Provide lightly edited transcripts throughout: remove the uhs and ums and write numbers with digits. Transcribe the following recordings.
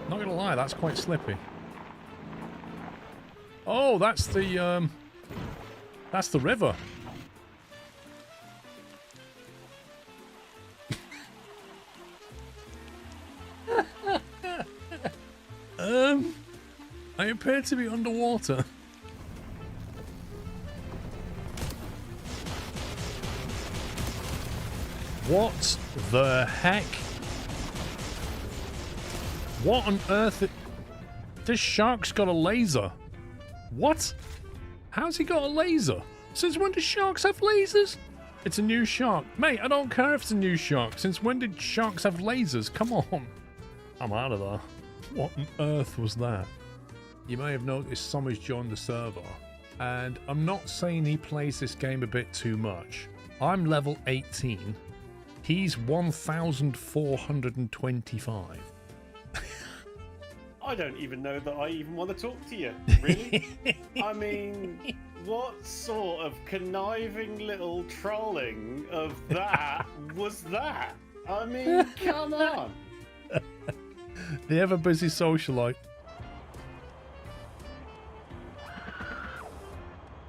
Not gonna lie, that's quite slippy. Oh, that's the river. I appear to be underwater. What the heck? What on earth? This shark's got a laser. What? How's he got a laser? Since when do sharks have lasers? It's a new shark. Mate, I don't care if it's a new shark. Since when did sharks have lasers? Come on. I'm out of there. What on earth was that? You may have noticed Sommer's joined the server. And I'm not saying he plays this game a bit too much. I'm level 18. He's 1,425. I don't even know that I even want to talk to you, really. I mean, what sort of conniving little trolling of that was that? I mean, come on. The ever-busy socialite.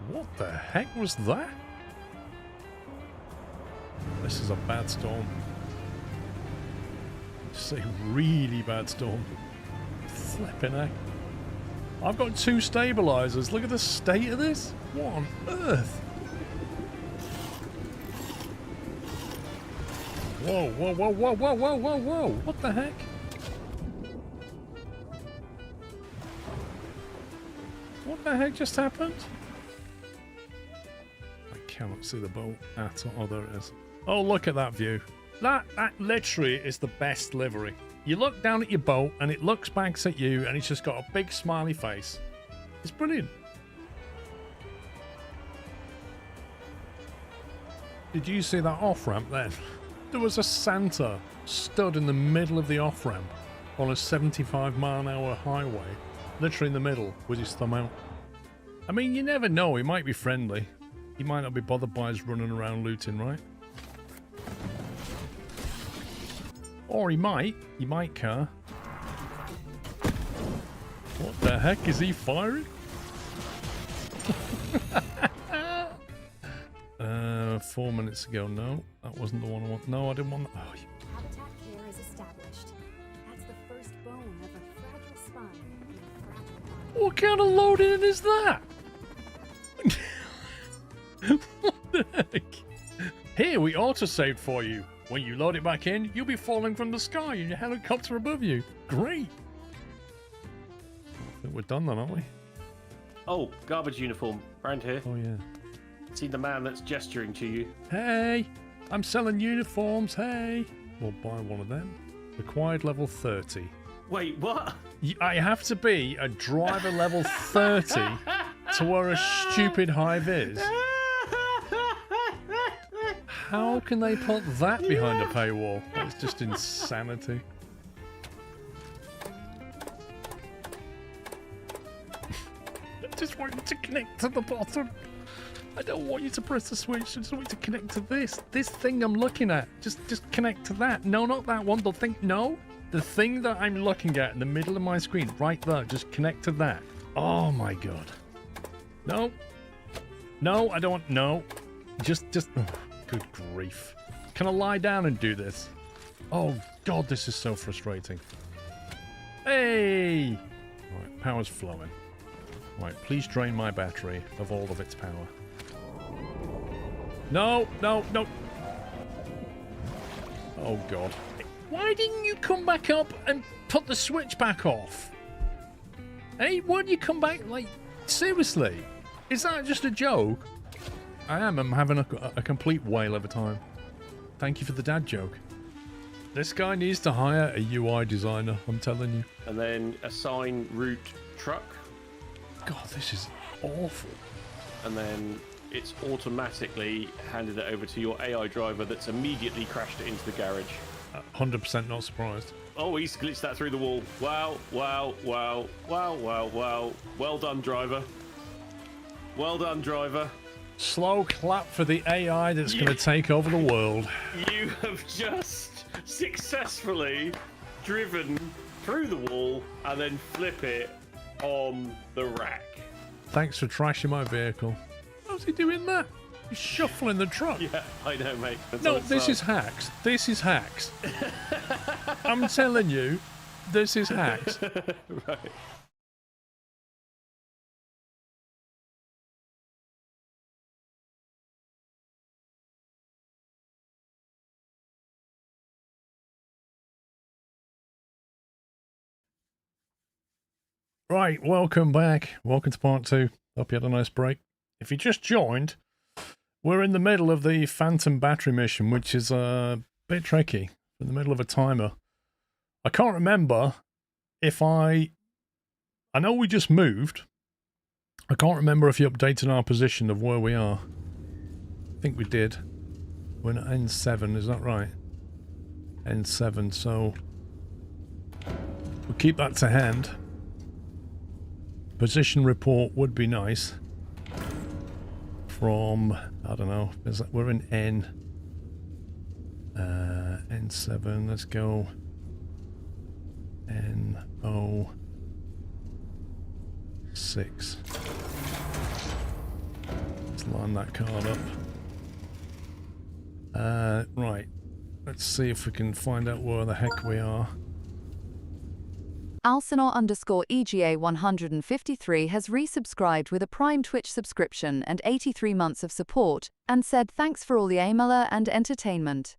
What the heck was that? This is a bad storm. Just a really bad storm. Flipping heck. I've got 2 stabilizers. Look at the state of this. What on earth? Whoa, whoa, whoa, whoa, whoa, whoa, whoa, whoa. What the heck? What the heck just happened? I cannot see the boat at all. Oh, there it is. Oh, look at that view. That literally is the best livery. You look down at your boat and it looks back at you and it's just got a big smiley face. It's brilliant. Did you see that off-ramp then? There was a Santa stood in the middle of the off-ramp on a 75-mile-an-hour highway, literally in the middle with his thumb out. I mean, you never know, he might be friendly. He might not be bothered by us running around looting, right? Or he might care. What the heck is he firing? 4 minutes ago. No, that wasn't the one I want. No, I didn't want that. Oh, Habitat care is established. That's the first bone of a fragile spine in a fragile body. what kind of loading is that? What the heck? Here, we auto-saved for you. When you load it back in, you'll be falling from the sky in your helicopter above you. Great. I think we're done then, aren't we? Oh, garbage uniform. Round here. Oh, yeah. See the man that's gesturing to you. Hey, I'm selling uniforms, hey. We'll buy one of them. Required level 30. Wait, what? I have to be a driver level 30 to where a stupid hive is. How can they put that behind a paywall? That's just insanity. I just want you to connect to the bottom. I don't want you to press the switch. I just want you to connect to this. This thing I'm looking at. Just connect to that. No, not that one. No. The thing that I'm looking at in the middle of my screen, right there. Just connect to that. Oh my god. No. No, I don't want. No. Just. Oh, good grief. Can I lie down and do this? Oh god, this is so frustrating. Hey. Right, power's flowing. Right, please drain my battery of all of its power. No. Oh god. Why didn't you come back up and put the switch back off? Hey, why did you come back? Like, seriously? Is that just a joke? I'm having a complete whale of a time. Thank you for the dad joke. This guy needs to hire a UI designer, I'm telling you. And then assign route truck. God, this is awful. And then it's automatically handed it over to your AI driver that's immediately crashed it into the garage. 100% not surprised. Oh, he's glitched that through the wall. Wow. Well done, driver. Well done, driver. Slow clap for the AI that's going to take over the world. You have just successfully driven through the wall and then flip it on the rack. Thanks for trashing my vehicle. How's he doing that? He's shuffling the truck. Yeah, I know, mate. That's No, what it's this like. is hacks. This is hacks. I'm telling you, this is hacks. Right. Right, welcome back. Welcome to part 2. Hope you had a nice break. If you just joined, we're in the middle of the Phantom Battery mission, which is a bit tricky. In the middle of a timer. I can't remember if I know we just moved. I can't remember if you updated our position of where we are. I think we did. We're in N7, is that right? N7, so we'll keep that to hand. Position report would be nice. From, I don't know, we're in N7, let's go N06. Let's line that card up. Right, let's see if we can find out where the heck we are. Alcinor_EGA153 has resubscribed with a Prime Twitch subscription and 83 months of support, and said thanks for all the AMLR and entertainment.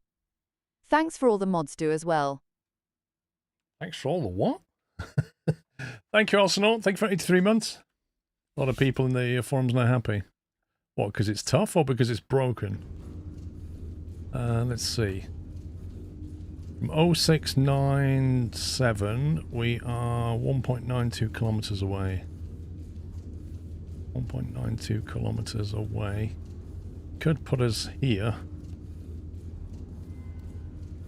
Thanks for all the mods do as well. Thanks for all the what? Thank you, Alcinor. Thank you for 83 months. A lot of people in the forums now happy. What, because it's tough or because it's broken? Let's see. From 0697, we are 1.92 kilometers away. 1.92 kilometers away. Could put us here.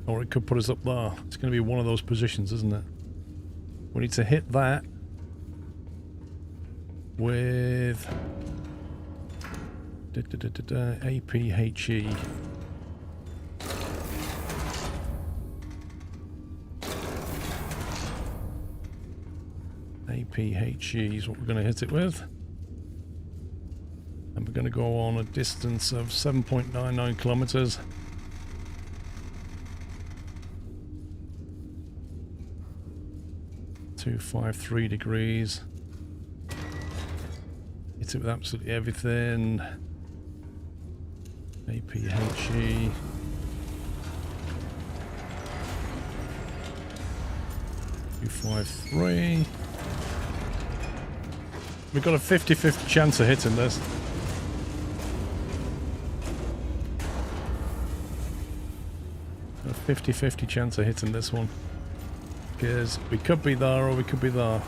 Or it could put us up there. It's going to be one of those positions, isn't it? We need to hit that with APHE. APHE is what we're going to hit it with. And we're going to go on a distance of 7.99 kilometers. .253 degrees. Hit it with absolutely everything. APHE. .253. We've got a 50-50 chance of hitting this. A 50-50 chance of hitting this one. Because we could be there or we could be there.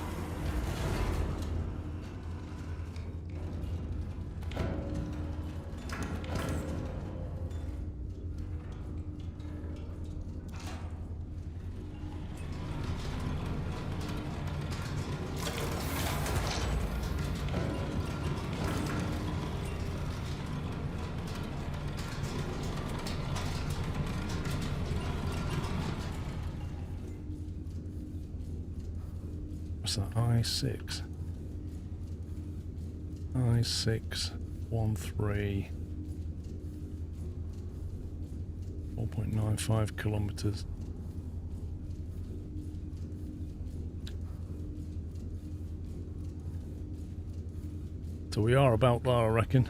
What's that? I6. I613. 4.95 kilometers. So we are about there, I reckon.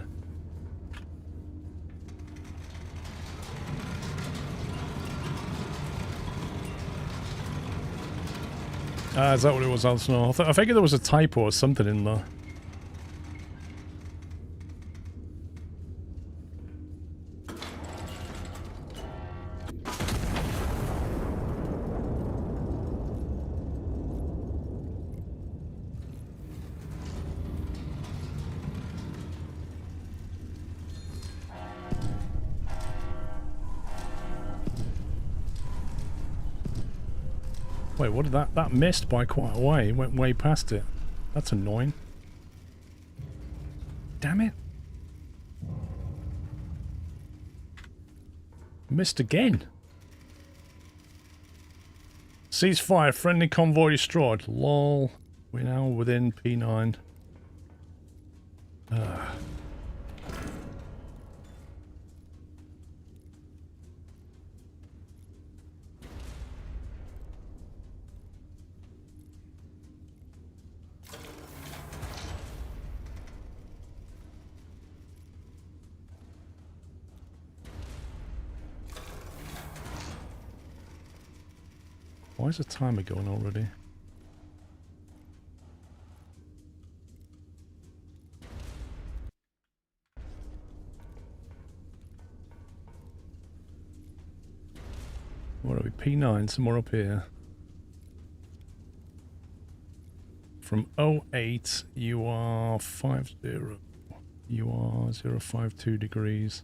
Ah, is that what it was, Alcinor? I figured there was a typo or something in there. Wait, what did that missed by quite a way. It went way past it. That's annoying. Damn it. Missed again. Ceasefire. Friendly convoy destroyed. Lol. We're now within P9. Why is the timer going already? What are we? P9, somewhere up here. From 08, you are 50. You are 052 degrees.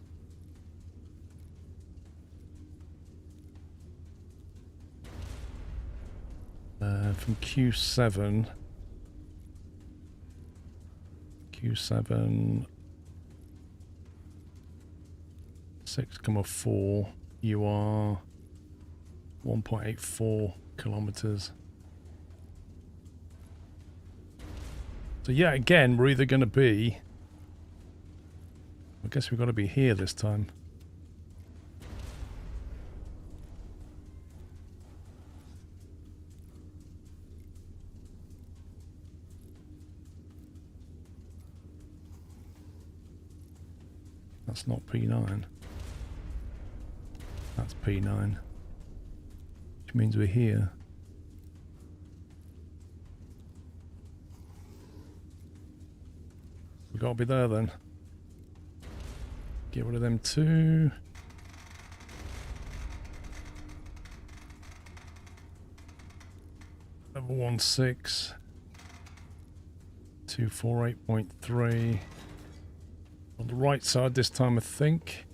From Q7, 6,4, you are 1.84 kilometers. So yeah, again, we're either going to be, I guess we've got to be here this time. That's not P9. That's P9. Which means we're here. We've got to be there then. Get rid of them two. Level 16. 248.3. On the right side this time, I think.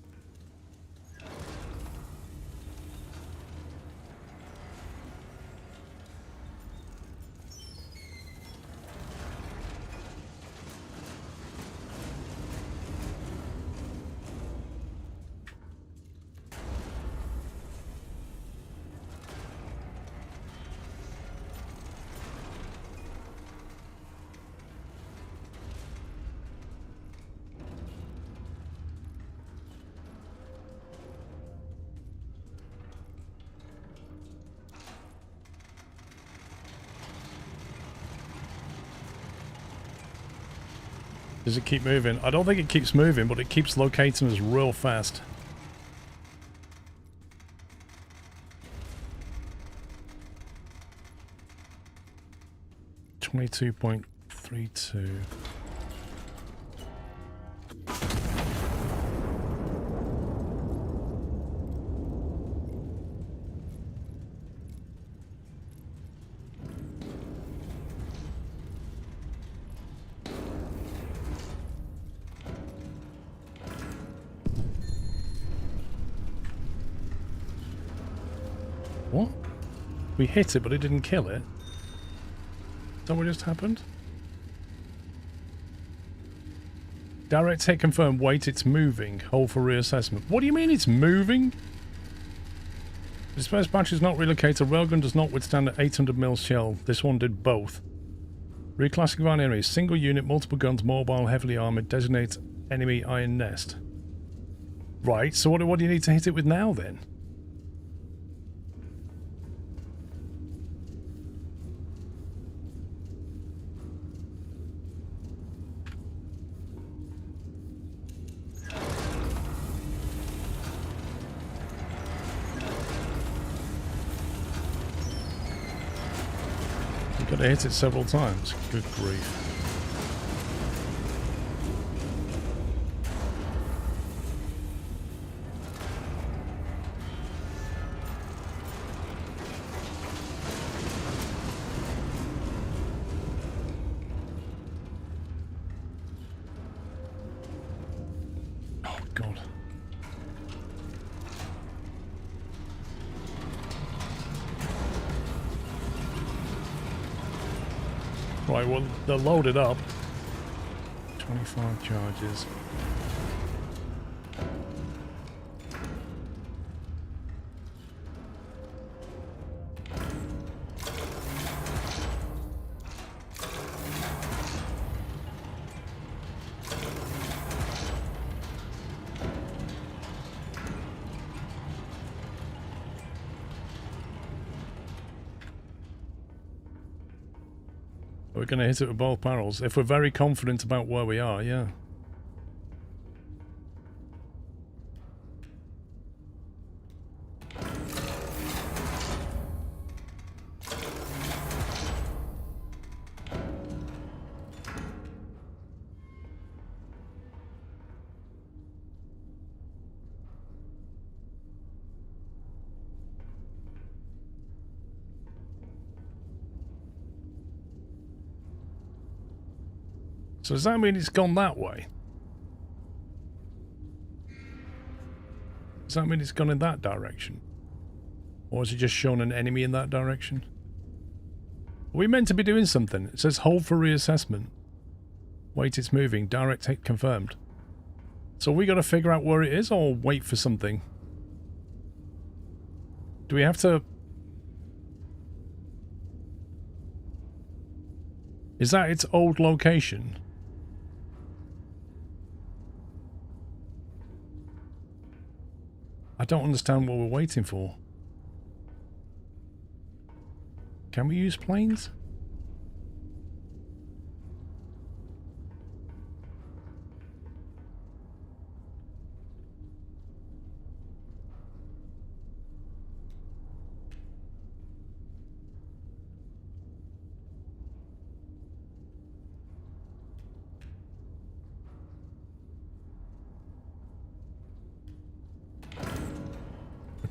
Does it keep moving? I don't think it keeps moving, but it keeps locating us real fast. .32. What? We hit it, but it didn't kill it? Is that what just happened? Direct hit confirmed. Wait, it's moving. Hold for reassessment. What do you mean it's moving? This first batch is not relocated. Railgun does not withstand an 800mm shell. This one did both. Reclassifying areas. Single unit, multiple guns, mobile, heavily armored. Designate enemy iron nest. Right, so what do you need to hit it with now then? Got to hit it several times. Good grief. Oh, God. Right, well, they're loaded up. 25 charges. We're going to hit it with both barrels. If we're very confident about where we are, yeah. So does that mean it's gone that way? Does that mean it's gone in that direction? Or has it just shown an enemy in that direction? Are we meant to be doing something? It says hold for reassessment. Wait, it's moving. Direct hit confirmed. So we got to figure out where it is or wait for something? Do we have to... Is that its old location? I don't understand what we're waiting for. Can we use planes?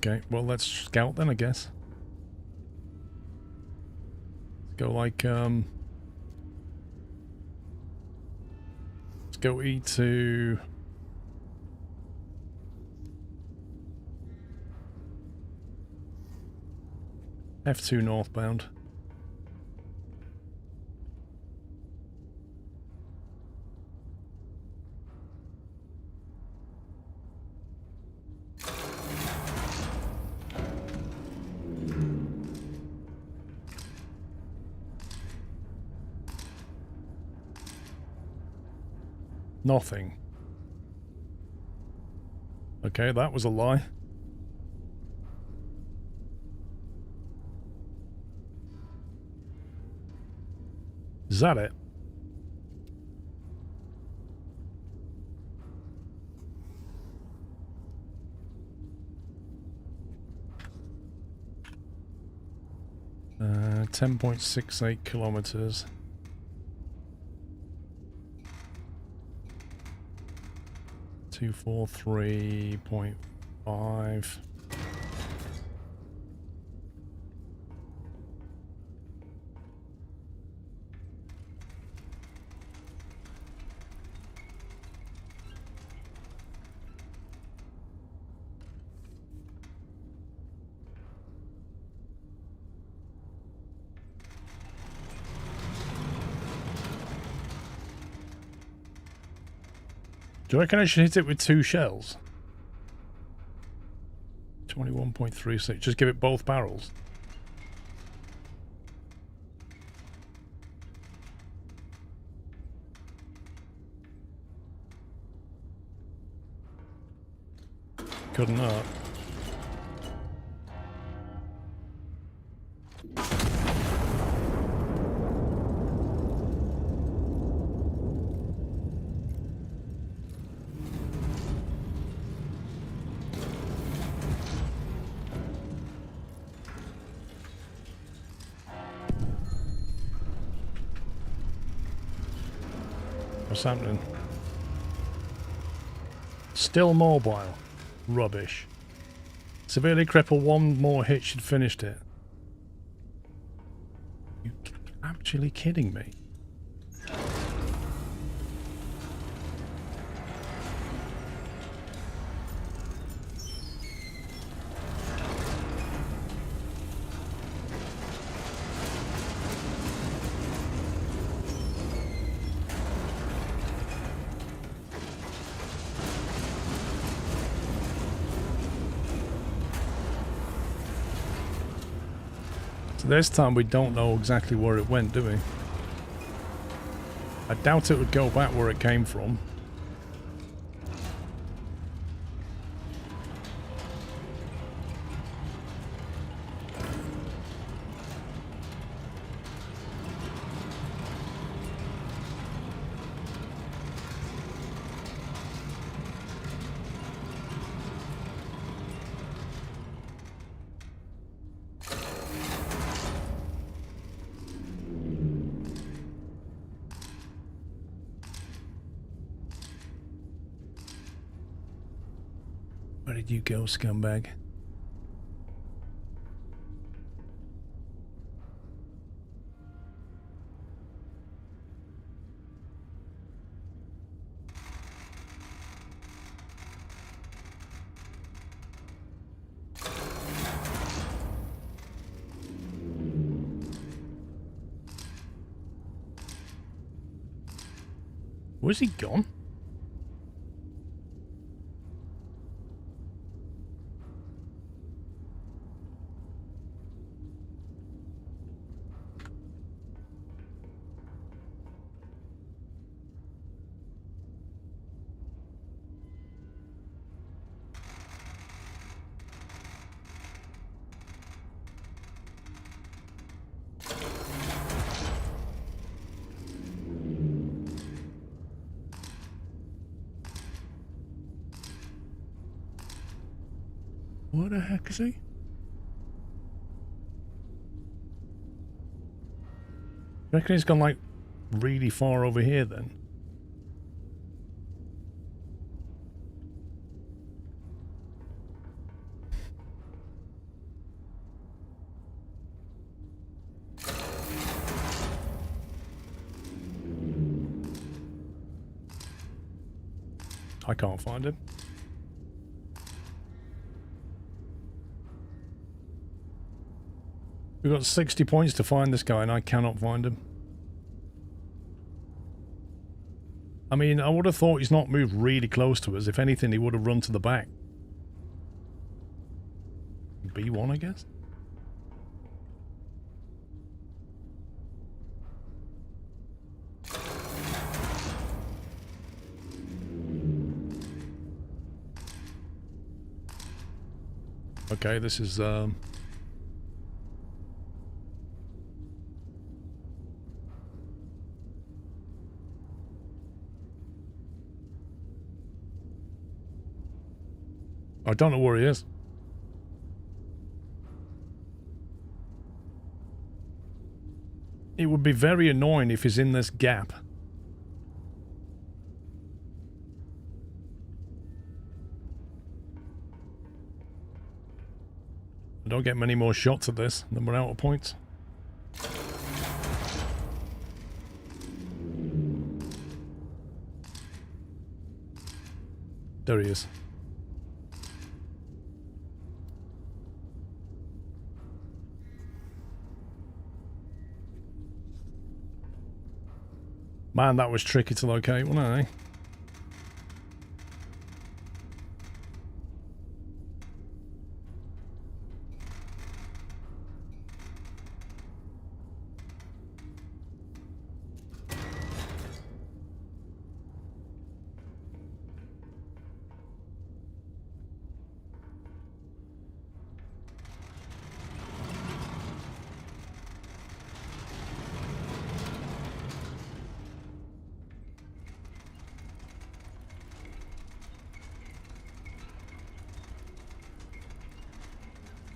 Okay, well let's scout then, I guess. Let's go like, let's go E to... F2 northbound. Nothing. Okay, that was a lie. Is that it? Uh, 10.68 kilometers. 243.5. Do you reckon I should hit it with 2 shells? 21.36. Just give it both barrels. Good enough. What's happening? Still mobile. Rubbish. Severely crippled, 1 more hit should finished it. You actually kidding me? So this time we don't know exactly where it went, do we? I doubt it would go back where it came from. Where did you go, scumbag? Where's he gone? What the heck is he? Reckon he's gone like really far over here then? I can't find him. We've got 60 points to find this guy and I cannot find him. I mean, I would have thought he's not moved really close to us. If anything, he would have run to the back. B1, I guess? Okay, this is I don't know where he is. It would be very annoying if he's in this gap. I don't get many more shots at this, then we're out of points. There he is. Man, that was tricky to locate, wasn't it?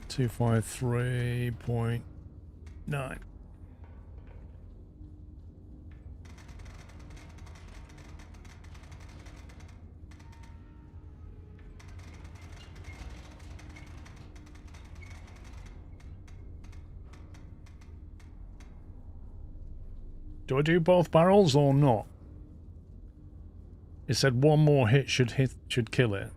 Two 253.9. Do I do both barrels or not? It said one more hit should kill it.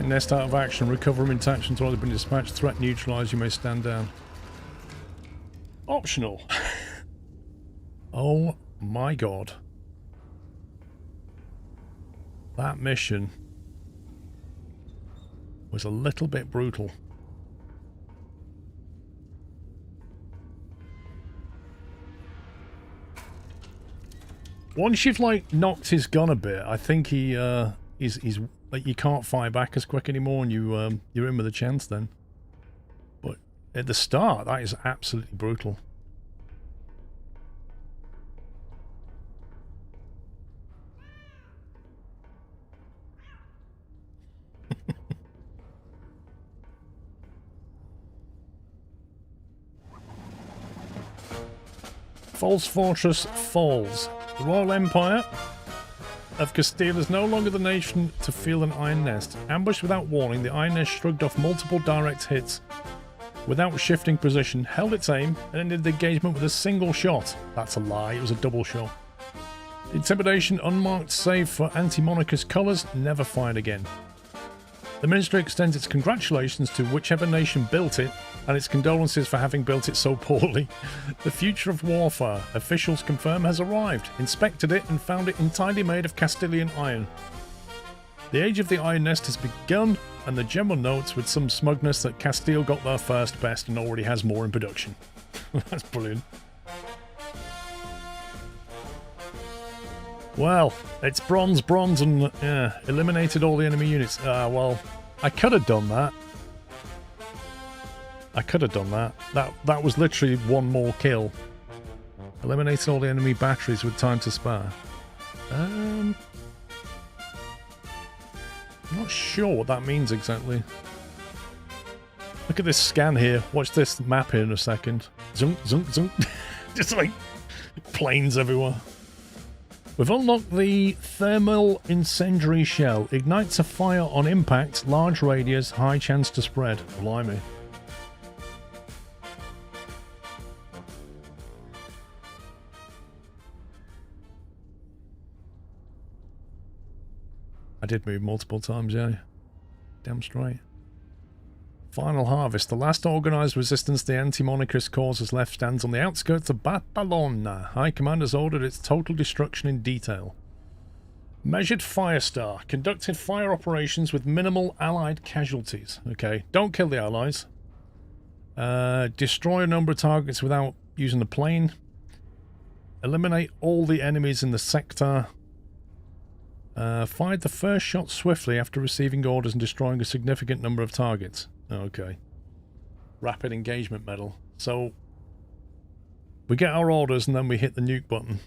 Nest out of action. Recover from intact until they've been dispatched. Threat neutralized. You may stand down. Optional. Oh my god. That mission was a little bit brutal. Once you've like knocked his gun a bit, I think he's like you can't fire back as quick anymore, and you're in with a chance then. But At the start, that is absolutely brutal. False Fortress falls. The Royal Empire of Castile is no longer the nation to feel an iron nest. Ambushed without warning, the iron nest shrugged off multiple direct hits without shifting position, held its aim, and ended the engagement with a single shot. That's a lie, it was a double shot. Intimidation, unmarked save for anti-monarchist colours, never fired again. The ministry extends its congratulations to whichever nation built it, and its condolences for having built it so poorly. The future of warfare, officials confirm, has arrived, inspected it, and found it entirely made of Castilian iron. The age of the iron nest has begun, and the general notes with some smugness that Castile got there first best and already has more in production. That's brilliant. Well, it's bronze, and eliminated all the enemy units. Well, I could have done that. That was literally one more kill. Eliminated all the enemy batteries with time to spare. I'm not sure what that means exactly. Look at this scan here. Watch this map here in a second. Zunk, zunk, zunk. Just like planes everywhere. We've unlocked the thermal incendiary shell. Ignites a fire on impact, large radius, high chance to spread. Blimey. I did move multiple times, yeah. Damn straight. Final harvest. The last organised resistance the anti-monarchist cause has left stands on the outskirts of Barcelona. High Command has ordered its total destruction in detail. Measured Firestar. Conducted fire operations with minimal allied casualties. Okay, don't kill the allies. Destroy a number of targets without using the plane. Eliminate all the enemies in the sector. Fired the first shot swiftly after receiving orders and destroying a significant number of targets. Okay. Rapid engagement medal. So, we get our orders and then we hit the nuke button.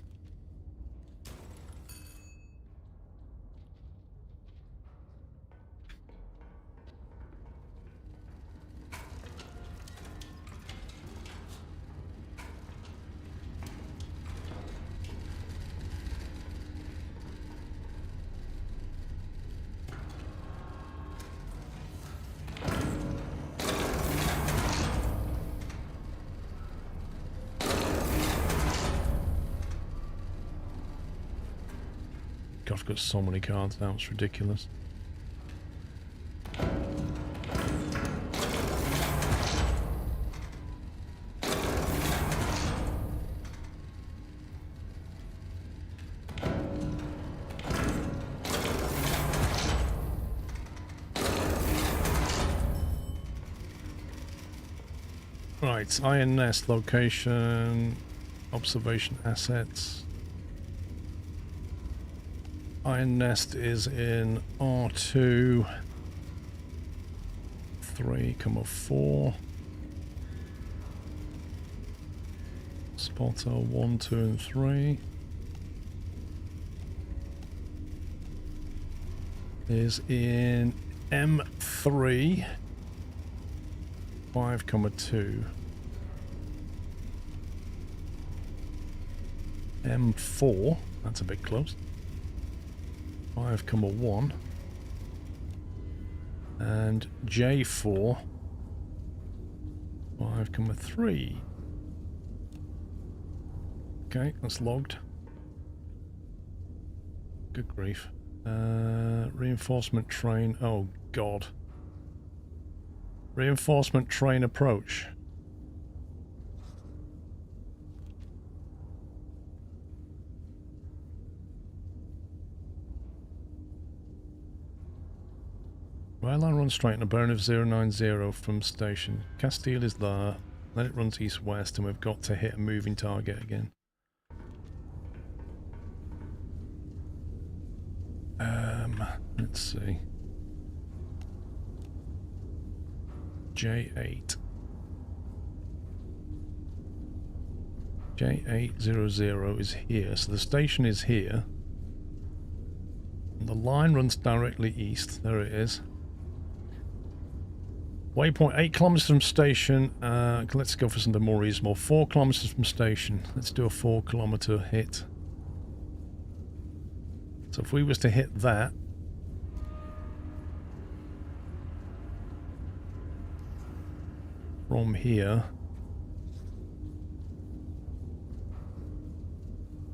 God, I've got so many cards now, it's ridiculous. Right, Iron Nest location, observation assets. Iron Nest is in R2 3,4. Spotter 1, 2 and 3 is in M3 5,2. M4, that's a bit close. 5,1 and J4 5,3. Okay, that's logged. Good grief. Reinforcement train. Oh god. Reinforcement train approach. Rail line runs straight in a burn of 090 from station. Castile is there. Then it runs east-west and we've got to hit a moving target again. Let's see. J8. J800 is here, so the station is here. And the line runs directly east. There it is. Waypoint 8 kilometers from station. Let's go for something more reasonable. 4 kilometers from station. Let's do a 4 kilometer hit. So if we was to hit that, from here,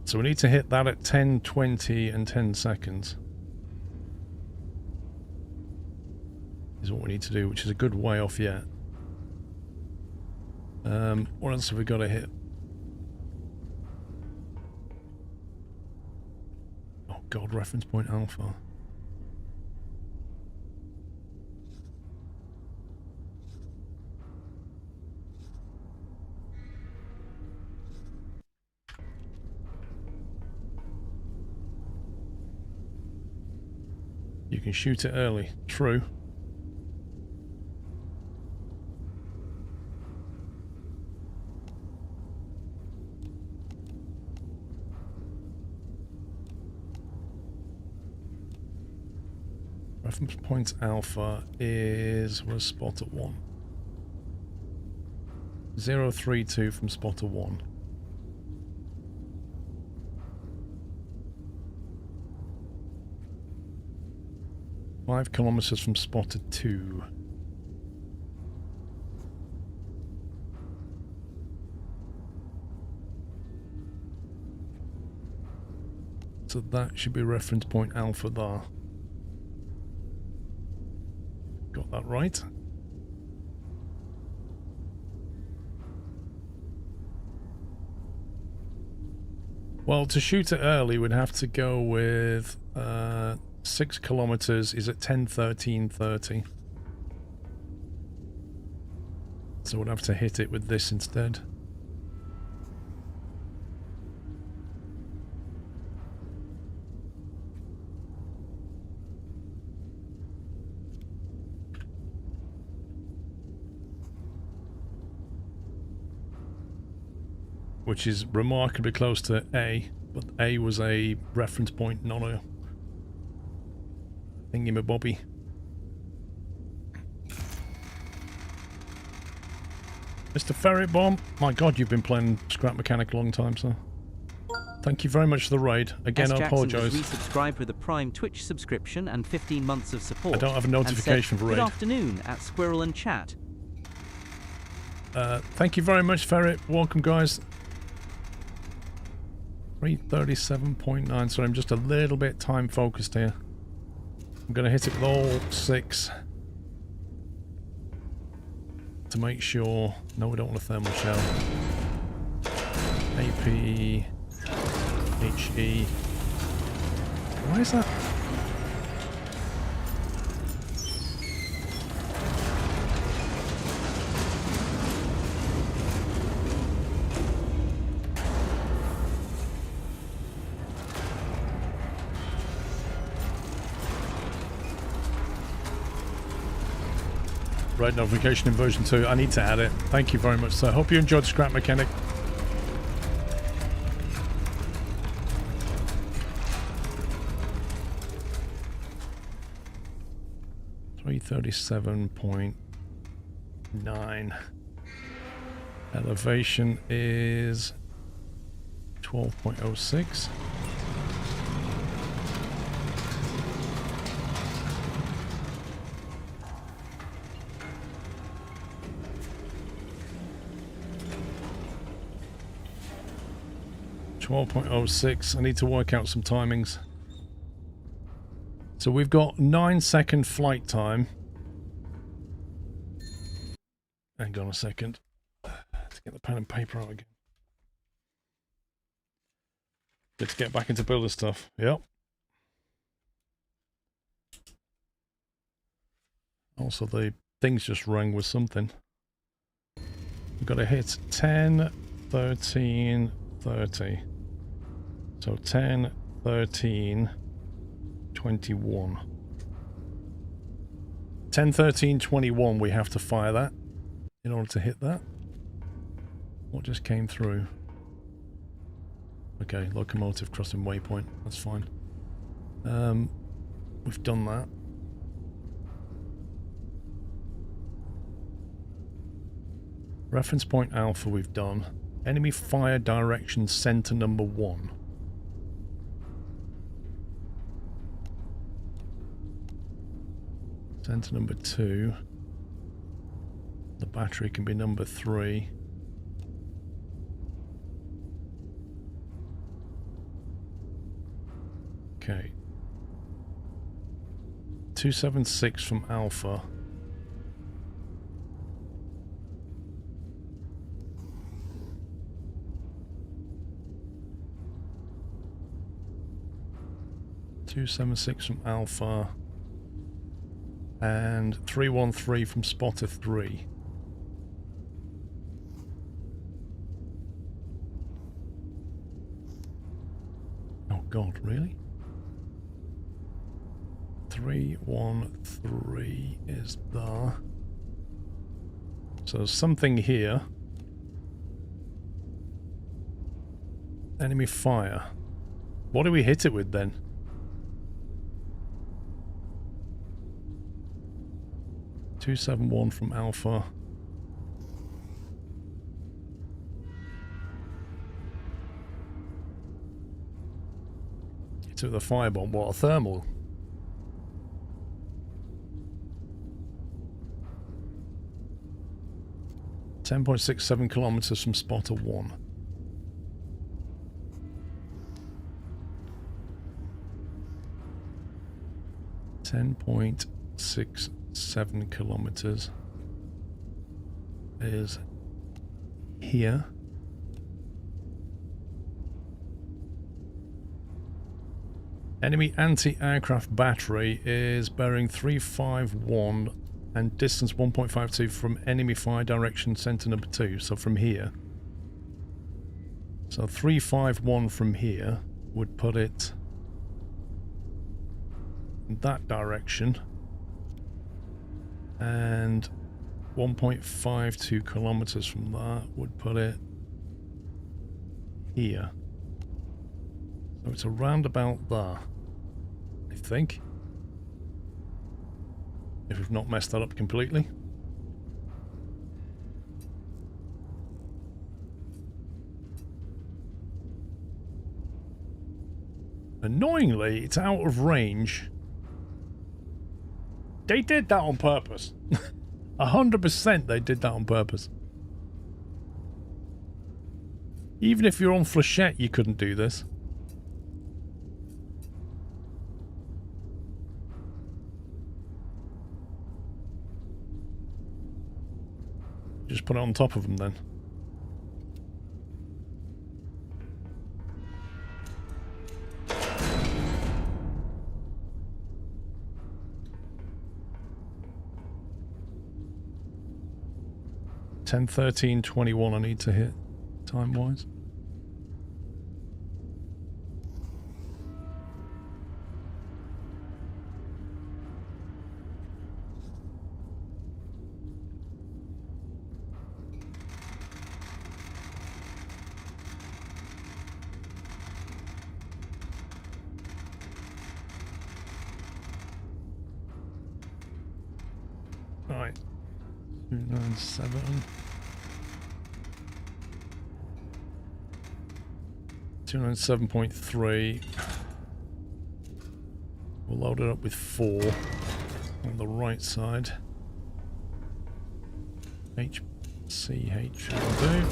so we need to hit that at 10, 20 and 10 seconds. Is what we need to do, which is a good way off yet. What else have we got to hit? Oh god, reference point alpha. You can shoot it early. True. Reference point alpha is, was spotter 1. 032 from spotter 1. Five kilometers from spotter 2. So that should be reference point alpha there. Got that right. Well, to shoot it early, we'd have to go with 6 kilometers is at 10:13:30. So we'd have to hit it with this instead. Which is remarkably close to A, but A was a reference point, not a thingy-mabobby. Mr. Ferret Bomb, my god, you've been playing Scrap Mechanic a long time, sir. Thank you very much for the raid. Again, I apologise. Resubscribed with a Prime Twitch subscription and 15 months of support. I don't have a notification for raid. Good afternoon at Squirrel and Chat. Thank you very much, Ferret. Welcome, guys. 337.9. Sorry, I'm just a little bit time focused here. I'm going to hit it with all 6 to make sure. No, we don't want a thermal shell. AP, HE. Why is that? Raid notification in version 2. I need to add it. Thank you very much, sir. Hope you enjoyed Scrap Mechanic. .9. Elevation is 12.06. .06. I need to work out some timings. So we've got 9-second flight time. Hang on a second. Let's get the pen and paper out again. Let's get back into builder stuff. Yep. Also, the things just rang with something. We've got to hit 10, 13, 30. So 10, 13, 21. 10, 13, 21, we have to fire that in order to hit that. What just came through? Okay, locomotive crossing waypoint. That's fine. We've done that. Reference point Alpha we've done. Enemy fire direction center number 1. Center number 2. The battery can be number 3. Okay. 276 from Alpha. from Alpha and 313 from Spotter 3. Oh God, really? 313 is there. So something here. Enemy fire. What do we hit it with then? 271 from Alpha. Hit it with a firebomb. What, a thermal? .67 kilometers from Spotter 1. .67 kilometers is here. Enemy anti-aircraft battery is bearing 351 and distance 1.52 from enemy fire direction center number 2, so from here. So 351 from here would put it in that direction, and 1.52 kilometers from that would put it here. So it's around about there, I think. If we've not messed that up completely. Annoyingly, it's out of range. They did that on purpose. 100% they did that on purpose. Even if you're on flechette, you couldn't do this. Just put it on top of them then. .10:13:21 I need to hit time-wise. Right. 297. 297.3. We'll load it up with 4 on the right side. HCH will do.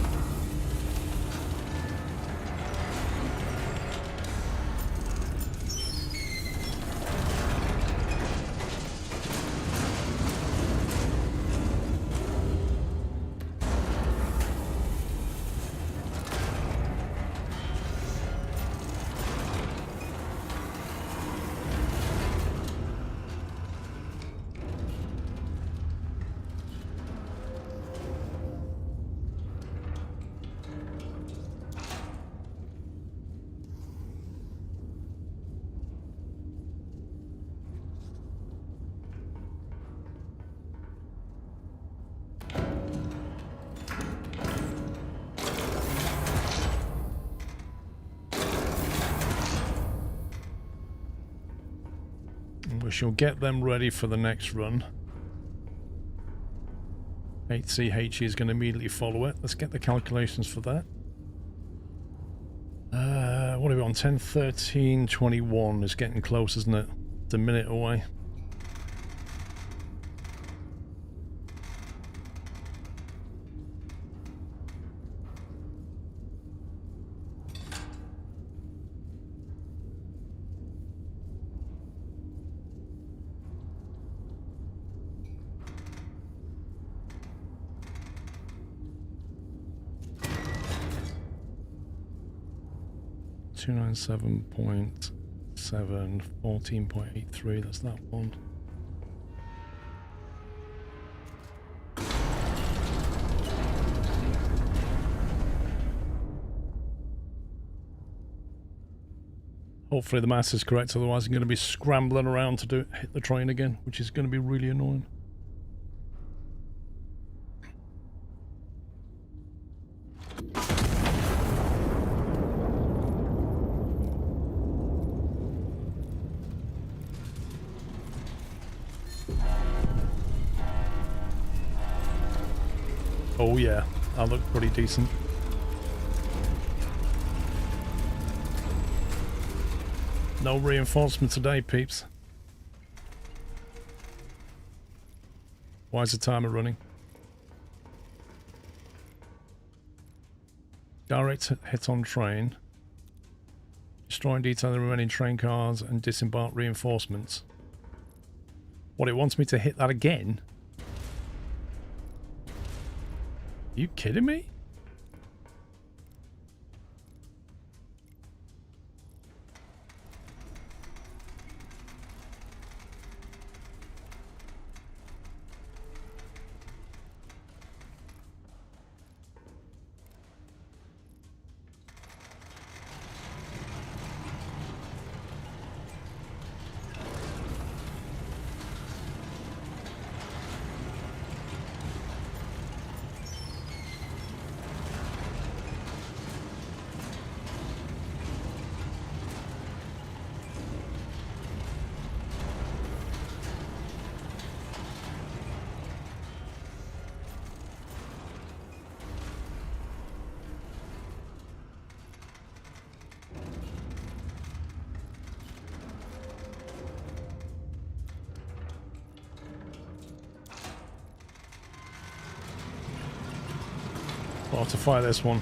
We shall get them ready for the next run. 8CH is going to immediately follow it. Let's get the calculations for that. What are we on? 10:13:21 is getting close, isn't it? It's a minute away. .7, 14.83, that's that one. Hopefully the math is correct, otherwise I'm going to be scrambling around to hit the train again, which is going to be really annoying. Oh yeah, that looked pretty decent. No reinforcement today, peeps. Why is the timer running? Direct hit on train. Destroy and detail the remaining train cars and disembark reinforcements. What, it wants me to hit that again? Are you kidding me? I'll have to fire this one.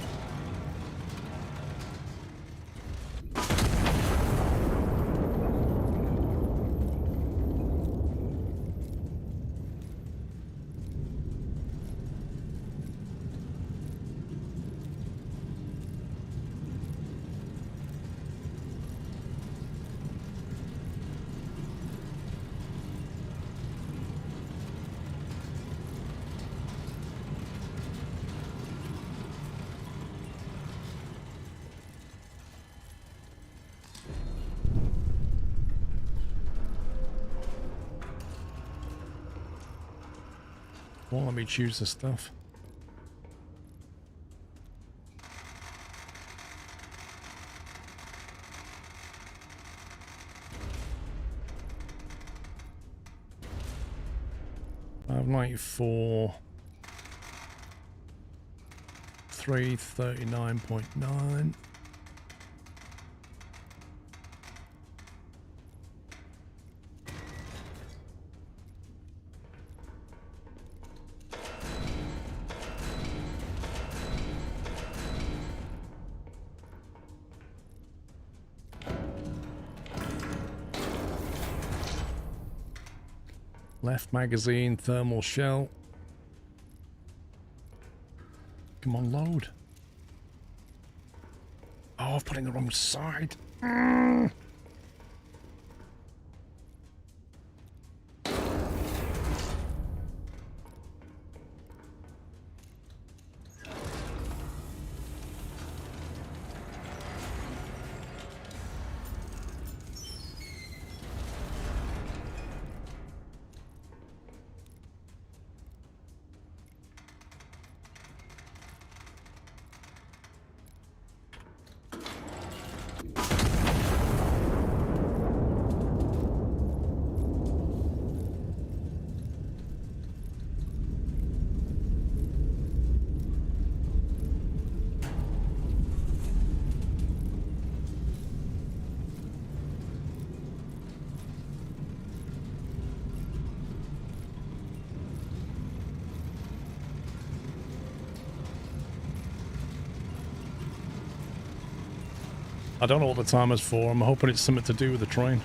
Won't let me choose the stuff. I have 94, 339.9. Left magazine, thermal shell. Come on, load. Oh, I've put it in the wrong side. I don't know what the timer's for. I'm hoping it's something to do with the train.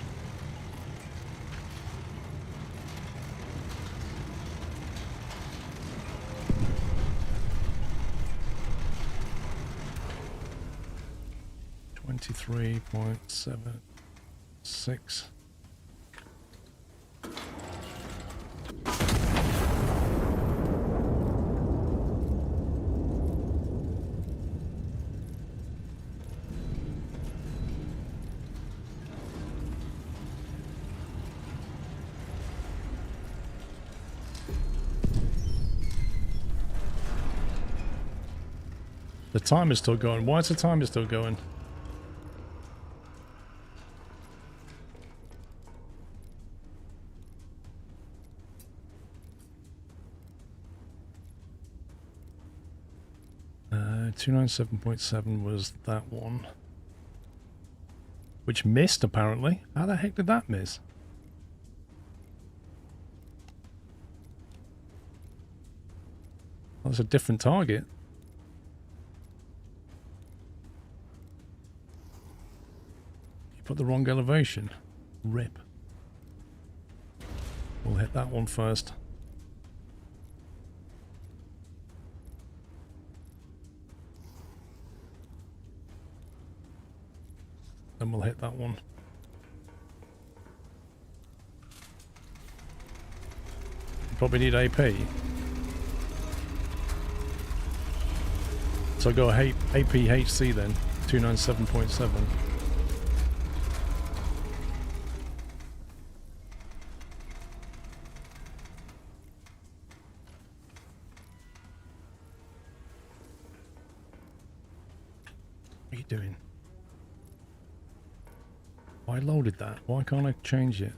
$23.76. The timer's still going. Why is the timer still going? Uh, 297.7 was that one. Which missed, apparently. How the heck did that miss? Well, that's a different target. Put the wrong elevation. Rip. We'll hit that one first. Then we'll hit that one. Probably need AP. So go APHC then. 297.7. What are you doing? Why loaded that? Why can't I change it?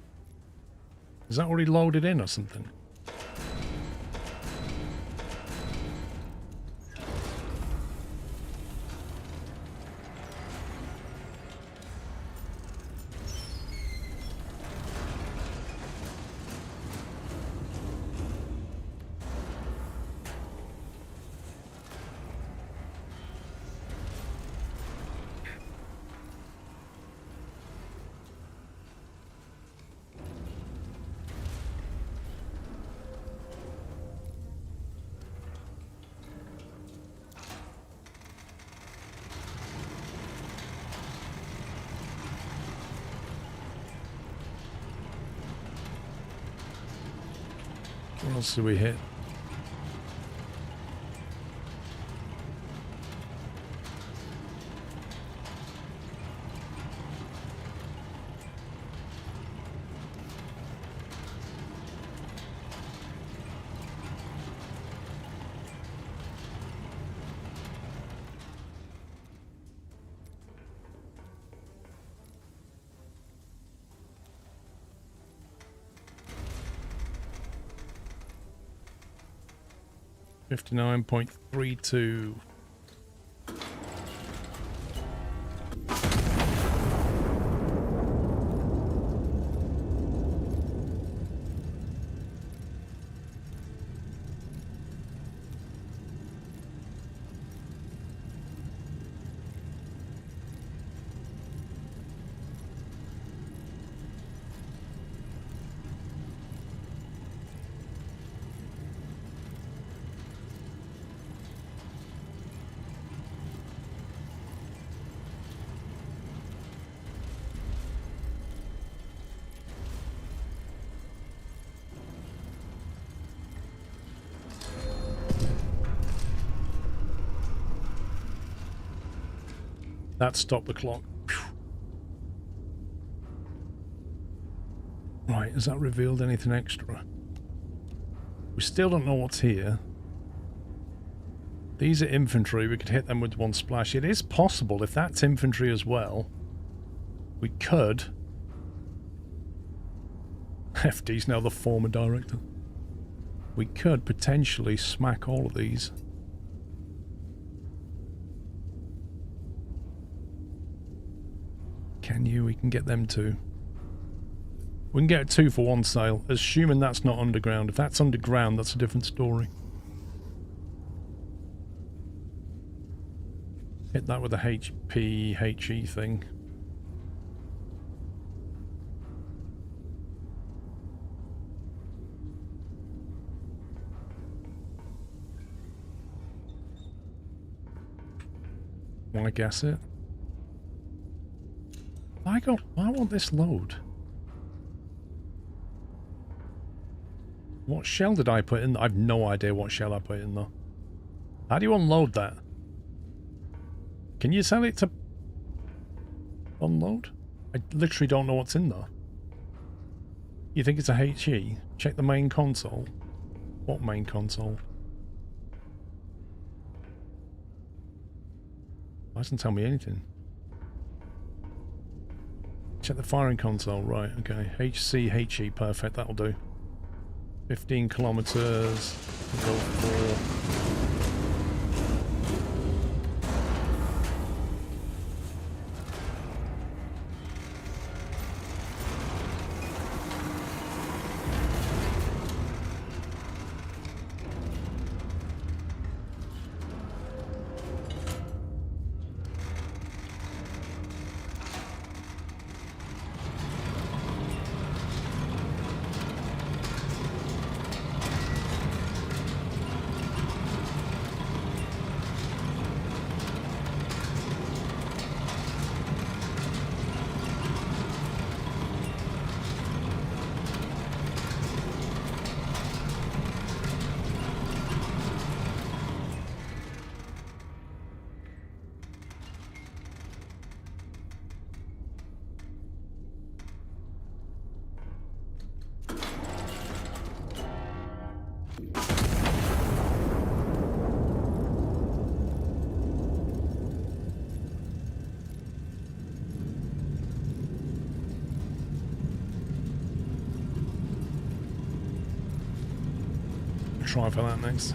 Is that already loaded in or something? What else do we hit? $59.32. That stopped the clock. Phew. Right, has that revealed anything extra? We still don't know what's here. These are infantry. We could hit them with one splash. It is possible, if that's infantry as well, we could... FD's now the former director. We could potentially smack all of these. Can you? We can get them too. We can get a 2-for-1 sale, assuming that's not underground. If that's underground, that's a different story. Hit that with a HP, HE thing. Want to guess it? Why won't this load? What shell did I put in? I have no idea what shell I put in though. How do you unload that? Can you tell it to unload? I literally don't know what's in there. You think it's a HE? Check the main console. What main console? It doesn't tell me anything. Check the firing console. Right, okay. HC, HE, perfect. That'll do. 15 kilometers. Go for... Try for that next.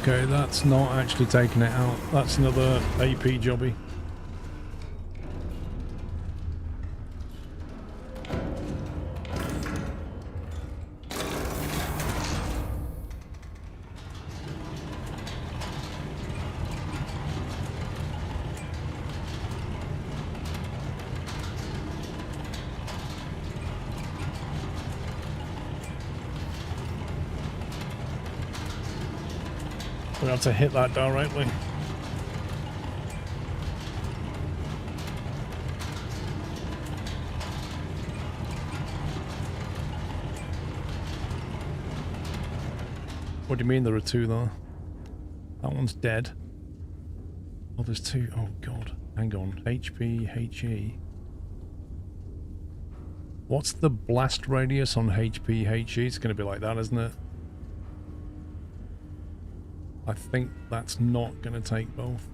Okay, that's not actually taking it out. That's another AP jobby. We have to hit that directly. What do you mean there are two though? That one's dead. Oh, there's two. Oh god. Hang on. HP, HE. What's the blast radius on HP, HE? It's going to be like that, isn't it? I think that's not going to take both.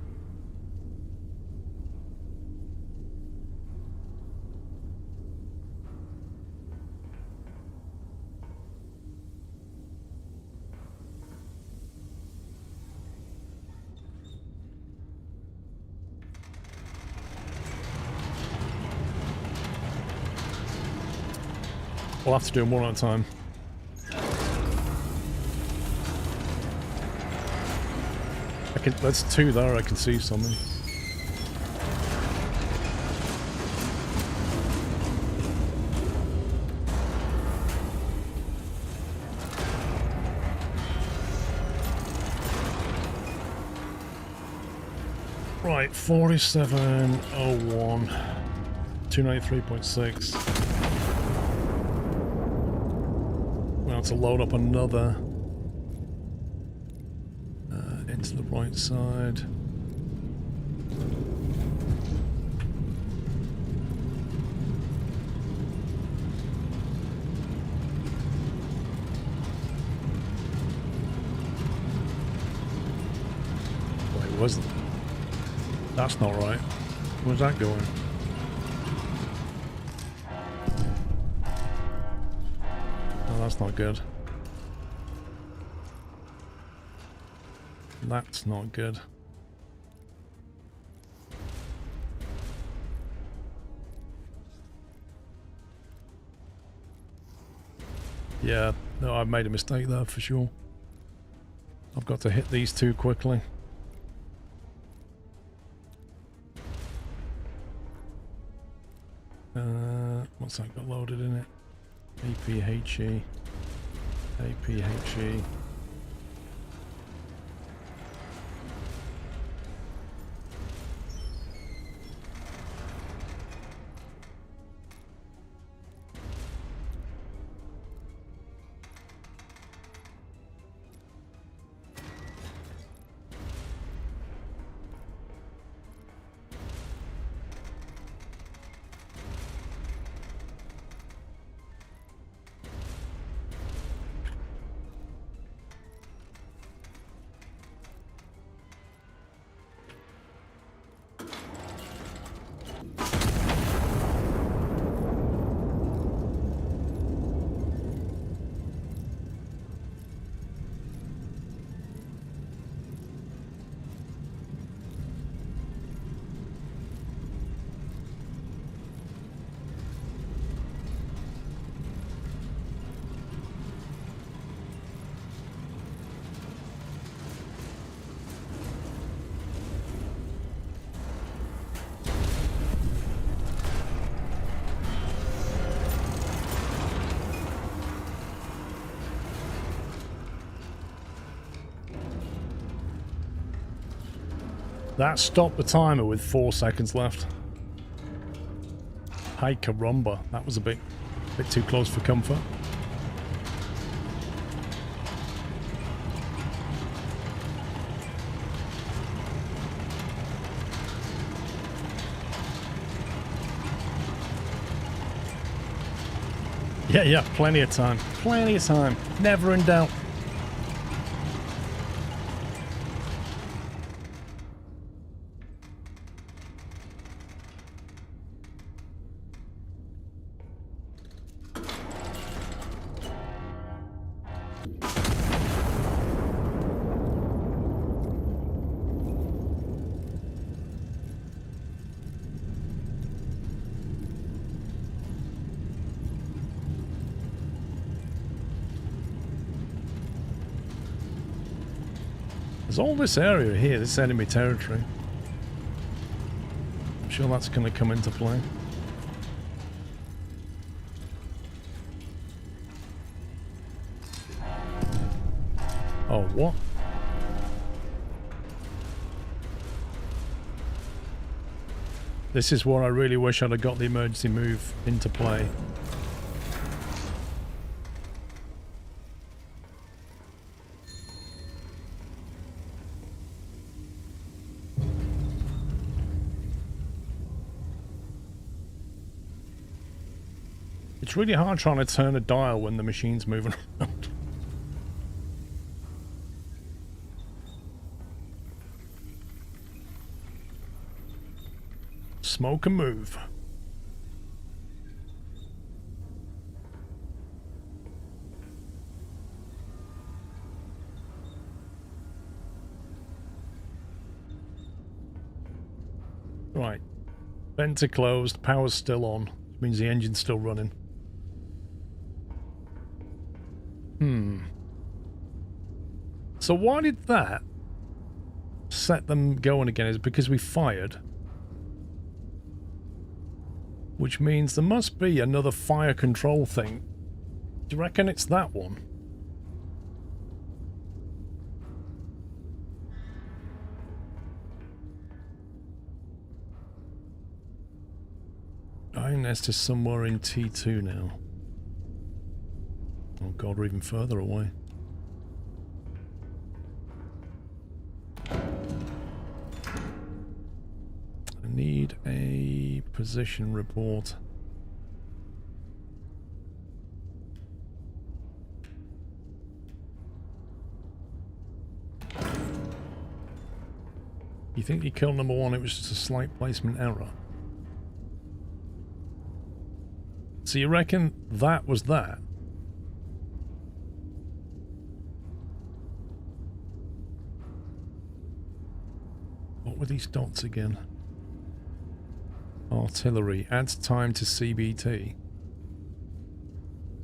We'll have to do them one at a time. That's two there, I can see something. Right, 4701, 293.6. We'll have to load up another. To the right side. where's the... That's not right. Where's that going? Oh, that's not good. That's not good. Yeah, no, I've made a mistake there for sure. I've got to hit these two quickly. What's that got loaded in it? APHE. APHE. That stopped the timer with 4 seconds left. Hi caramba, that was a bit too close for comfort. Yeah, plenty of time. Plenty of time. Never in doubt. There's all this area here, this enemy territory. I'm sure that's going to come into play. Oh, what? This is where I really wish I'd have got the emergency move into play. It's really hard trying to turn a dial when the machine's moving around. Smoke and move. Right. Vents are closed, power's still on. Which means the engine's still running. So why did that set them going again? Is it because we fired? Which means there must be another fire control thing. Do you reckon it's that one? I think that's just somewhere in T2 now. Oh god, we're even further away. I need a position report. You think you killed number 1, it was just a slight placement error. So you reckon that was that? What were these dots again? Artillery. Adds time to CBT.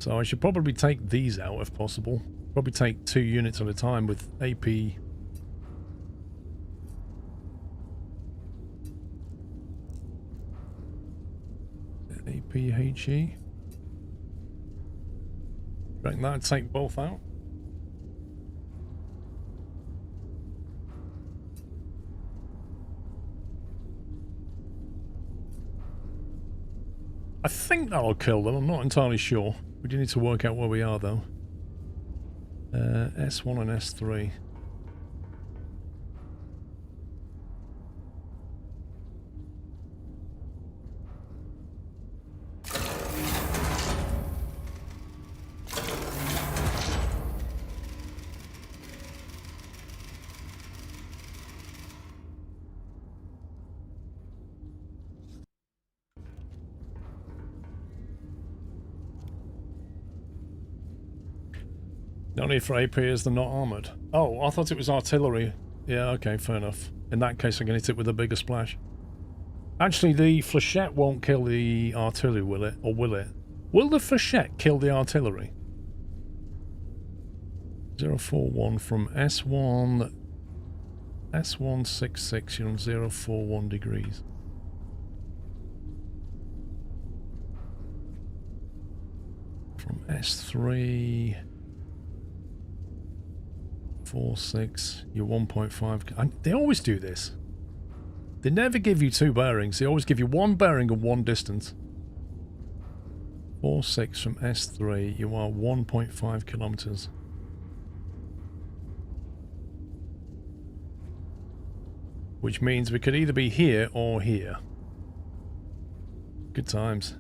So I should probably take these out if possible. Probably take 2 units at a time with AP. APHE. Reckon that'd take both out? I think that'll kill them, I'm not entirely sure. We do need to work out where we are though. S1 and S3. The only for AP is they're not armoured. Oh, I thought it was artillery. Yeah, okay, fair enough. In that case, I can hit it with a bigger splash. Actually, the flechette won't kill the artillery, will it? Or will it? Will the flechette kill the artillery? 041 from S1... S166, you're on 041 degrees. From S3... 4.6, you're 1.5. They always do this. They never give you 2 bearings. They always give you 1 bearing and 1 distance. 4.6 from S3, you are 1.5 kilometers. Which means we could either be here or here. Good times.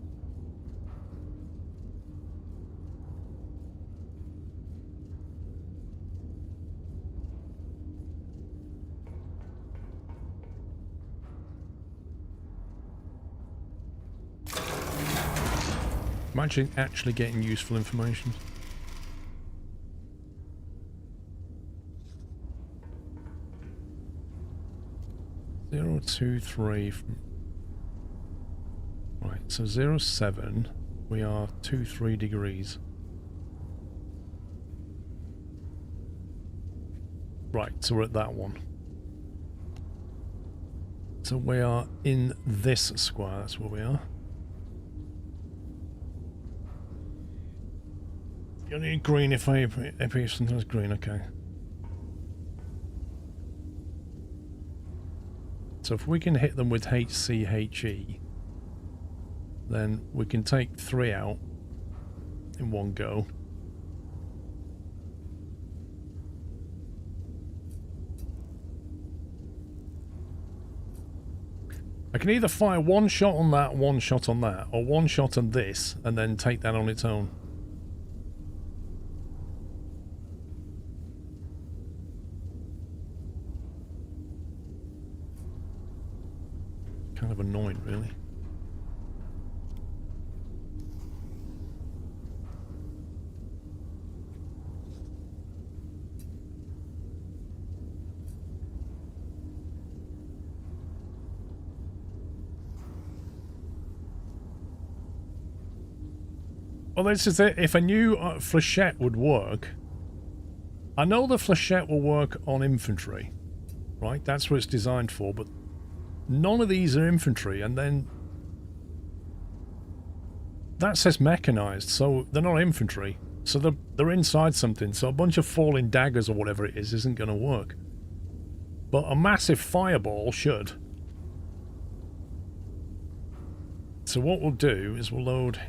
Imagine actually getting useful information. Zero, 2, 3 from... Right, so 0, 7, we are 2, 3 degrees. Right, so we're at that one. So we are in this square, that's where we are. You need green if AP sometimes green, okay. So if we can hit them with HCHE, then we can take 3 out in one go. I can either fire 1 shot on that, 1 shot on that, or 1 shot on this, and then take that on its own. Kind of annoying, really. Well, this is it. If a new flechette would work, I know the flechette will work on infantry, right? That's what it's designed for, but none of these are infantry, and then that says mechanized, so they're not infantry. So they're inside something, so a bunch of falling daggers or whatever it is isn't going to work. But a massive fireball should. So what we'll do is we'll load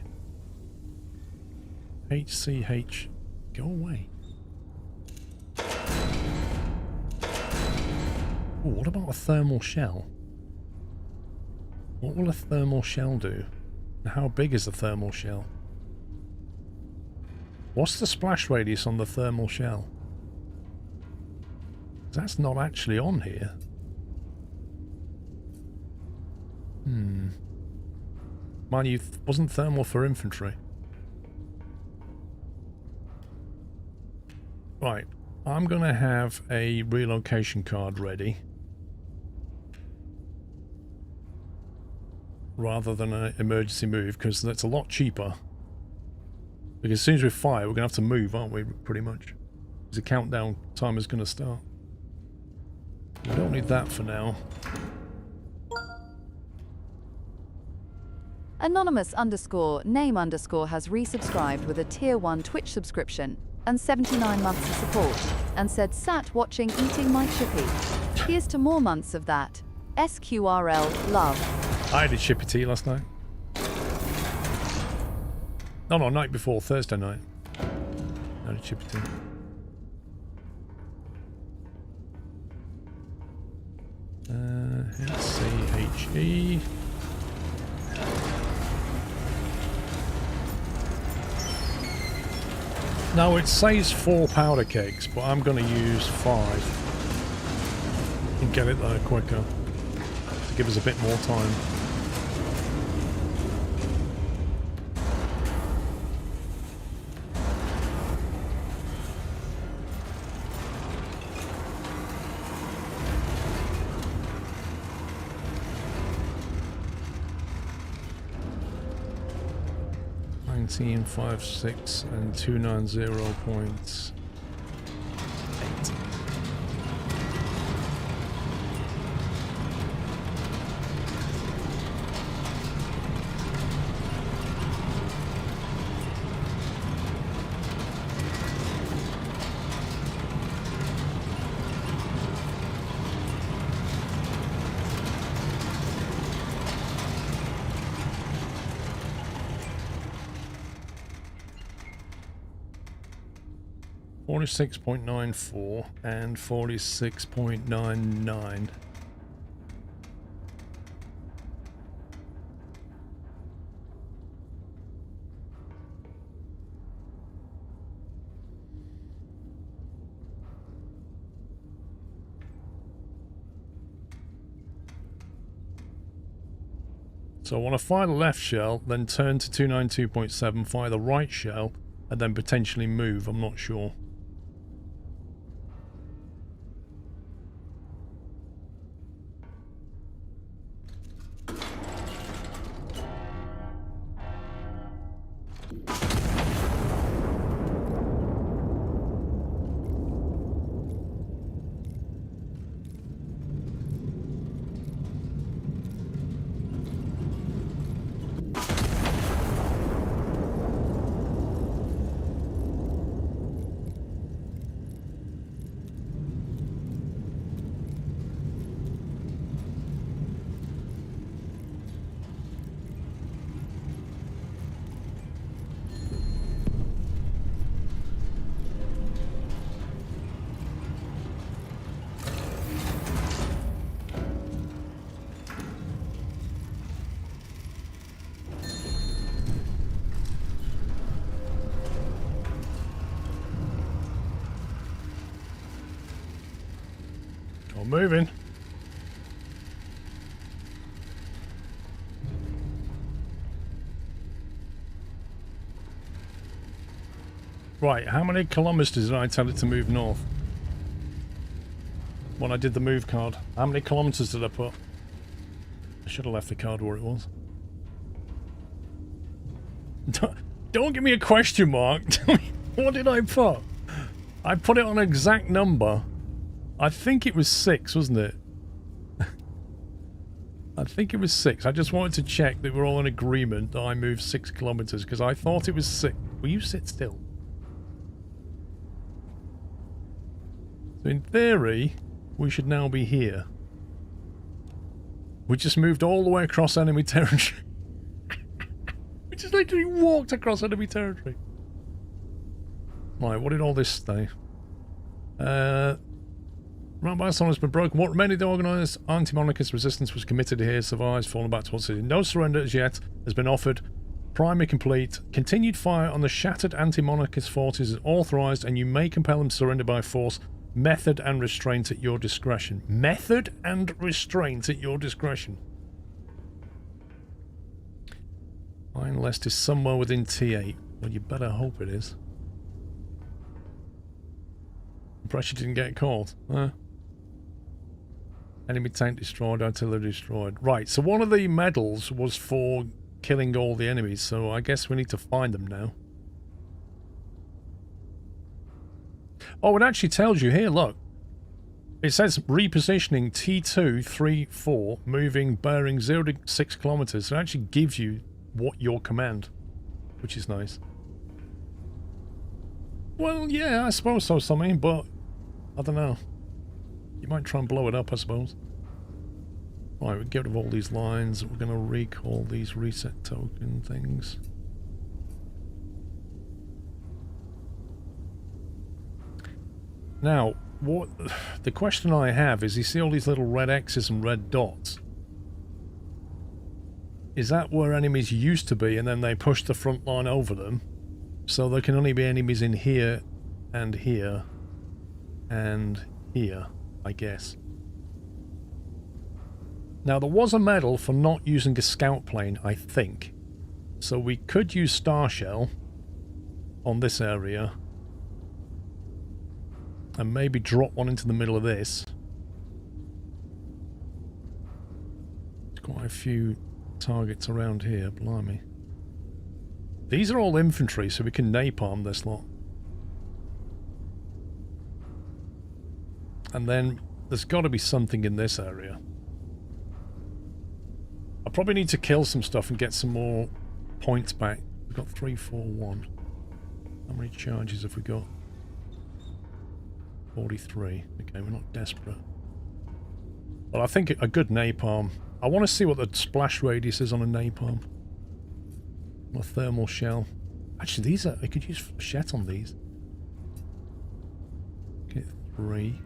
HCH. Go away. Ooh, what about a thermal shell? What will a thermal shell do? And how big is the thermal shell? What's the splash radius on the thermal shell? That's not actually on here. Mind you, wasn't thermal for infantry. Right, I'm going to have a relocation card ready. Rather than an emergency move, because that's a lot cheaper. Because as soon as we fire, we're going to have to move, aren't we, pretty much? Because the countdown timer's going to start. We don't need that for now. Anonymous_name_ has resubscribed with a tier 1 Twitch subscription and 79 months of support and said sat watching eating my chippy. Here's to more months of that. SQRL love. I did chippy tea last night. No, night before, Thursday night. I did chippy tea. SCHE. Now it says 4 powder kegs, but I'm going to use 5 and get it there quicker to give us a bit more time. $19, 5, 6, and 290.8. $46.94 and $46.99. So I want to fire the left shell, then turn to 292.7, fire the right shell, and then potentially move. I'm not sure. Moving. Right, how many kilometers did I tell it to move north? When I did the move card. How many kilometers did I put? I should have left the card where it was. Don't give me a question mark. Tell me, what did I put? I put it on an exact number. I think it was 6, wasn't it? I think it was 6. I just wanted to check that we're all in agreement that I moved 6 kilometers because I thought it was 6. Will you sit still? So in theory, we should now be here. We just moved all the way across enemy territory. We just literally walked across enemy territory. Right, what did all this say? Rabbi Solomon has been broken. What remained of the organised anti-monarchist resistance was committed here, survives, fallen back towards the city. No surrender as yet has been offered. Primary complete. Continued fire on the shattered anti-monarchist forces is authorised, and you may compel them to surrender by force. Method and restraint at your discretion. Method and restraint at your discretion. Mine list is somewhere within T8. Well, you better hope it is. Pressure didn't get caught. Huh? Enemy tank destroyed, artillery destroyed. Right, so one of the medals was for killing all the enemies, so I guess we need to find them now. Oh, it actually tells you here, look. It says repositioning T2, 3, 4, moving bearing 0 to 6 kilometers. So it actually gives you what your command, which is nice. Well, yeah, I suppose so, something, but I don't know. You might try and blow it up, I suppose. Right, we get rid of all these lines. We're going to recall these reset token things. Now, what the question I have is, you see all these little red X's and red dots? Is that where enemies used to be and then they push the front line over them? So there can only be enemies in here and here and here, I guess. Now, there was a medal for not using a scout plane, I think. So we could use Star Shell on this area. And maybe drop one into the middle of this. There's quite a few targets around here, blimey. These are all infantry, so we can napalm this lot. And then there's got to be something in this area. I probably need to kill some stuff and get some more points back. We've got 3, 4, 1. How many charges have we got? 43. Okay, we're not desperate. Well, I think a good napalm. I want to see what the splash radius is on a napalm. A thermal shell. Actually, these are... I could use flechette on these. Get 3.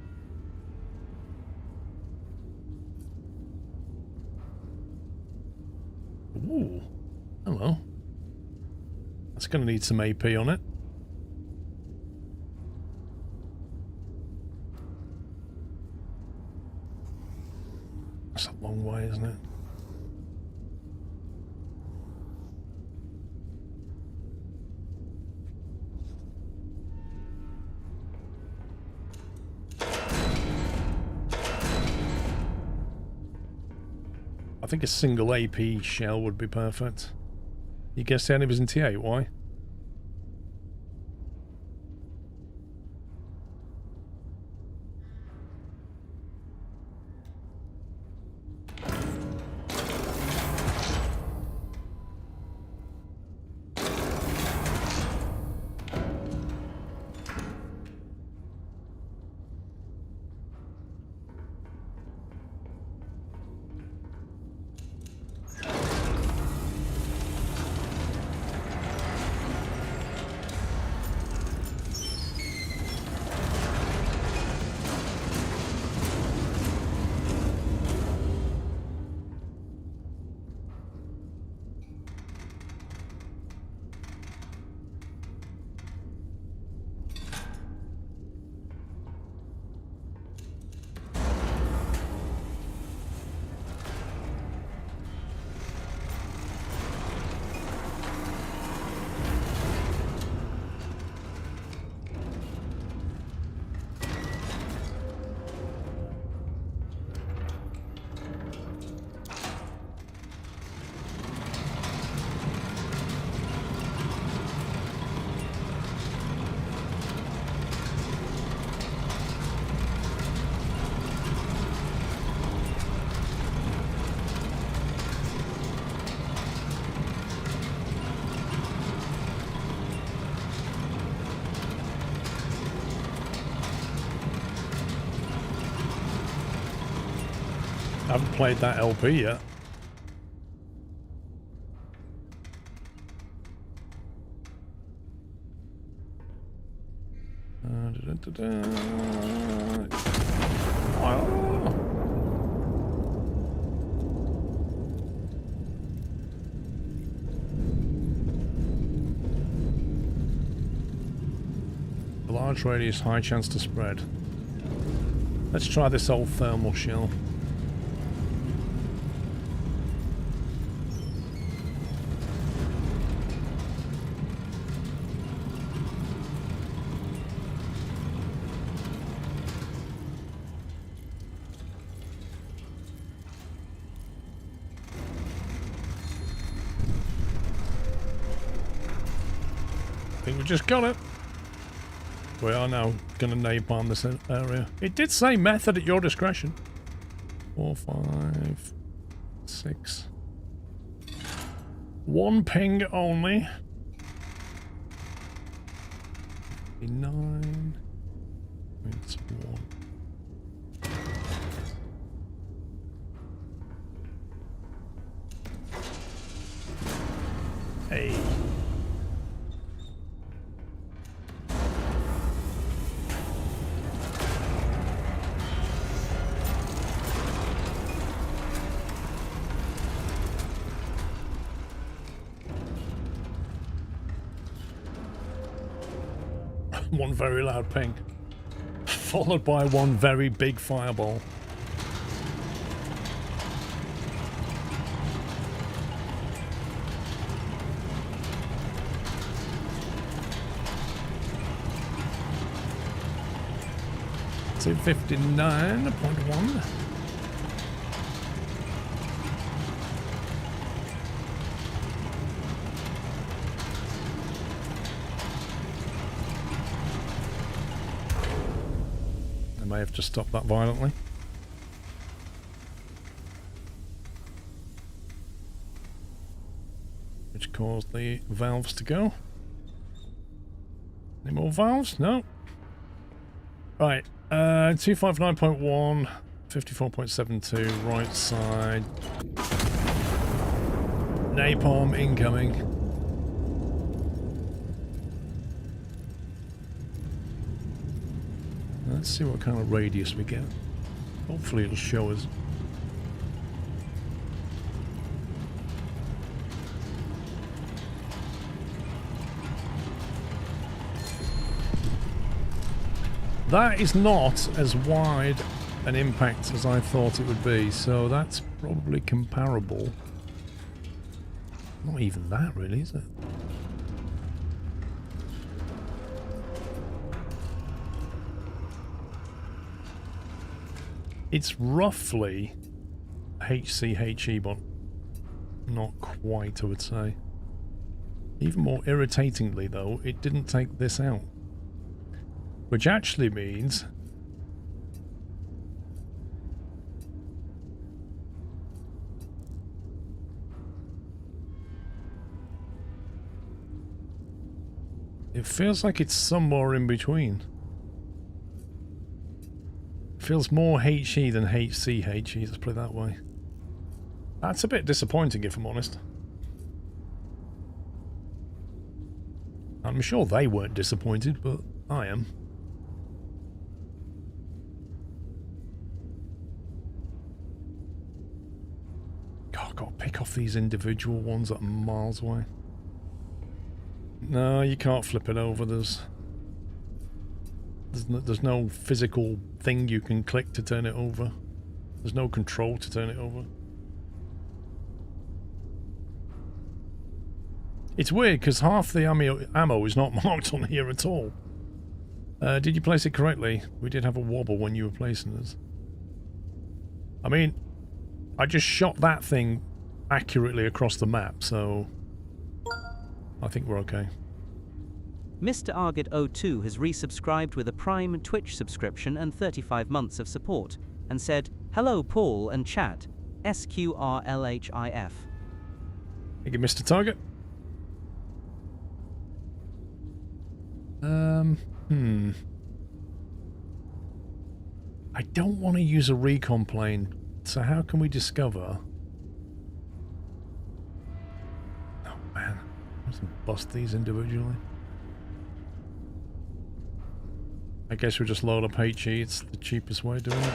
Ooh. Hello. That's going to need some AP on it. That's a long way, isn't it? I think a single AP shell would be perfect. You guessed the enemies in T8, why? I haven't played that LP yet. Oh. Large radius, high chance to spread. Let's try this old thermal shell. think we just got it. We are now going to napalm this area. It did say method at your discretion. 4, 5, 6. 1 ping only. 9. It's 1. Hey. One very loud ping, followed by one very big fireball. So 59.1. I may have to stop that violently. Which caused the valves to go. Any more valves? No. Right. 259.1, 54.72, right side. Napalm incoming. Let's see what kind of radius we get. Hopefully it'll show us. That is not as wide an impact as I thought it would be, so that's probably comparable. Not even that, really, is it? It's roughly HCHE, but not quite, I would say. Even more irritatingly, though, it didn't take this out. Which actually means it feels like it's somewhere in between. It feels more HE than HCHE, let's put it that way. That's a bit disappointing, if I'm honest. I'm sure they weren't disappointed, but I am. God, I've got to pick off these individual ones that are miles away. No, you can't flip it over. There's no physical thing you can click to turn it over. There's no control to turn it over. It's weird because half the ammo is not marked on here at all. Did you place it correctly? We did have a wobble when you were placing us. I mean, I just shot that thing accurately across the map, so I think we're okay. Mr. Argid02 has resubscribed with a Prime Twitch subscription and 35 months of support, and said, "Hello Paul and chat, SQRLHIF." Thank you, Mr. Target. I don't want to use a recon plane, so how can we discover? Oh man, let's bust these individually. I guess we just load up HE, it's the cheapest way of doing it.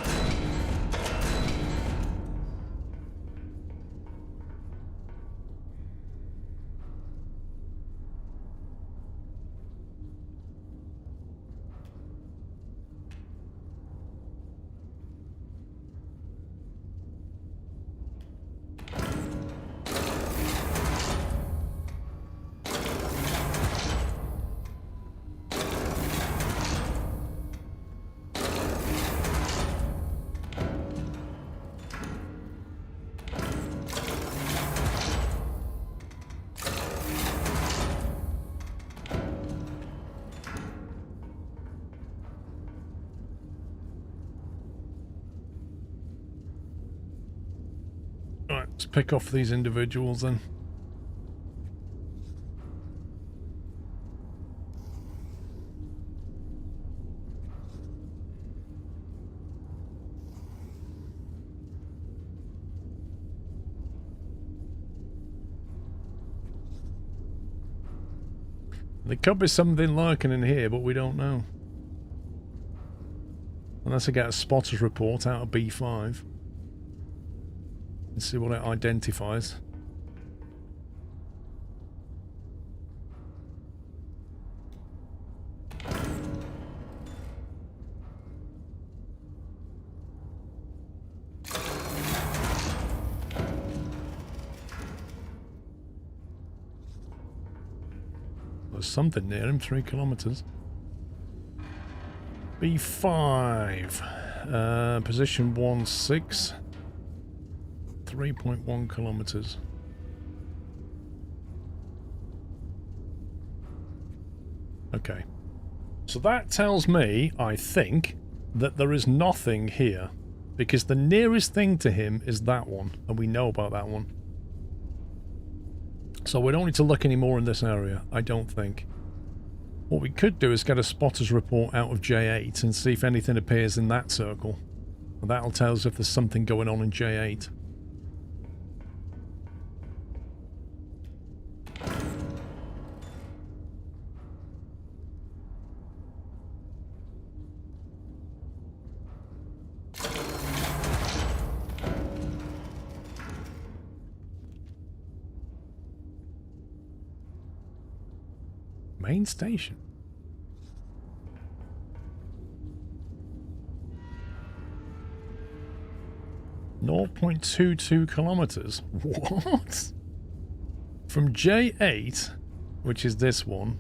Let's pick off these individuals then. There could be something lurking in here, but we don't know. Unless I get a spotter's report out of B5. Let's see what it identifies. There's something near him, 3 kilometers. B5. Position 16. 3.1 kilometers. Okay. So that tells me, I think, that there is nothing here. Because the nearest thing to him is that one. And we know about that one. So we don't need to look anymore in this area, I don't think. What we could do is get a spotter's report out of J8 and see if anything appears in that circle. And that'll tell us if there's something going on in J8. Main station. .22 kilometers. What? From J8, which is this one,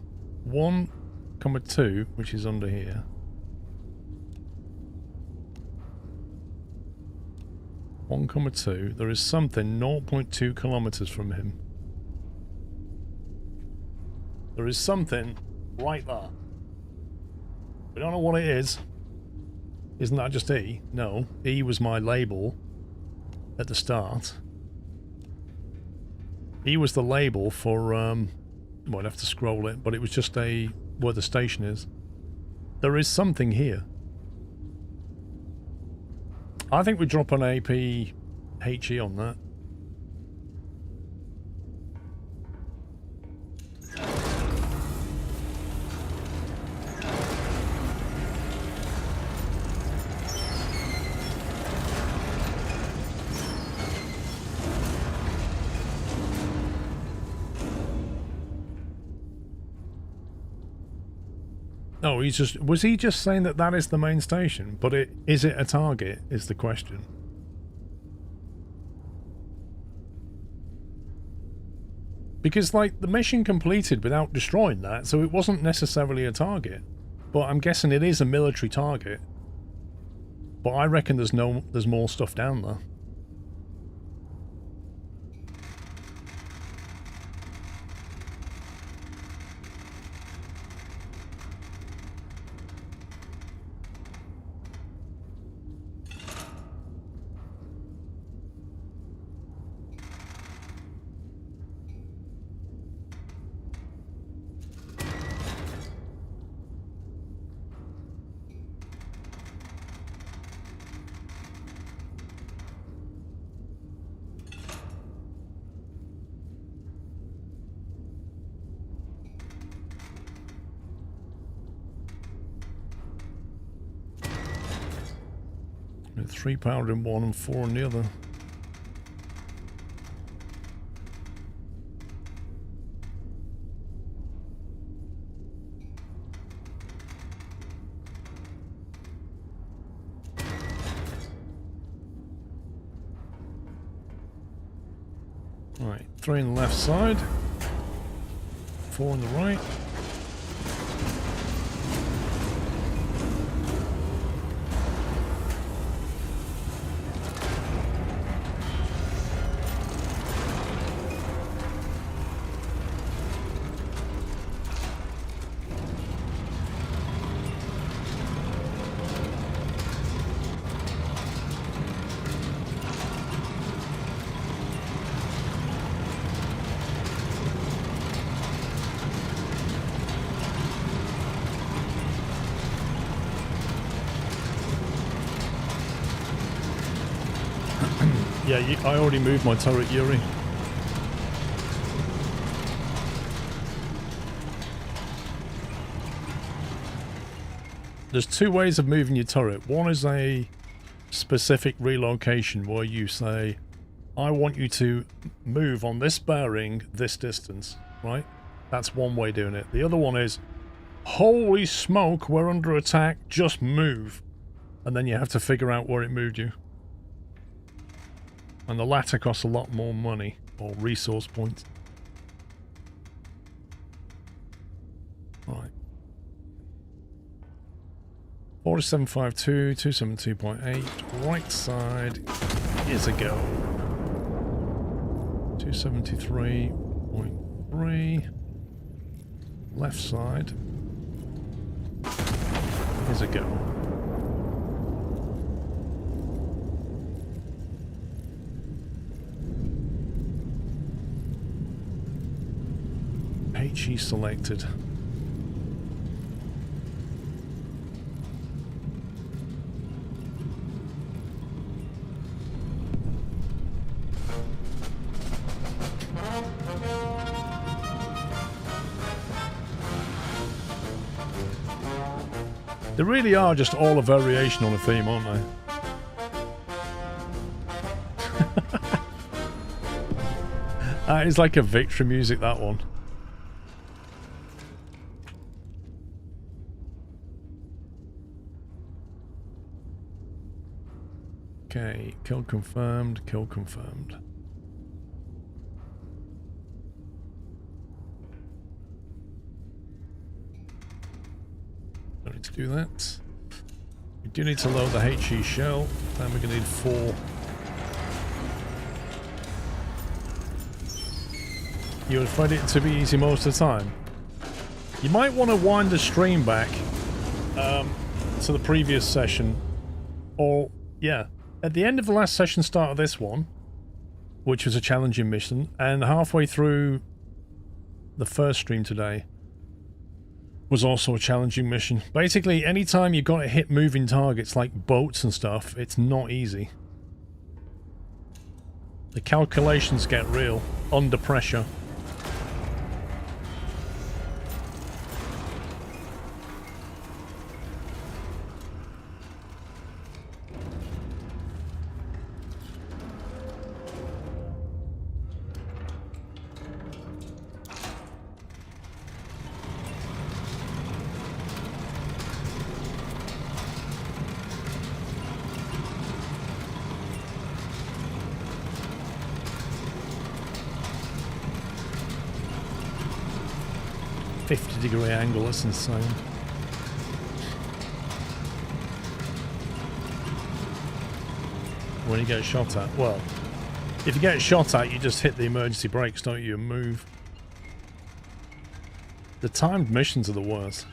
1,2, which is under here. (1,2). There is something 0.2 kilometers from him. There is something right there. We don't know what it is. Isn't that just E? No. E was my label at the start. E was the label for, might have to scroll it, but it was just a, where the station is. There is something here. I think we drop an AP HE on that. No, he's just... Was he just saying that that is the main station? But is it a target, is the question. Because, like, the mission completed without destroying that, so it wasn't necessarily a target. But I'm guessing it is a military target. But I reckon there's more stuff down there. With 3 powered in one and 4 on the other. Right, 3 on the left side, 4 on the right. Yeah, I already moved my turret, Yuri. There's two ways of moving your turret. One is a specific relocation where you say, I want you to move on this bearing this distance, right? That's one way of doing it. The other one is, holy smoke, we're under attack, just move. And then you have to figure out where it moved you. And the latter costs a lot more money, or resource points. Right. 4752, 272.8, right side, here's a go. 273.3, left side, here's a go. HE selected. They really are just all a variation on a theme, aren't they? That is like a victory music, that one. Okay, kill confirmed, kill confirmed. Don't need to do that. We do need to load the HE shell, and we're going to need 4. You would find it to be easy most of the time. You might want to wind the stream back to the previous session, or yeah, at the end of the last session, start of this one, which was a challenging mission, and halfway through the first stream today was also a challenging mission. Basically, anytime you've got to hit moving targets like boats and stuff, it's not easy. The calculations get real under pressure. .50-degree angle, that's insane. When you get shot at, well, if you get shot at, you just hit the emergency brakes, don't you, and move. The timed missions are the worst.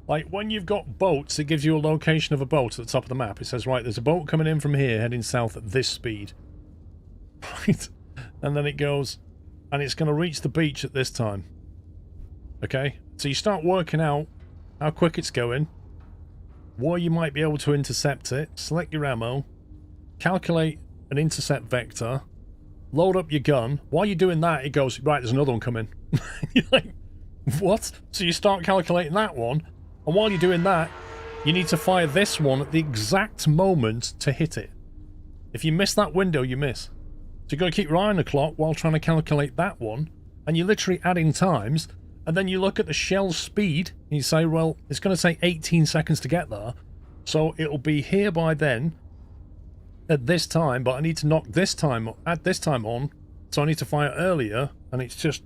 Like, when you've got boats, it gives you a location of a boat at the top of the map. It says, right, there's a boat coming in from here, heading south at this speed. Right, and then it goes, and it's going to reach the beach at this time. Okay, so you start working out how quick it's going, where you might be able to intercept it, select your ammo, calculate an intercept vector, load up your gun. While you're doing that, it goes, right, there's another one coming. You're like, what? So you start calculating that one, and while you're doing that, you need to fire this one at the exact moment to hit it. If you miss that window, you miss. So you've got to keep your eye on the clock while trying to calculate that one, and you literally add in times, and then you look at the shell speed, and you say, well, it's going to take 18 seconds to get there, so it'll be here by then, at this time, but I need to knock this time, add this time on, so I need to fire earlier, and it's just,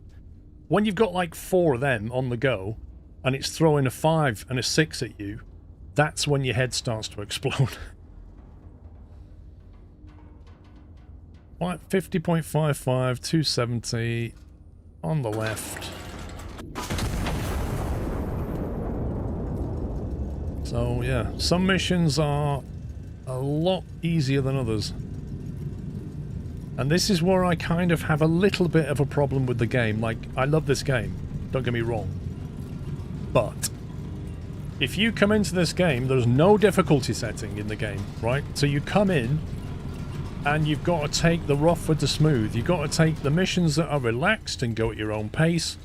when you've got like 4 of them on the go, and it's throwing a 5 and a 6 at you, that's when your head starts to explode. 50.55, 270 on the left. So yeah, some missions are a lot easier than others. And this is where I kind of have a little bit of a problem with the game. Like, I love this game, don't get me wrong. But if you come into this game, there's no difficulty setting in the game, right? So you come in and you've got to take the rough with the smooth. You've got to take the missions that are relaxed and go at your own pace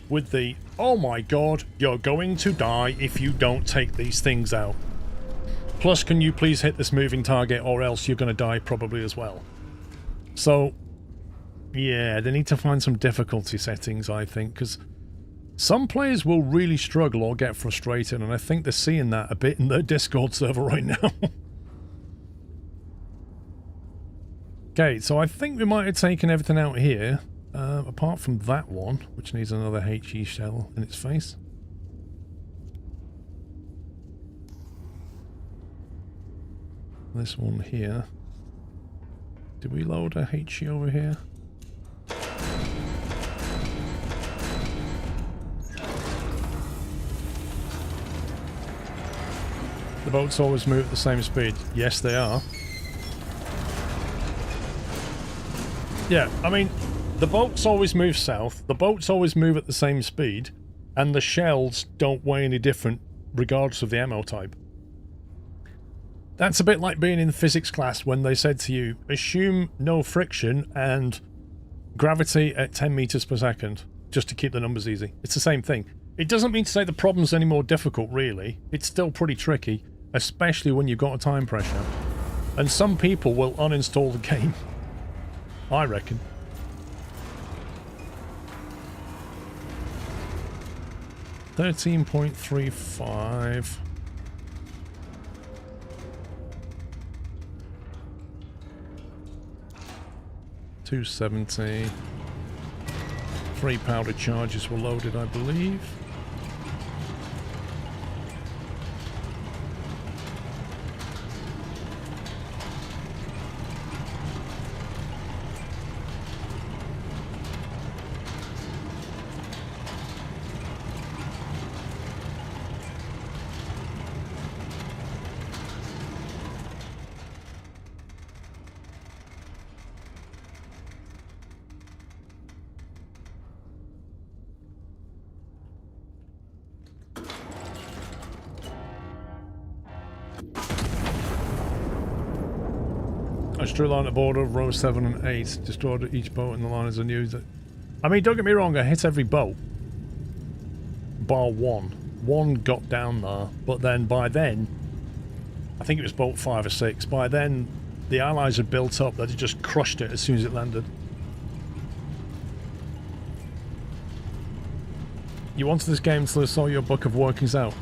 with the, oh my god, you're going to die if you don't take these things out. Plus, can you please hit this moving target or else you're going to die probably as well. So, yeah, they need to find some difficulty settings, I think, because some players will really struggle or get frustrated, and I think they're seeing that a bit in their Discord server right now. Okay, so I think we might have taken everything out here, apart from that one, which needs another HE shell in its face. This one here. Did we load a HE over here? The boats always move at the same speed. Yes, they are. Yeah, I mean, the boats always move south, the boats always move at the same speed, and the shells don't weigh any different regardless of the ammo type. That's a bit like being in physics class when they said to you, assume no friction and gravity at 10 meters per second, just to keep the numbers easy. It's the same thing. It doesn't mean to say the problem's any more difficult, really. It's still pretty tricky, especially when you've got a time pressure. And some people will uninstall the game. I reckon. $13.35. $270. 3 powder charges were loaded, I believe. I drew a line at border of rows 7 and 8. Destroyed each boat in the line as I used it. I mean, don't get me wrong, I hit every boat. Bar one. One got down there, but then by then, I think it was boat 5 or 6. By then, the Allies had built up that it just crushed it as soon as it landed. You wanted this game until I saw your book of workings out.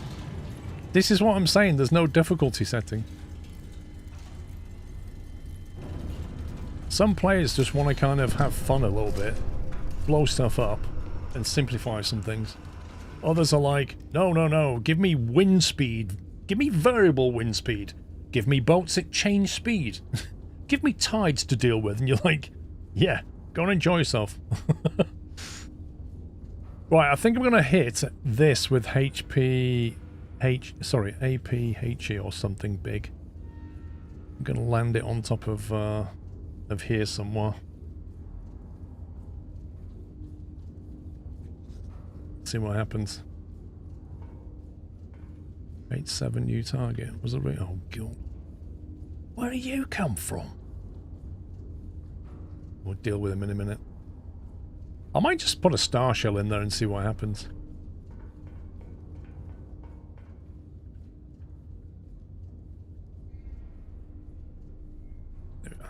This is what I'm saying, there's no difficulty setting. Some players just want to kind of have fun a little bit, blow stuff up, and simplify some things. Others are like, no, no, no, give me wind speed. Give me variable wind speed. Give me boats that change speed. Give me tides to deal with. And you're like, yeah, go and enjoy yourself. Right, I think I'm going to hit this with APHE or something big. I'm going to land it on top of here somewhere. See what happens. 87 new target. Was it really? Oh god. Where do you come from? We'll deal with him in a minute. I might just put a star shell in there and see what happens.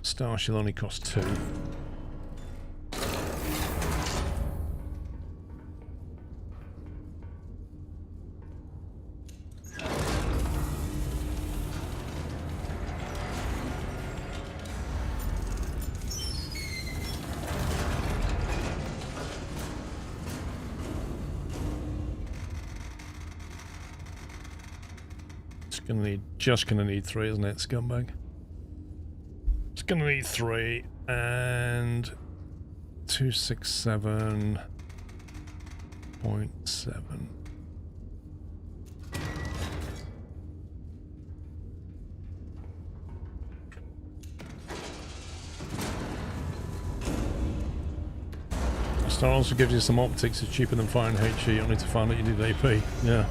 Star shell only costs 2. Just gonna need 3, isn't it, scumbag? It's gonna need 3 and 267.7. Star also gives you some optics. It's cheaper than firing HE. Only to find out you need AP. Yeah.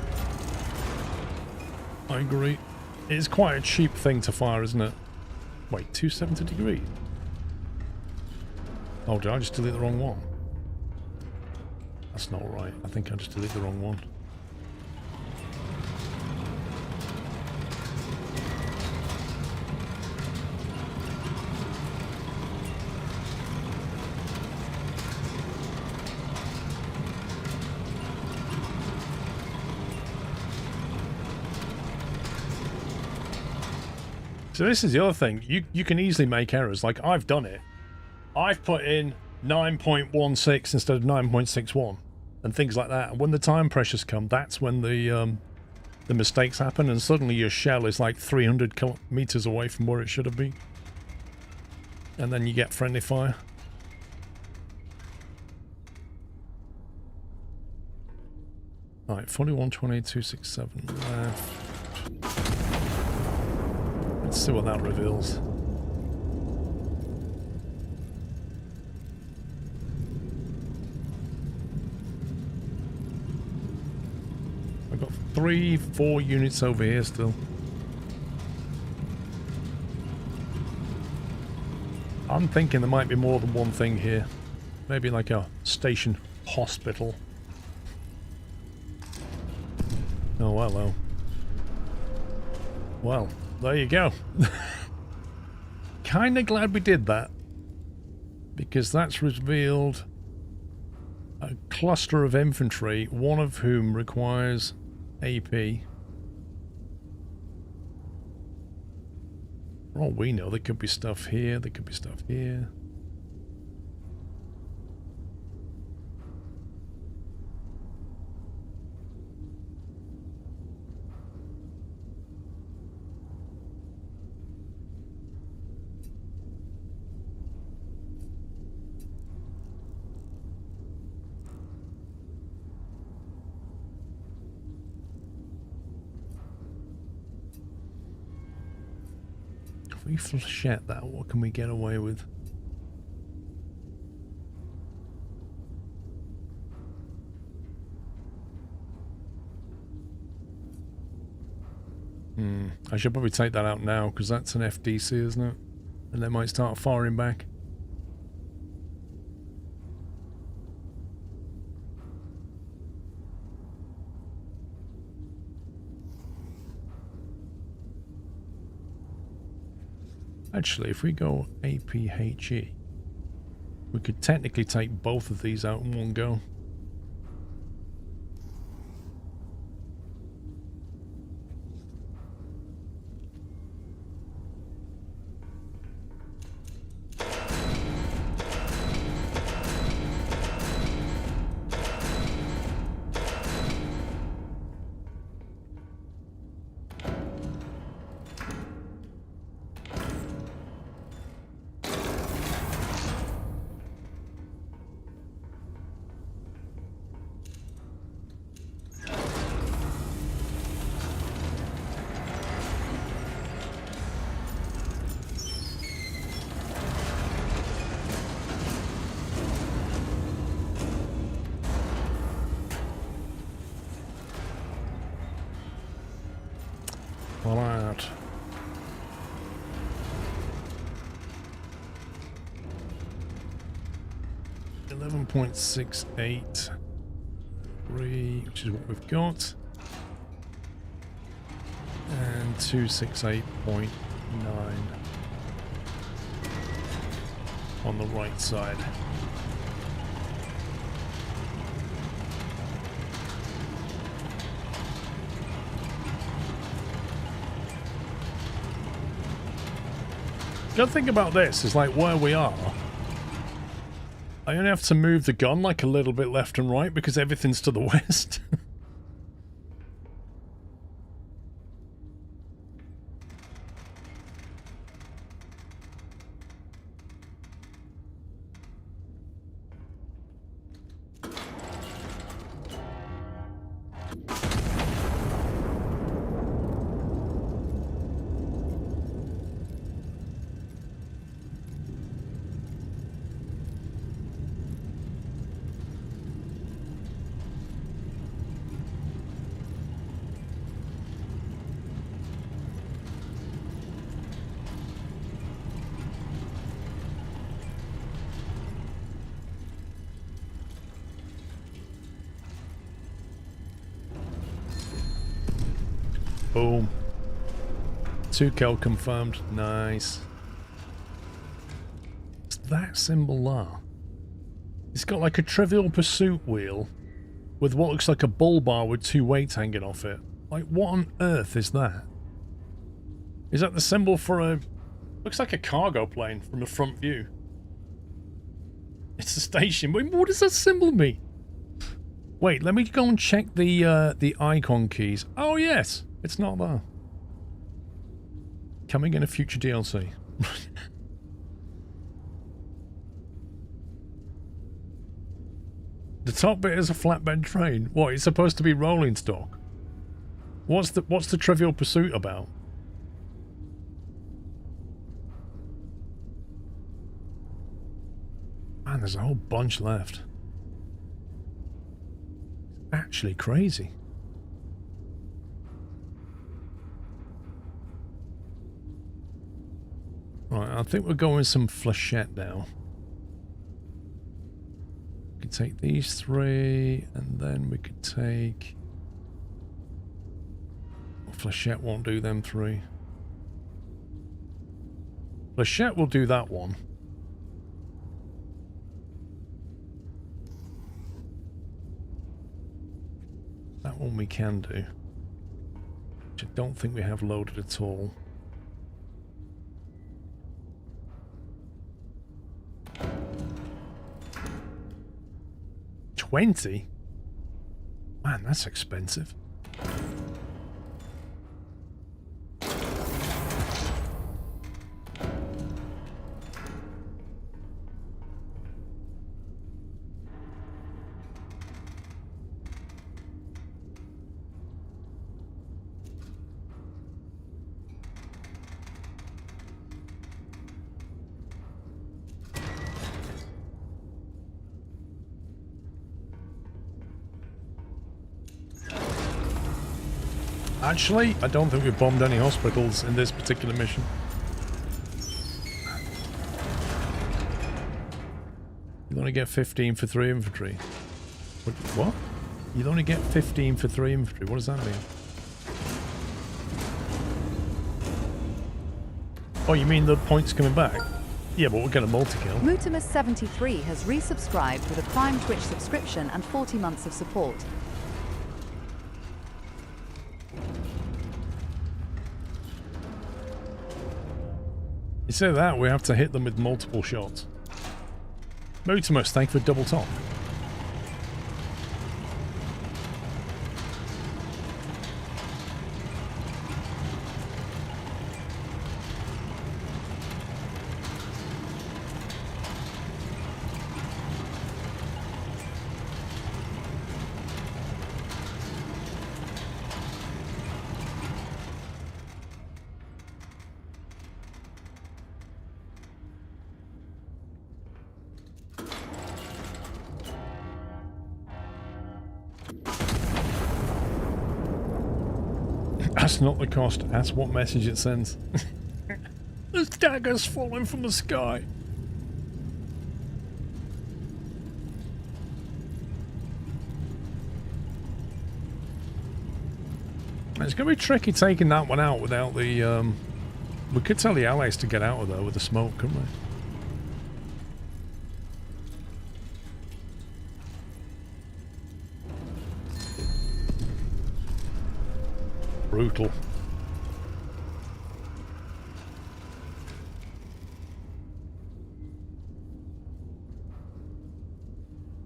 I agree. It's quite a cheap thing to fire, isn't it? Wait, 270 degrees? Oh, did I just delete the wrong one? That's not right. I think I just deleted the wrong one. So this is the other thing. You can easily make errors. Like, I've done it. I've put in 9.16 instead of 9.61 and things like that. And when the time pressures come, that's when the mistakes happen, and suddenly your shell is like 300 meters away from where it should have been. And then you get friendly fire. Right, 41.20.267 left. Let's see what that reveals. I've got 4 units over here still. I'm thinking there might be more than one thing here. Maybe like a station hospital. Oh, hello. Well, there you go. Kinda glad we did that, because that's revealed a cluster of infantry, one of whom requires AP. For all we know, there could be stuff here, there could be stuff here. If we flechette that, what can we get away with? I should probably take that out now, because that's an FDC, isn't it? And they might start firing back. Actually, if we go APHE, we could technically take both of these out in one go. Alright. .683, which is what we've got, and 268.9 on the right side. The other thing about this is, like, where we are, I only have to move the gun like a little bit left and right because everything's to the west. Boom. 2 kill confirmed. Nice. What's that symbol there? It's got like a Trivial Pursuit wheel with what looks like a bull bar with 2 weights hanging off it. Like, what on earth is that? Is that the symbol for a... Looks like a cargo plane from a front view. It's a station. Wait, what does that symbol mean? Wait, let me go and check the icon keys. Oh, yes. It's not there. Coming in a future DLC. The top bit is a flatbed train. What, it's supposed to be rolling stock? What's the Trivial Pursuit about? Man, there's a whole bunch left. Actually crazy. Right, I think we're going some flechette now. We could take these 3, and then we could take... Well, flechette won't do them 3. Flechette will do that one. That one we can do. Which I don't think we have loaded at all. $20? Man, that's expensive. Actually, I don't think we've bombed any hospitals in this particular mission. You'll only get 15 for 3 infantry. What? You'll only get 15 for 3 infantry. What does that mean? Oh, you mean the points coming back? Yeah, but we're going to multi-kill. Mutimus73 has resubscribed with a Prime Twitch subscription and 40 months of support. Instead of that, we have to hit them with multiple shots. Mutimus, thank you for double top. That's not the cost, that's what message it sends. There's daggers falling from the sky. It's going to be tricky taking that one out without the... We could tell the allies to get out of there with the smoke, couldn't we? Brutal.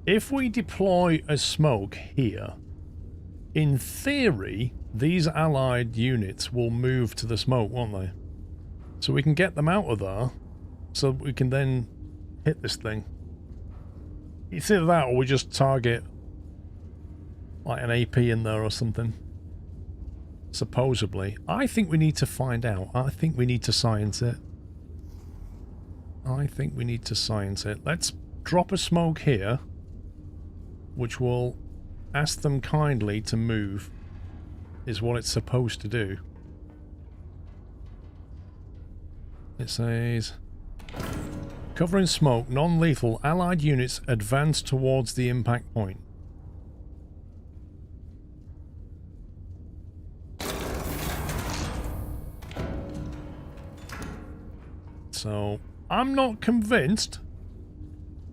If we deploy a smoke here, in theory, these allied units will move to the smoke, won't they? So we can get them out of there, so we can then hit this thing. It's either that or we just target like an AP in there or something. Supposedly. I think we need to find out. I think we need to science it. Let's drop a smoke here, which will ask them kindly to move, is what it's supposed to do. It says, covering smoke, non-lethal, allied units advance towards the impact point. So, I'm not convinced,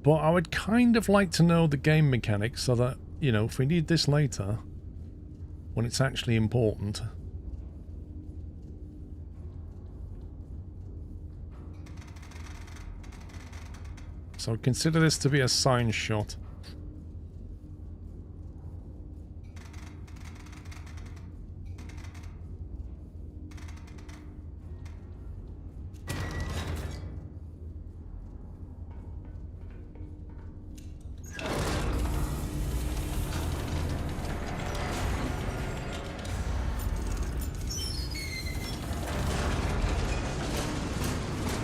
but I would kind of like to know the game mechanics so that, you know, if we need this later, when it's actually important. So consider this to be a sign shot.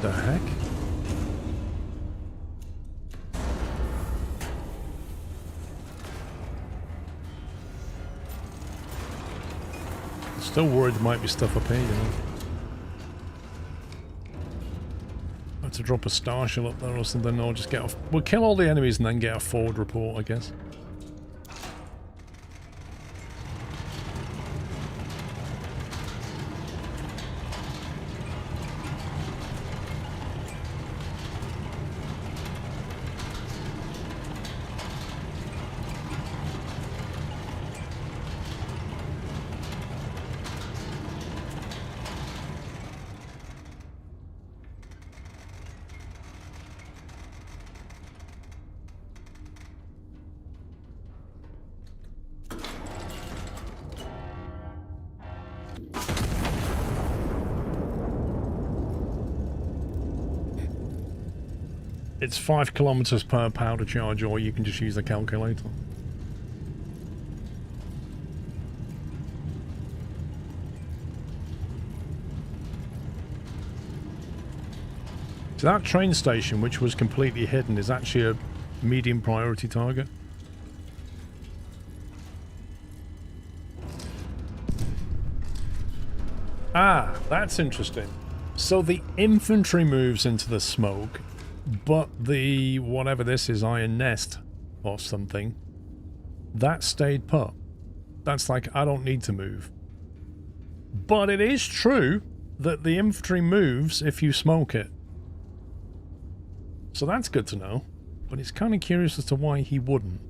The heck? Still worried there might be stuff up here, you know. Have to drop a star shell up there or something, or just get off. We'll kill all the enemies and then get a forward report, I guess. It's 5 kilometers per powder charge, or you can just use the calculator. So that train station, which was completely hidden, is actually a medium priority target. Ah, that's interesting. So the infantry moves into the smoke, but the, whatever this is, iron nest or something, that stayed put. That's like, I don't need to move. But it is true that the infantry moves if you smoke it. So that's good to know. But it's kind of curious as to why he wouldn't.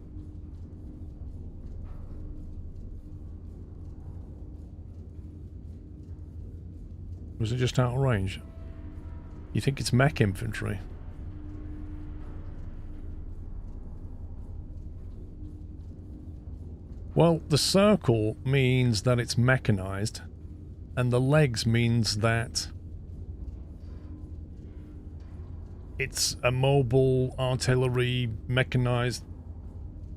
Was it just out of range? You think it's mech infantry? Well, the circle means that it's mechanized, and the legs means that it's a mobile artillery mechanized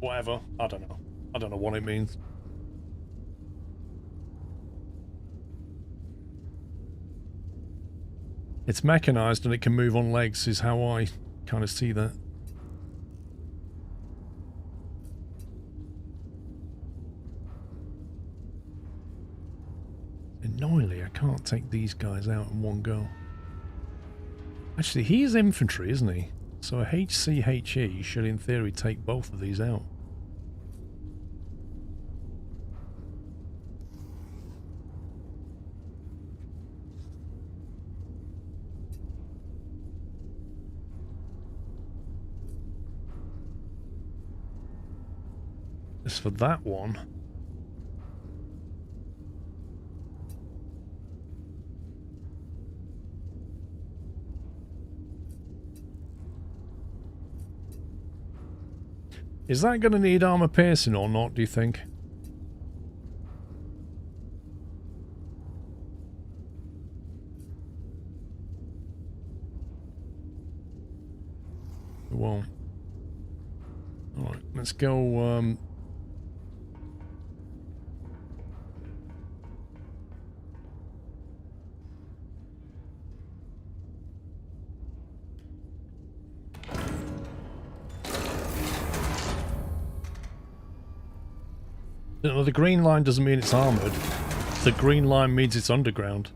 whatever. I don't know. I don't know what it means. It's mechanized and it can move on legs is how I kind of see that. Annoyingly, I can't take these guys out in one go. Actually, he is infantry, isn't he? So a HCHE should in theory take both of these out. As for that one, is that going to need armor piercing or not, do you think? It won't. Alright, let's go, no, the green line doesn't mean it's armoured. The green line means it's underground.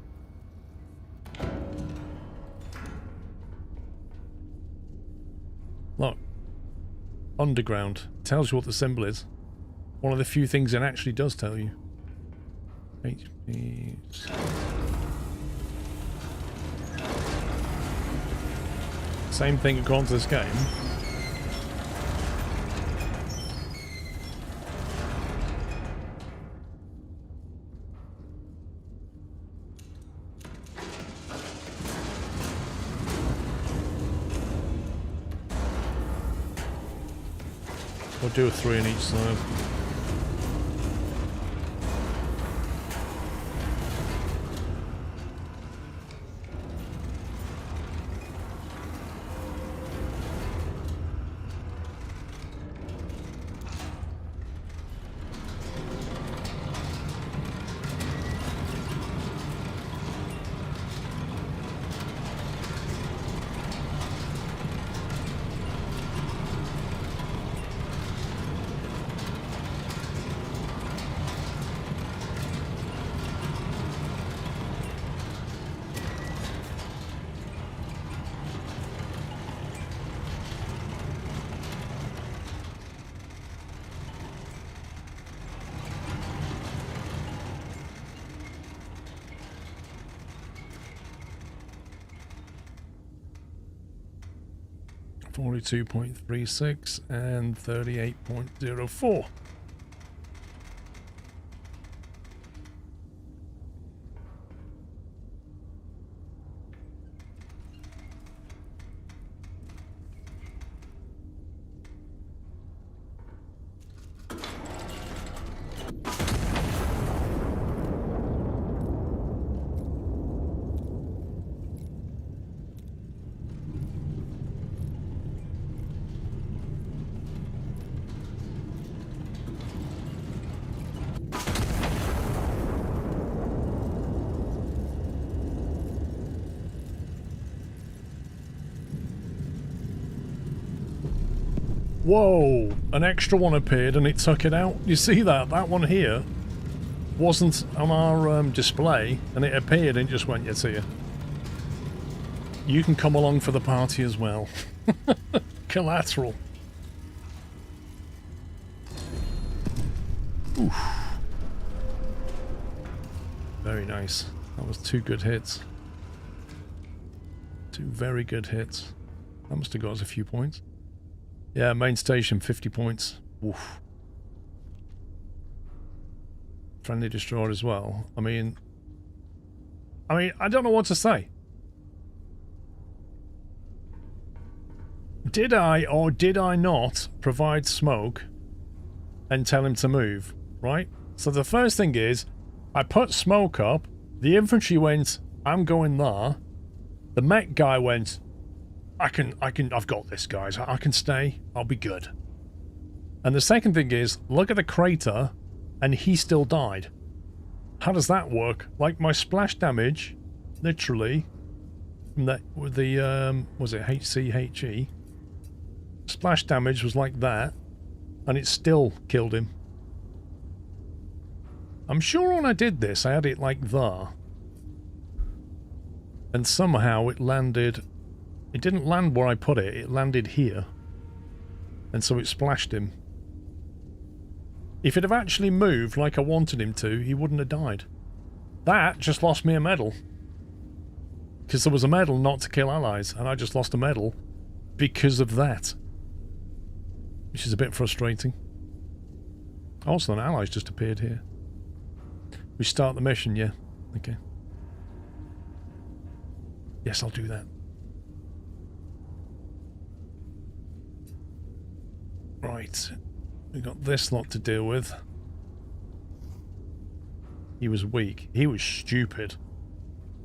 Look. Underground. Tells you what the symbol is. One of the few things it actually does tell you. HP. Same thing according to this game. We'll do a 3 on each side. .36 and 38.04. Whoa! An extra one appeared and it took it out. You see that? That one here wasn't on our display and it appeared and just went, yeah, see ya. You can come along for the party as well. Collateral. Oof. Very nice. That was 2 good hits. 2 very good hits. That must have got us a few points. Yeah, main station, 50 points. Oof. Friendly destroyed as well. I mean, I don't know what to say. Did I or did I not provide smoke and tell him to move, right? So the first thing is, I put smoke up, the infantry went, I'm going there. The mech guy went, I've got this, guys. I can stay. I'll be good. And the second thing is, look at the crater, and he still died. How does that work? Like, my splash damage, literally, from that, with the, was it HCHE? Splash damage was like that, and it still killed him. I'm sure when I did this, I had it like there. And somehow it landed... It didn't land where I put it, it landed here. And so it splashed him. If it had actually moved like I wanted him to, he wouldn't have died. That just lost me a medal. Because there was a medal not to kill allies, and I just lost a medal because of that. Which is a bit frustrating. Also, an ally's just appeared here. We start the mission, yeah. Okay. Yes, I'll do that. Right, we got this lot to deal with. He was weak. He was stupid.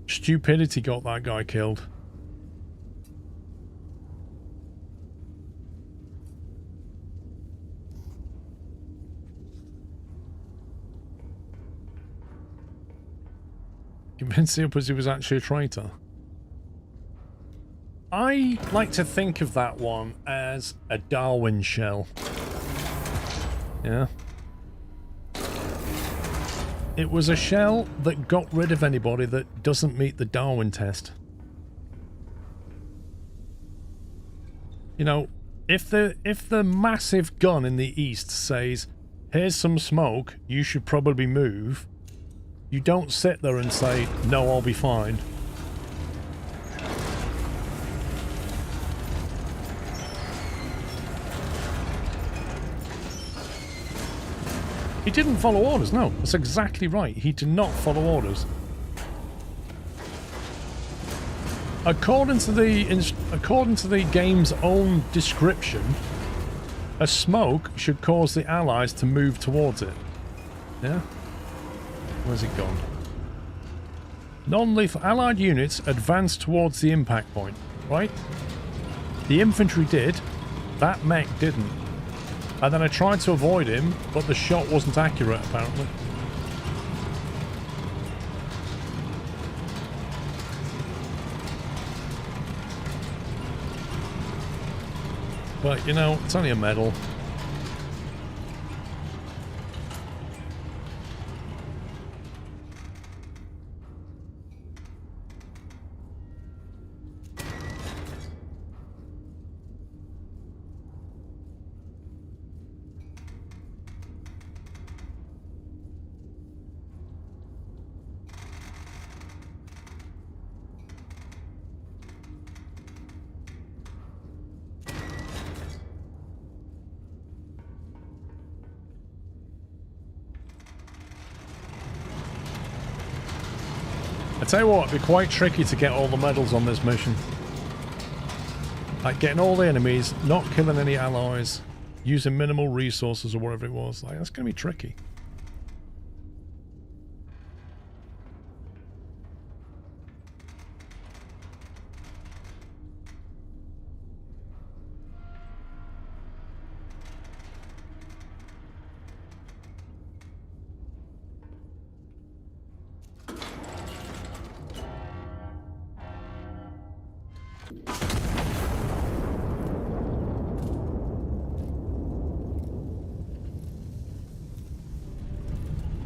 Stupidity got that guy killed. Convinced he was actually a traitor. I like to think of that one as a Darwin shell. Yeah. It was a shell that got rid of anybody that doesn't meet the Darwin test. You know, if the massive gun in the east says, here's some smoke, you should probably move, you don't sit there and say, no, I'll be fine. He didn't follow orders, no. That's exactly right. He did not follow orders. According to the game's own description, a smoke should cause the allies to move towards it. Yeah? Where's it gone? Non-lethal allied units advance towards the impact point, right? The infantry did, that mech didn't. And then I tried to avoid him, but the shot wasn't accurate apparently. But, you know, it's only a medal. I tell you what, it'd be quite tricky to get all the medals on this mission. Like getting all the enemies, not killing any allies, using minimal resources or whatever it was. Like, that's going to be tricky.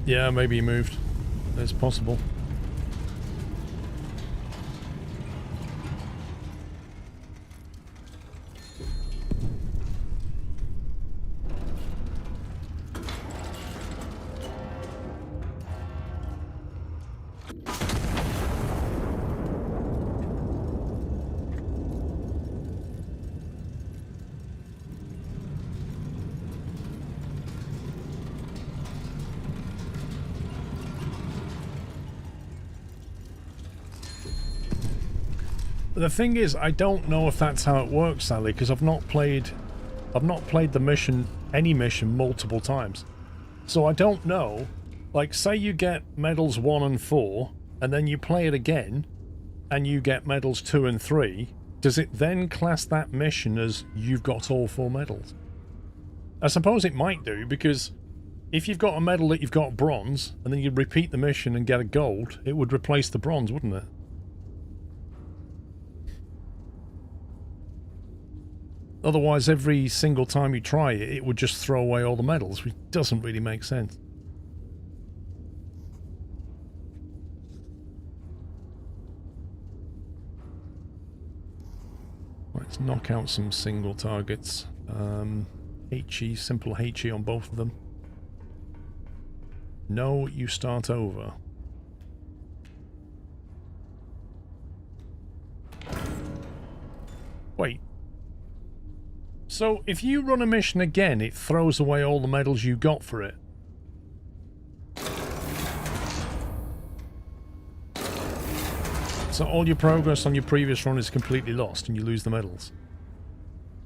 Yeah, maybe he moved. It's possible. The thing is, I don't know if that's how it works, Sally, because I've not played the mission, any mission, multiple times. So I don't know, like, say you get medals 1 and 4, and then you play it again, and you get medals 2 and 3, does it then class that mission as you've got all 4 medals? I suppose it might do, because if you've got a medal that you've got bronze, and then you repeat the mission and get a gold, it would replace the bronze, wouldn't it? Otherwise, every single time you try it, it would just throw away all the medals, which doesn't really make sense. Let's knock out some single targets. HE, simple HE on both of them. No, you start over. Wait. So, if you run a mission again, it throws away all the medals you got for it. So all your progress on your previous run is completely lost and you lose the medals.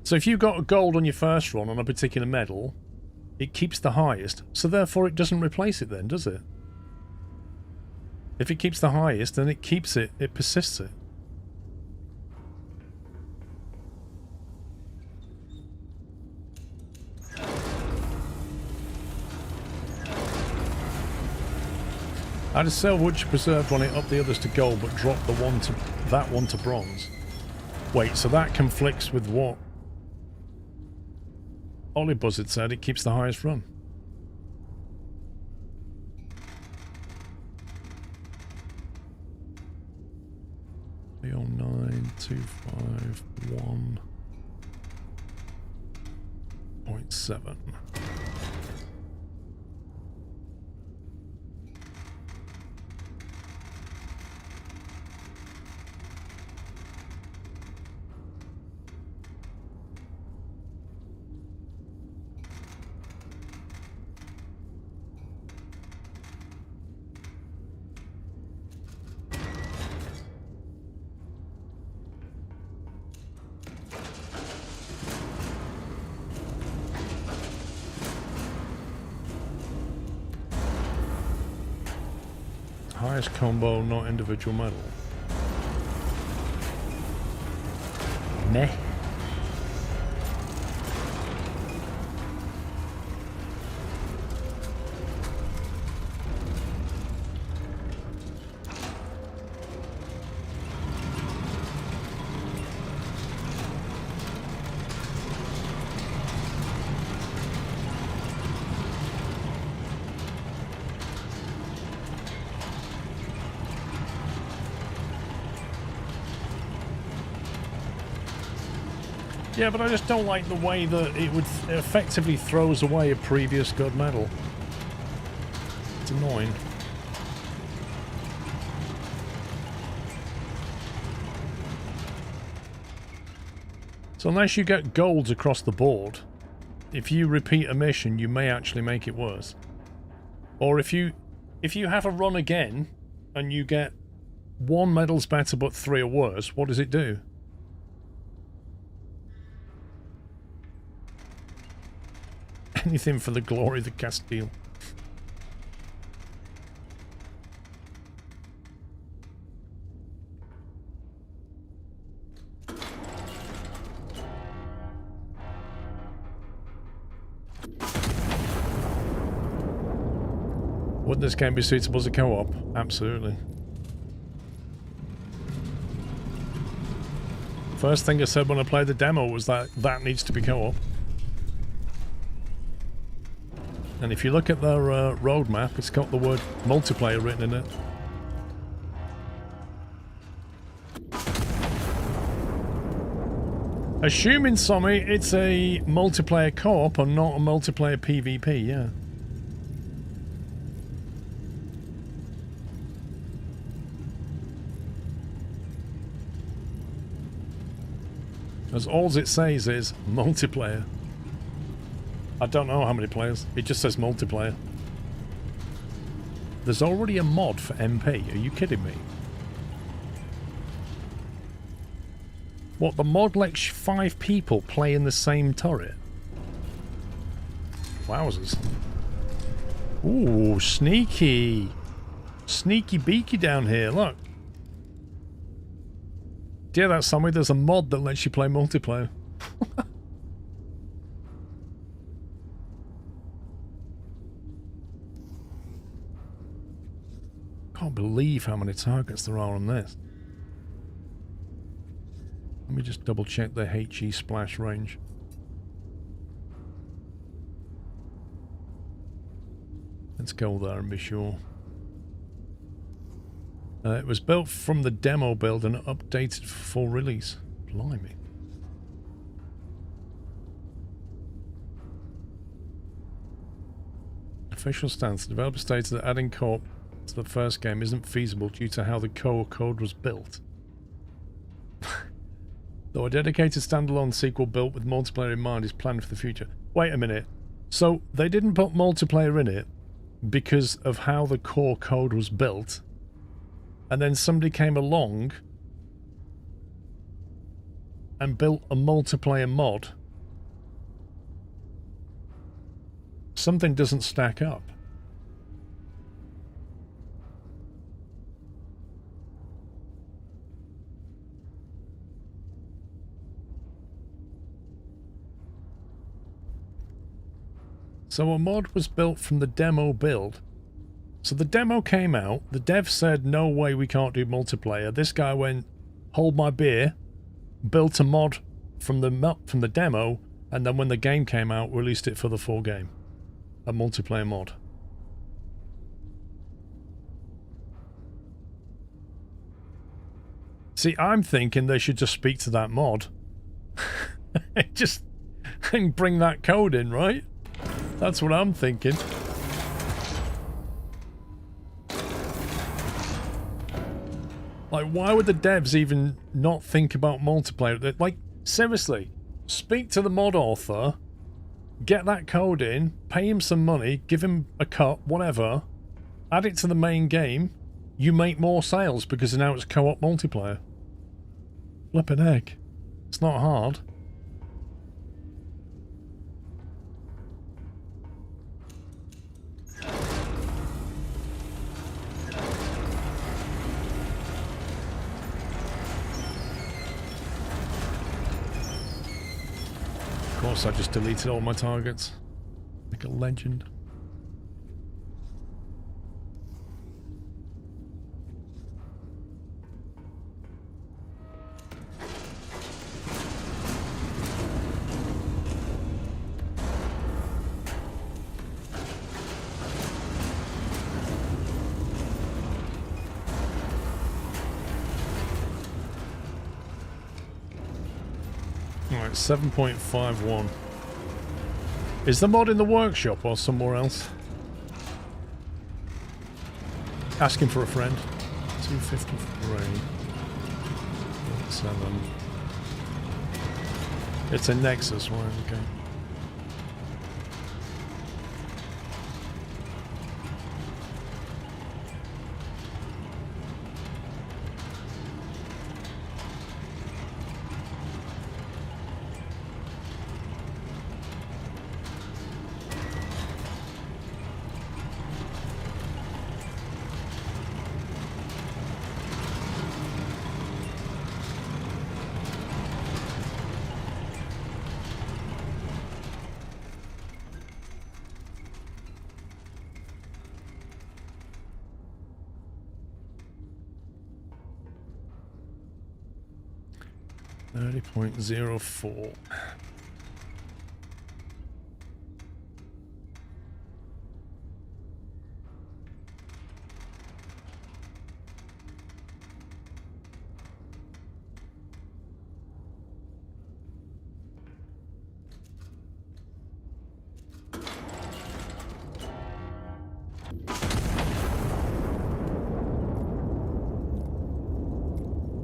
So if you got a gold on your first run on a particular medal, it keeps the highest, so therefore it doesn't replace it then, does it? If it keeps the highest, then it keeps it, it persists it. I'd have said which preserved one it up the others to gold, but dropped that one to bronze. Wait, so that conflicts with what Olibuzz had said, it keeps the highest run. Oh, 9, 2, 5, 1.7. Highest combo, not individual medal. Meh. Yeah, but I just don't like the way that it effectively throws away a previous good medal. It's annoying. So unless you get golds across the board, if you repeat a mission, you may actually make it worse. Or if you have a run again and you get 1 medal's better but 3 are worse, what does it do? Anything for the glory of the Castile. Would this game be suitable as a co-op? Absolutely. First thing I said when I played the demo was that needs to be co-op. And if you look at their roadmap, it's got the word multiplayer written in it. Assuming, Sommy, it's a multiplayer co-op and not a multiplayer PvP, yeah. As all it says is multiplayer. I don't know how many players. It just says multiplayer. There's already a mod for MP. Are you kidding me? What, the mod lets 5 people play in the same turret? Wowzers. Ooh, sneaky. Sneaky beaky down here, look. Yeah, that's somewhere. There's a mod that lets you play multiplayer. Can't believe how many targets there are on this. Let me just double check the HE splash range. Let's go there and be sure. It was built from the demo build and updated for full release. Blimey. Official stance. The developer stated that adding co-op to the first game isn't feasible due to how the core code was built. Though a dedicated standalone sequel built with multiplayer in mind is planned for the future. Wait a minute. So they didn't put multiplayer in it because of how the core code was built, and then somebody came along and built a multiplayer mod? Something doesn't stack up. So a mod was built from the demo build. So the demo came out, the dev said, no way, we can't do multiplayer. This guy went, hold my beer, built a mod from the demo, and then when the game came out, released it for the full game. A multiplayer mod. See, I'm thinking they should just speak to that mod. Just and bring that code in, right? That's what I'm thinking. Like, why would the devs even not think about multiplayer? Like, seriously, speak to the mod author, get that code in, pay him some money, give him a cut, whatever, add it to the main game, you make more sales because now it's co-op multiplayer. Flippin' heck. It's not hard. course, I just deleted all my targets. Like a legend. Alright, 7.51. Is the mod in the workshop or somewhere else? Asking for a friend. 253. 7. It's a Nexus one, okay. .04.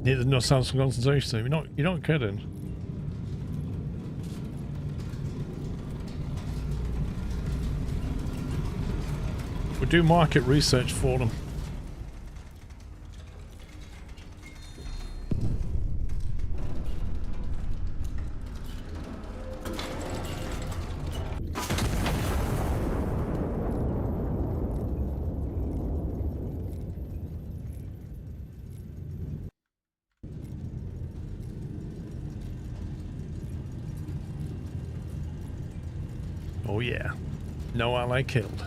Neither no sounds from concentration. You're not kidding. We do market research for them. Oh yeah. No ally killed.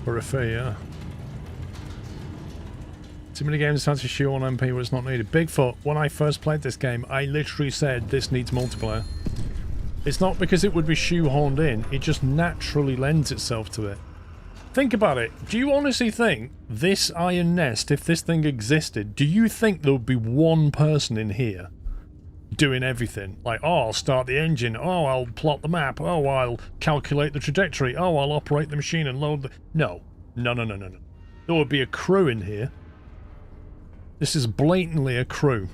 For a fee, yeah. Too many games had to show on MP was not needed. Bigfoot, when I first played this game, I literally said this needs multiplayer. It's not because it would be shoehorned in, it just naturally lends itself to it. Think about it. Do you honestly think this Iron Nest, if this thing existed, do you think there would be one person in here doing everything? Like, oh, I'll start the engine. Oh, I'll plot the map. Oh, I'll calculate the trajectory. Oh, I'll operate the machine and load the... No. No. There would be a crew in here. This is blatantly a crew.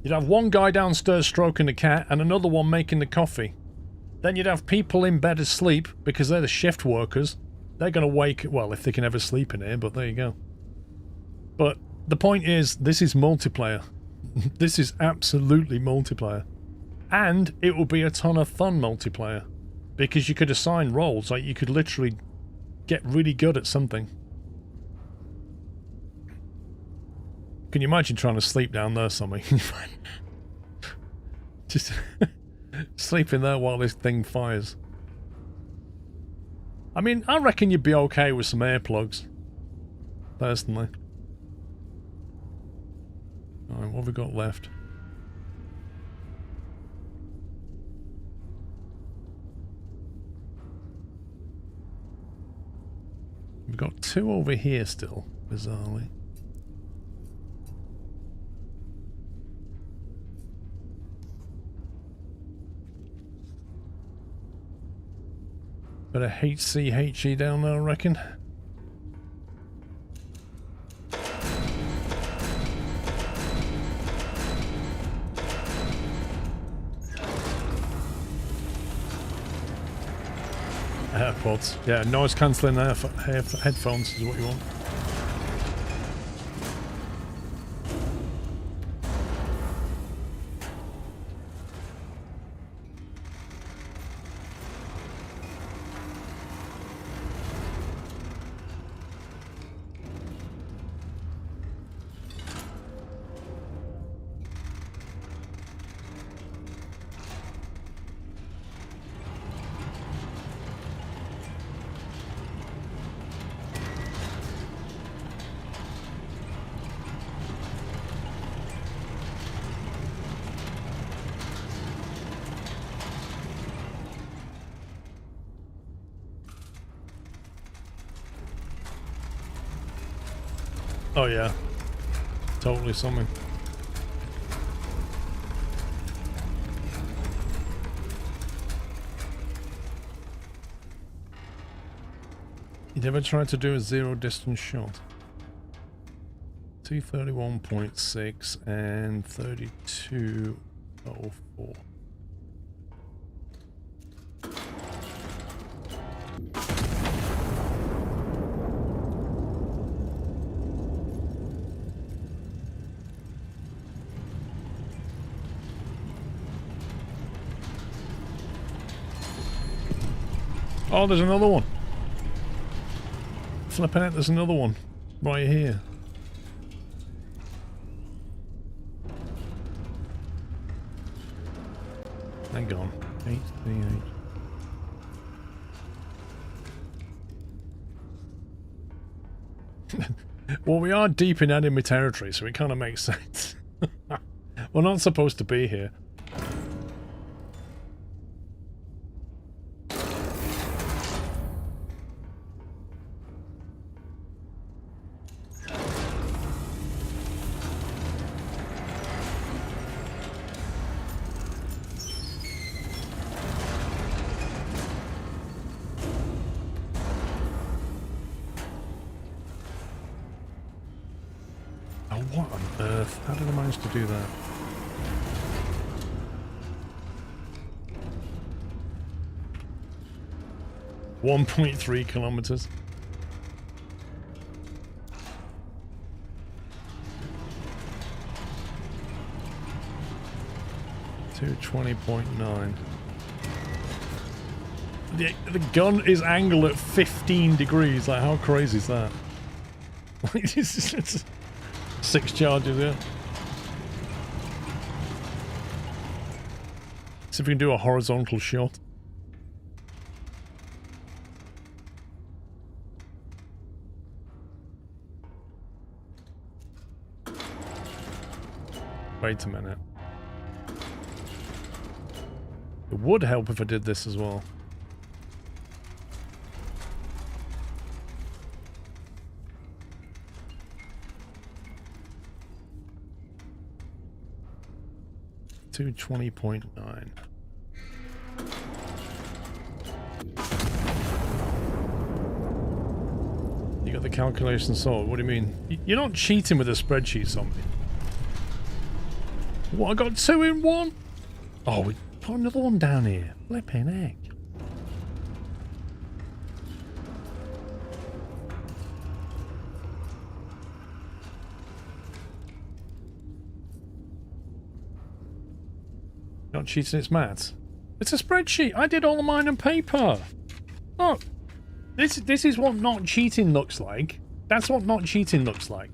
You'd have one guy downstairs stroking the cat and another one making the coffee. Then you'd have people in bed asleep because they're the shift workers. They're going to wake... Well, if they can ever sleep in here, but there you go. But the point is, this is multiplayer. This is absolutely multiplayer. And it will be a ton of fun multiplayer. Because you could assign roles, like you could literally get really good at something. Can you imagine trying to sleep down there something? Just sleeping there while this thing fires. I mean, I reckon you'd be okay with some earplugs. Personally. Alright, what have we got left? We've got two over here still, bizarrely. Bit of HCHE down there, I reckon. AirPods. Yeah, noise cancelling headphones is what you want. Oh yeah. Totally something. You never tried to do a zero distance shot? 231.6 and 32.04. Oh, there's another one. Flipping out, there's another one right here. Hang on. 838. Well, we are deep in enemy territory, so it kind of makes sense. We're not supposed to be here. What on earth? How did I manage to do that? .3 kilometers. 220.9. The gun is angled at 15 degrees. Like, how crazy is that? Like, it's 6 charges, yeah. See if we can do a horizontal shot. Wait a minute. It would help if I did this as well. .9. You got the calculation sorted. What do you mean? You're not cheating with a spreadsheet, zombie. What, I got 2 in 1? Oh, we put another one down here. Flipping heck. Not cheating, it's maths. It's a spreadsheet. I did all of mine on paper. Look. This is what not cheating looks like. That's what not cheating looks like.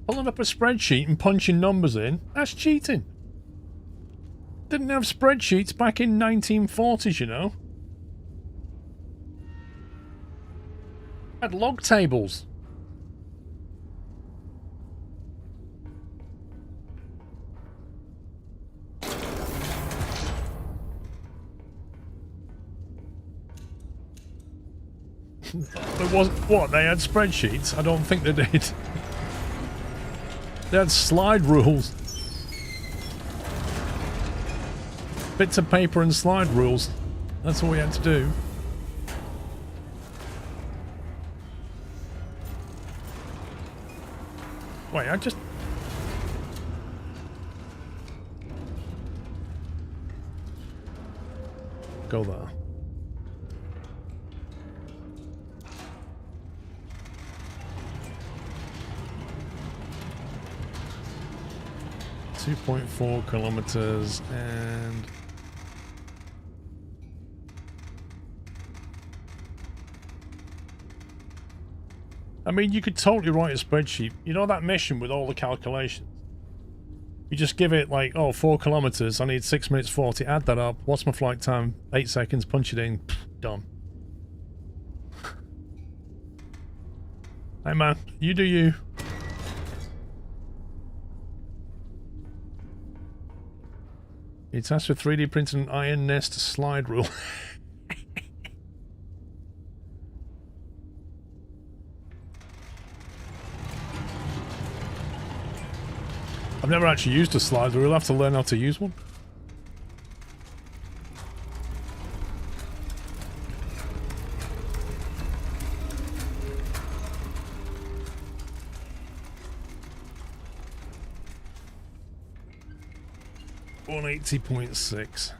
Pulling up a spreadsheet and punching numbers in, that's cheating. Didn't have spreadsheets back in 1940s, you know. Had log tables. There wasn't what they had spreadsheets. I don't think they did. They had slide rules. Bits of paper and slide rules. That's all we had to do. Wait, I just... Go there. .4 kilometers and I mean, you could totally write a spreadsheet. You know that mission with all the calculations? You just give it like, oh, 4 kilometers, I need 6 minutes 40, add that up, what's my flight time? 8 seconds, punch it in, done. Hey man, you do you. It's asked for 3D printing an iron nest slide rule. I've never actually used a slider. We'll have to learn how to use one. $180.6.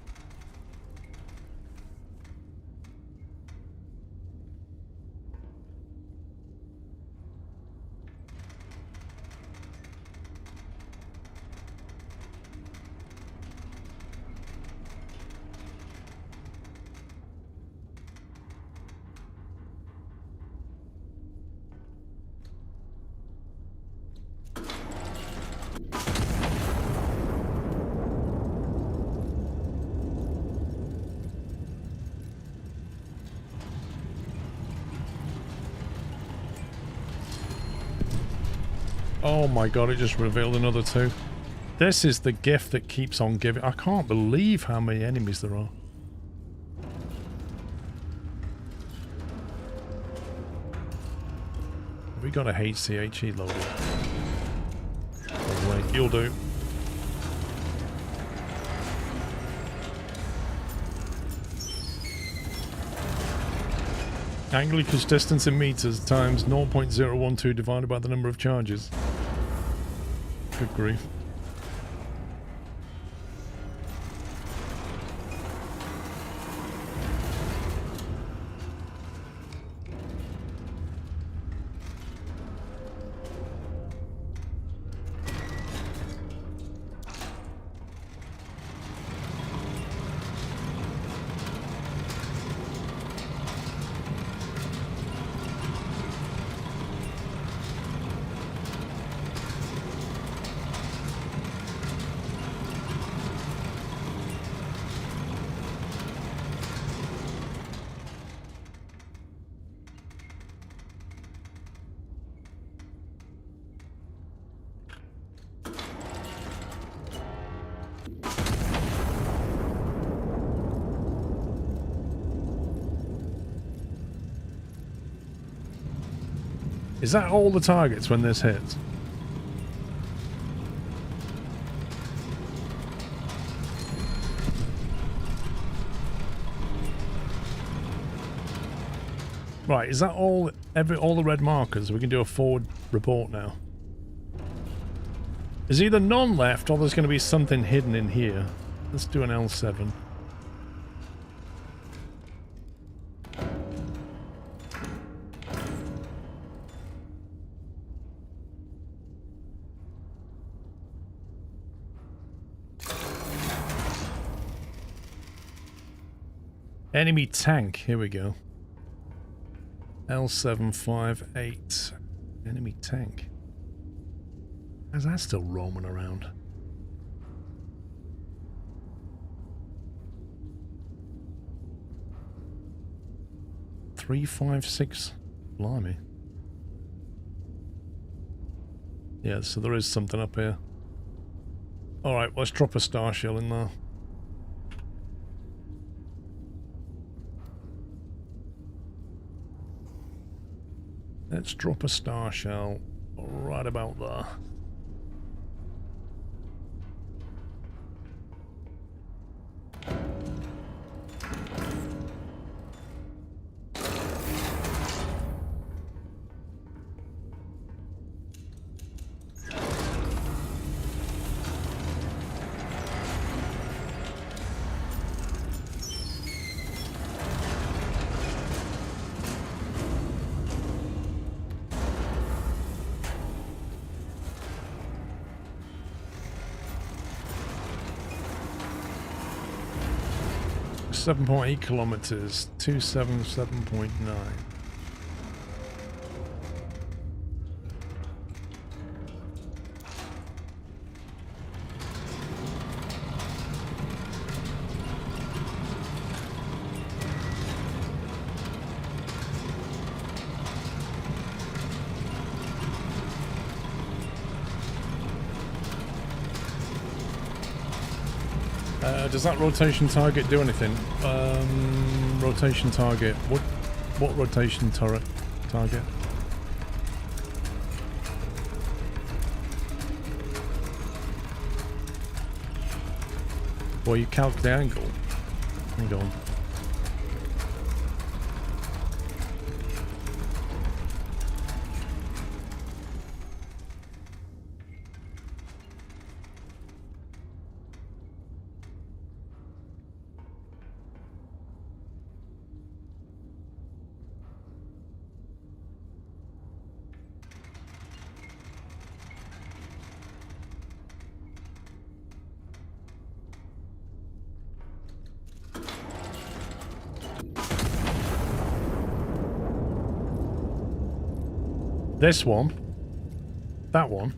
Oh my god, it just revealed another two. This is the gift that keeps on giving. I can't believe how many enemies there are. Have we got a HCHE loaded? Oh wait, you'll do. Anglica's distance in meters times 0.012 divided by the number of charges. Good grief. Is that all the targets when this hits? Right, is that all the red markers? We can do a forward report now. There's either none left or there's going to be something hidden in here. Let's do an L7. Enemy tank, here we go. L758. Enemy tank. How's that still roaming around? $356. Blimey. Yeah, so there is something up here. Alright, let's drop a star shell in there. Let's drop a star shell right about there. .8 kilometers, 277.9. Does that rotation target do anything? Rotation target. What rotation turret target? Well, you calc the angle. Hang on. This one, that one.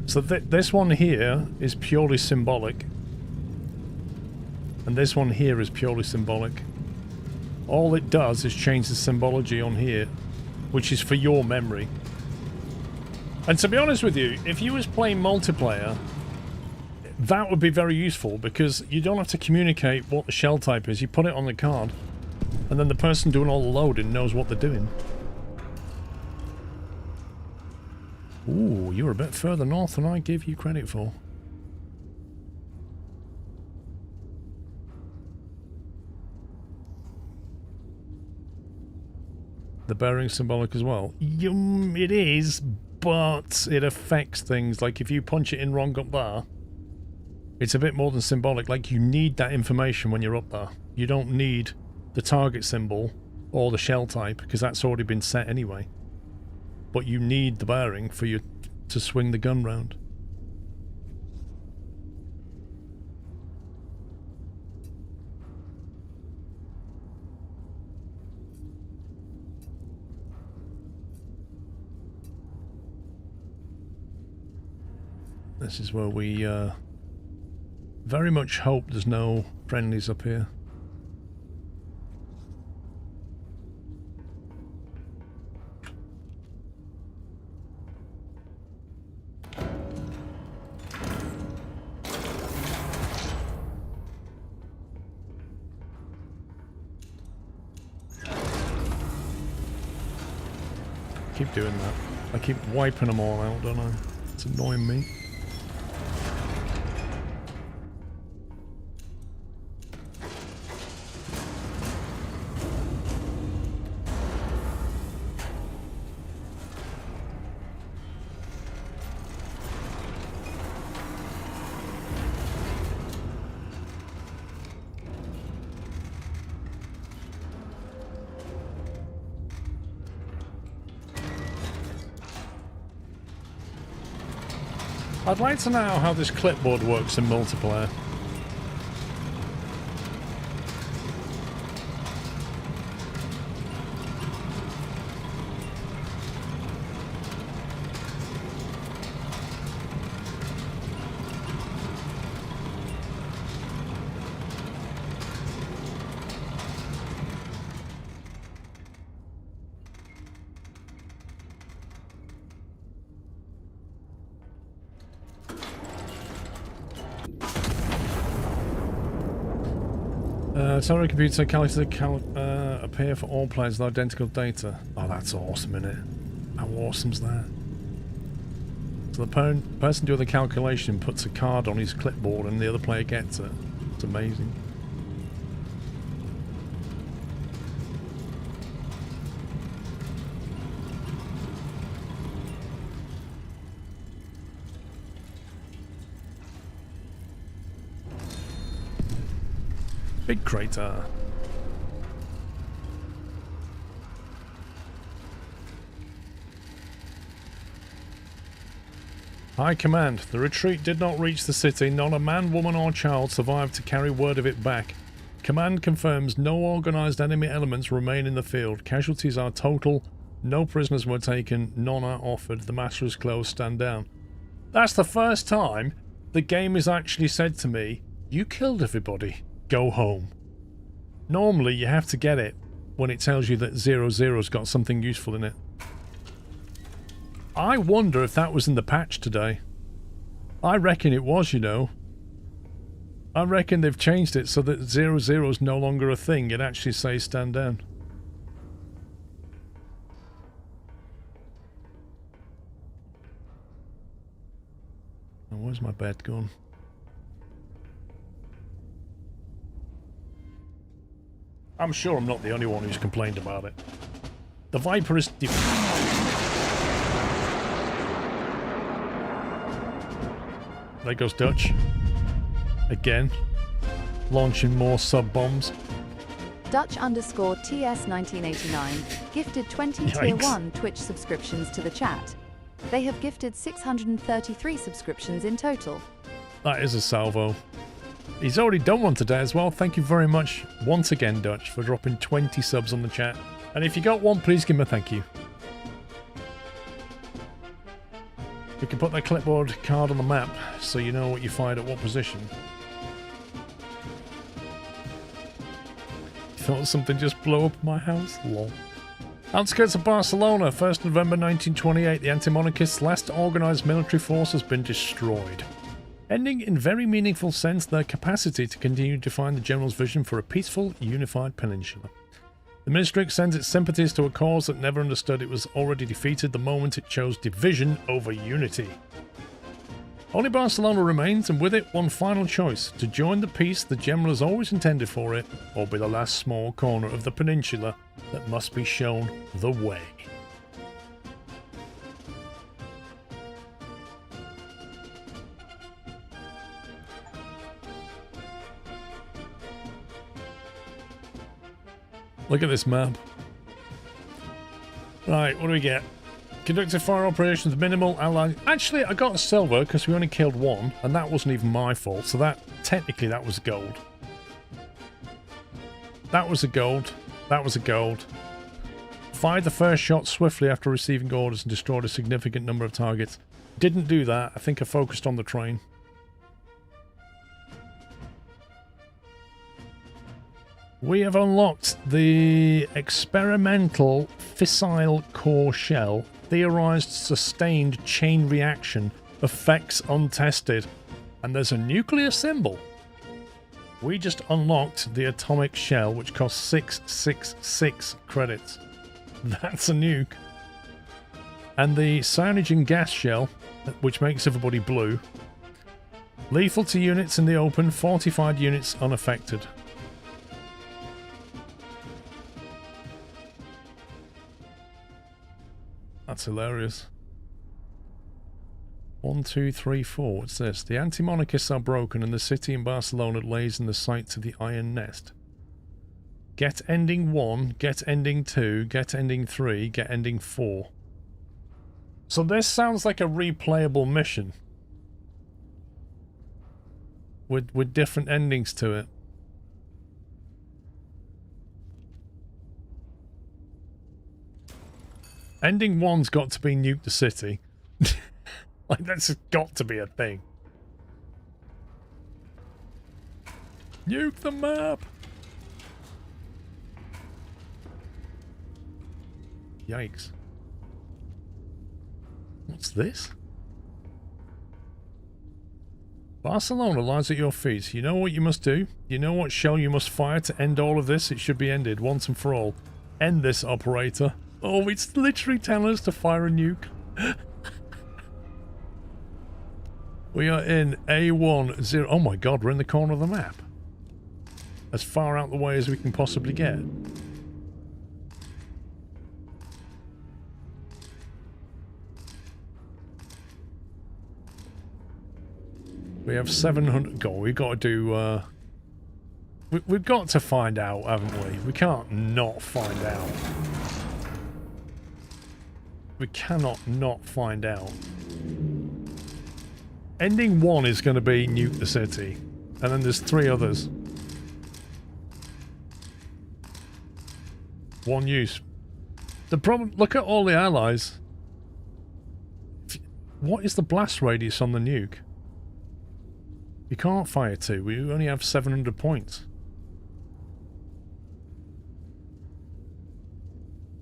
So this one here is purely symbolic. And this one here is purely symbolic. All it does is change the symbology on here, which is for your memory. And to be honest with you, if you was playing multiplayer, that would be very useful because you don't have to communicate what the shell type is. You put it on the card, and then the person doing all the loading knows what they're doing. Ooh, you're a bit further north than I give you credit for. The bearing's symbolic as well. It is, but it affects things. Like if you punch it in wrong up there, it's a bit more than symbolic. Like you need that information when you're up there. You don't need the target symbol or the shell type because that's already been set anyway. But you need the bearing for you to swing the gun round. This is where we very much hope there's no friendlies up here. Keep doing that. I keep wiping them all out, don't I? It's annoying me. I'd like to know how this clipboard works in multiplayer. Sorry, computer calculator appear for all players with identical data. Oh, that's awesome, isn't it? How awesome's that? So the person doing the calculation puts a card on his clipboard and the other player gets it. It's amazing. Big crater. High Command. The retreat did not reach the city. Not a man, woman or child survived to carry word of it back. Command confirms no organised enemy elements remain in the field. Casualties are total. No prisoners were taken. None are offered. The matter is closed. Stand down. That's the first time the game has actually said to me, you killed everybody. Go home. Normally you have to get it when it tells you that 00's got something useful in it. I wonder if that was in the patch today. I reckon it was, you know. I reckon they've changed it so that 00's no longer a thing. It actually says stand down. Oh, where's my bed gone? I'm sure I'm not the only one who's complained about it. The Viper is... There goes Dutch. Again. Launching more sub-bombs. Dutch_TS1989 gifted 20 Tier Yikes. 1 Twitch subscriptions to the chat. They have gifted 633 subscriptions in total. That is a salvo. He's already done one today as well. Thank you very much once again, Dutch, for dropping 20 subs on the chat. And if you got one, please give him a thank you. We can put that clipboard card on the map so you know what you fired at what position. Thought something just blew up my house? Lol. Outskirts of Barcelona, 1st November 1928, the anti-monarchists' last organised military force has been destroyed, ending in very meaningful sense their capacity to continue to define the general's vision for a peaceful, unified peninsula. The ministry sends its sympathies to a cause that never understood it was already defeated the moment it chose division over unity. Only Barcelona remains, and with it one final choice: to join the peace the general has always intended for it, or be the last small corner of the peninsula that must be shown the way. Look at this map. Right, what do we get? Conducted fire operations, minimal allied. Actually, I got a silver because we only killed one, and that wasn't even my fault. So that, technically, that was gold. That was a gold. That was a gold. Fired the first shot swiftly after receiving orders and destroyed a significant number of targets. Didn't do that. I think I focused on the train. We have unlocked the experimental fissile core shell. Theorized sustained chain reaction. Effects untested. And there's a nuclear symbol. We just unlocked the atomic shell, which costs 666 credits. That's a nuke. And the cyanogen gas shell, which makes everybody blue. Lethal to units in the open, fortified units unaffected. That's hilarious. 1, 2, 3, 4. What's this? The anti-monarchists are broken and the city in Barcelona lays in the sights of the Iron Nest. Get ending 1, get ending 2, get ending 3, get ending 4. So this sounds like a replayable mission. With different endings to it. Ending 1's got to be nuke the city. Like, that's got to be a thing. Nuke the map! Yikes. What's this? Barcelona lies at your feet. You know what you must do? You know what shell you must fire to end all of this? It should be ended once and for all. End this, operator. Oh, it's literally telling us to fire a nuke. We are in A10. Oh my god, we're in the corner of the map. As far out the way as we can possibly get. We have 700... God, we've got to do... We've got to find out, haven't we? We can't not find out. We cannot not find out. Ending 1 is going to be nuke the city. And then there's 3 others. One use. The problem... Look at all the allies. What is the blast radius on the nuke? You can't fire 2. We only have 700 points.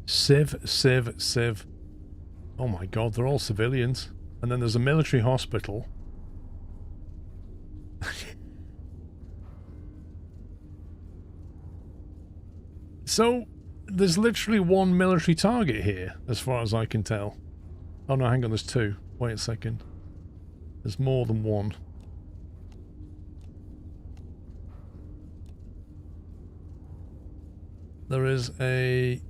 Civ, Civ, Civ. Oh my god, they're all civilians. And then there's a military hospital. So, there's literally one military target here, as far as I can tell. Oh no, hang on, there's 2. Wait a second. There's more than one. There is a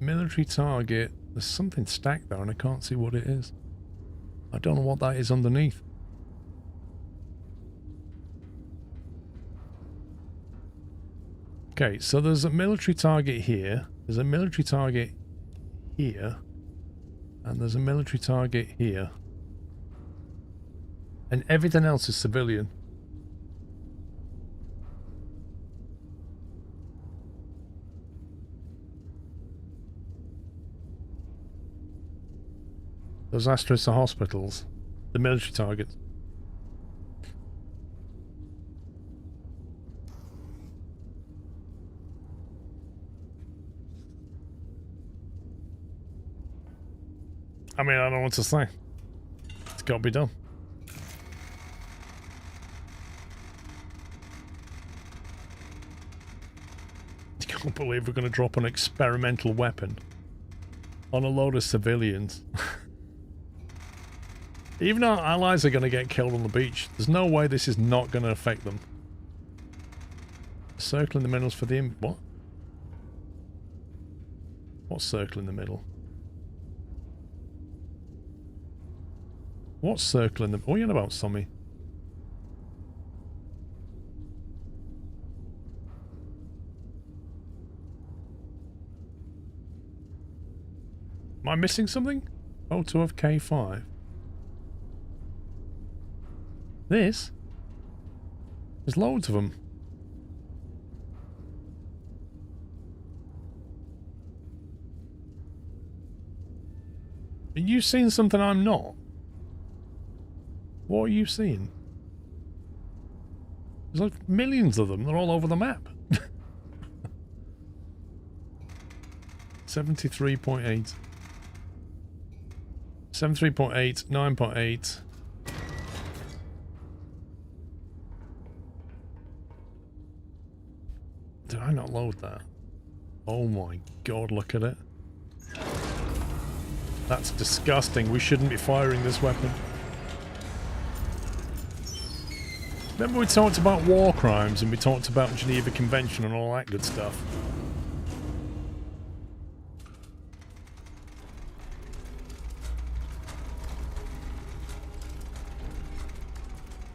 military target. There's something stacked there and I can't see what it is. I don't know what that is underneath. Okay, so there's a military target here. There's a military target here. And there's a military target here. And everything else is civilian. Those asterisks are hospitals. The military targets. I mean, I don't know what to say. It's got to be done. I can't believe we're going to drop an experimental weapon on a load of civilians. Even our allies are going to get killed on the beach. There's no way this is not going to affect them. Circle in the middle is for the... What? What's circle in the middle? What's circle in the... What are you on about, Sommy? Am I missing something? Photo of K5. This? There's loads of them. Are you seeing something I'm not? What are you seeing? There's like millions of them. They're all over the map. 73.8. 73.8, 9.8. Did I not load that? Oh my god, look at it. That's disgusting. We shouldn't be firing this weapon. Remember we talked about war crimes and we talked about Geneva Convention and all that good stuff?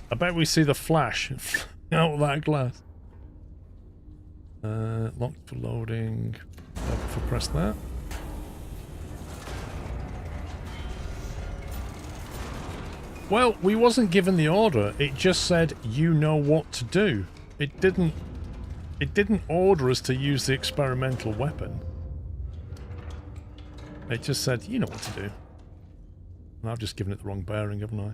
I bet we see the flash out of that glass. Locked for loading. For press that. Well, we wasn't given the order. It just said, you know what to do. It didn't order us to use the experimental weapon. It just said, you know what to do. And I've just given it the wrong bearing, haven't I?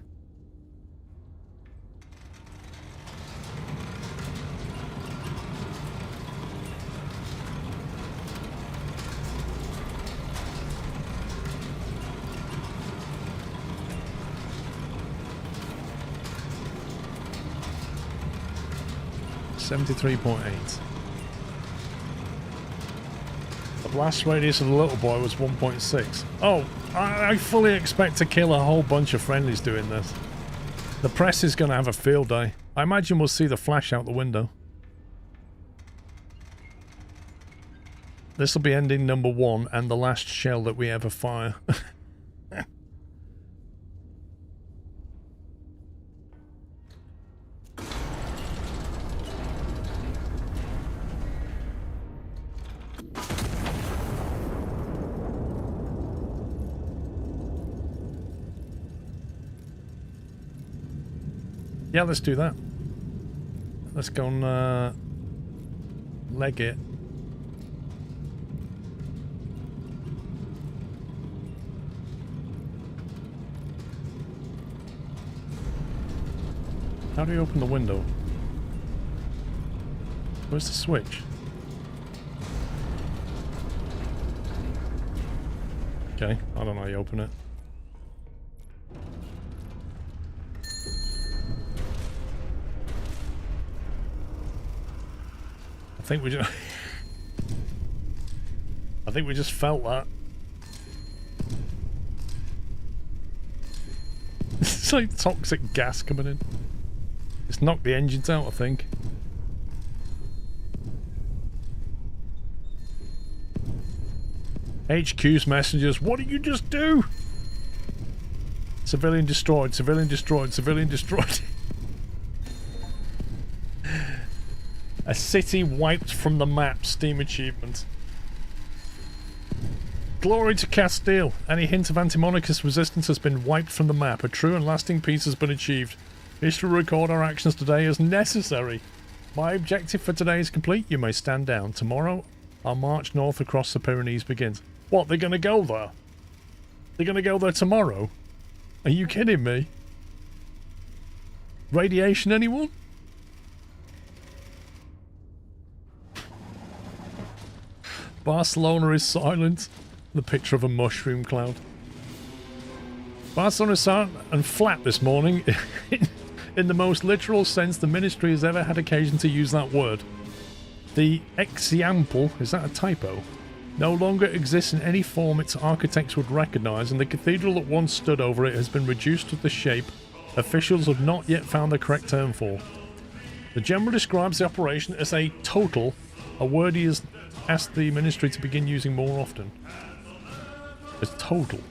.8. The blast radius of the little boy was 1.6. Oh, I fully expect to kill a whole bunch of friendlies doing this. The press is going to have a field day. I imagine we'll see the flash out the window. This will be ending number 1 and the last shell that we ever fire. Yeah, let's do that. Let's go and leg it. How do you open the window? Where's the switch? Okay, I don't know how you open it. I think we just felt that. It's like toxic gas coming in. It's knocked the engines out, I think. HQ's messengers, what did you just do? Civilian destroyed, civilian destroyed, civilian destroyed. A city wiped from the map, Steam achievement. Glory to Castile. Any hint of anti-monarchist resistance has been wiped from the map. A true and lasting peace has been achieved. History will record our actions today as necessary. My objective for today is complete. You may stand down. Tomorrow, our march north across the Pyrenees begins. What, they're going to go there? They're going to go there tomorrow? Are you kidding me? Radiation, anyone? Barcelona is silent. The picture of a mushroom cloud. Barcelona is silent and flat this morning. In the most literal sense the ministry has ever had occasion to use that word. The example, is that a typo? No longer exists in any form its architects would recognise, and the cathedral that once stood over it has been reduced to the shape officials have not yet found the correct term for. The general describes the operation as a total, a word he has asked the ministry to begin using more often. As total.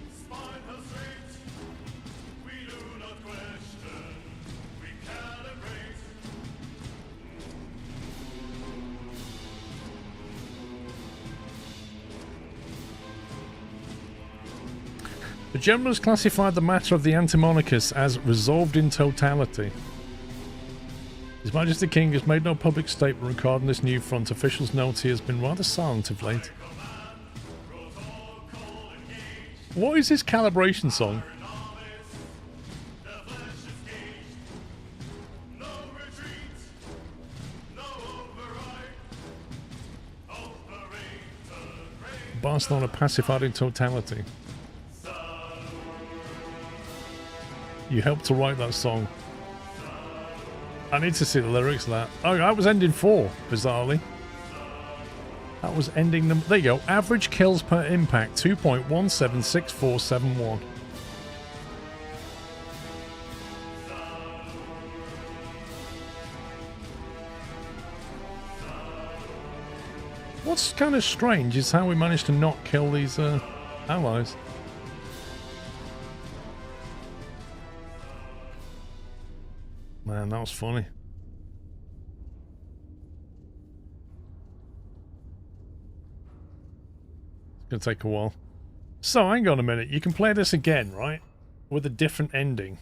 The general has classified the matter of the anti-monarchists as resolved in totality. His Majesty the King has made no public statement regarding this new front. Officials note he has been rather silent of late. What is this calibration song? Barcelona pacified in totality. You helped to write that song. I need to see the lyrics of that. Oh, that was ending 4, bizarrely. That was ending them. There you go. Average kills per impact 2.176471. What's kind of strange is how we managed to not kill these allies. Man, that was funny. Gonna take a while. So, hang on a minute. You can play this again, right? With a different ending.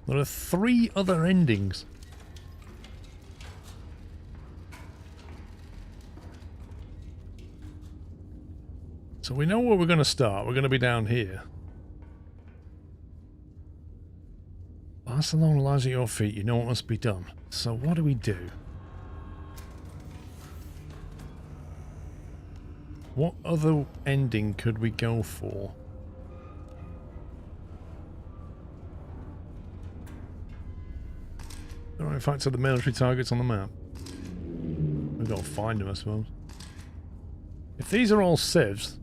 There are 3 other endings. So we know where we're going to start. We're going to be down here. Barcelona lies at your feet. You know what must be done. So what do we do? What other ending could we go for? There are in fact other military targets on the map. We've got to find them, I suppose. If these are all civs,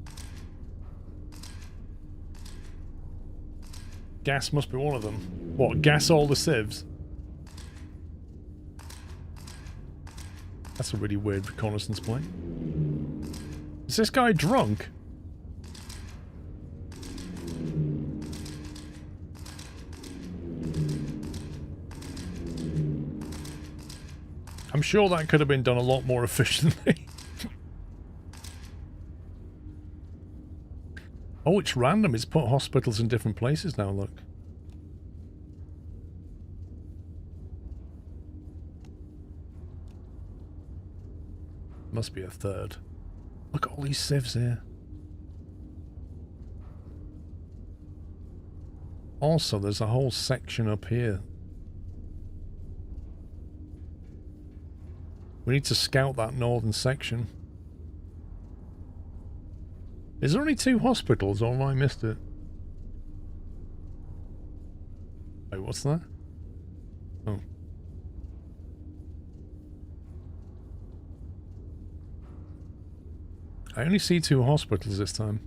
gas must be one of them. What, gas all the civs? That's a really weird reconnaissance play. Is this guy drunk? I'm sure that could have been done a lot more efficiently. Oh, it's random. It's put hospitals in different places now, look. Must be a third. Look at all these civs here. Also, there's a whole section up here. We need to scout that northern section. Is there only 2 hospitals, or have I missed it? Wait, what's that? Oh. I only see 2 hospitals this time.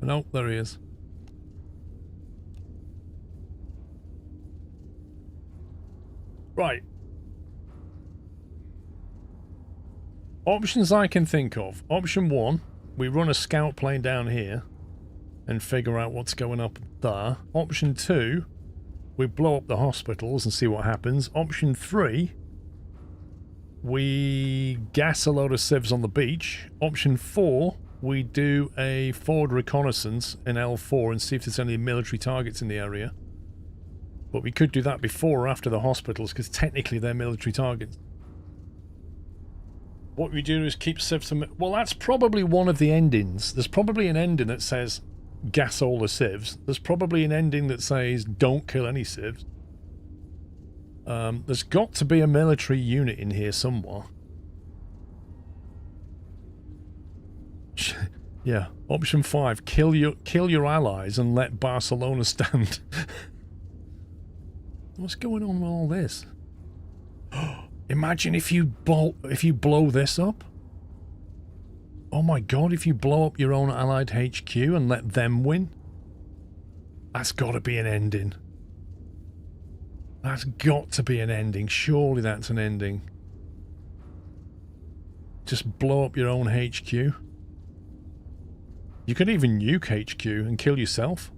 Nope, there he is. Right. Options I can think of. Option 1, we run a scout plane down here and figure out what's going up there. Option 2, we blow up the hospitals and see what happens. Option 3, we gas a load of civs on the beach. Option 4, we do a forward reconnaissance in L4 and see if there's any military targets in the area. But we could do that before or after the hospitals, because technically they're military targets. What we do is keep civs from... Well, that's probably one of the endings. There's probably an ending that says gas all the civs. There's probably an ending that says don't kill any civs. There's got to be a military unit in here somewhere. Yeah. Option 5, kill your allies and let Barcelona stand. What's going on with all this? Imagine if you blow this up. Oh my god, if you blow up your own allied HQ and let them win. That's got to be an ending. That's got to be an ending. Surely that's an ending. Just blow up your own HQ. You could even nuke HQ and kill yourself.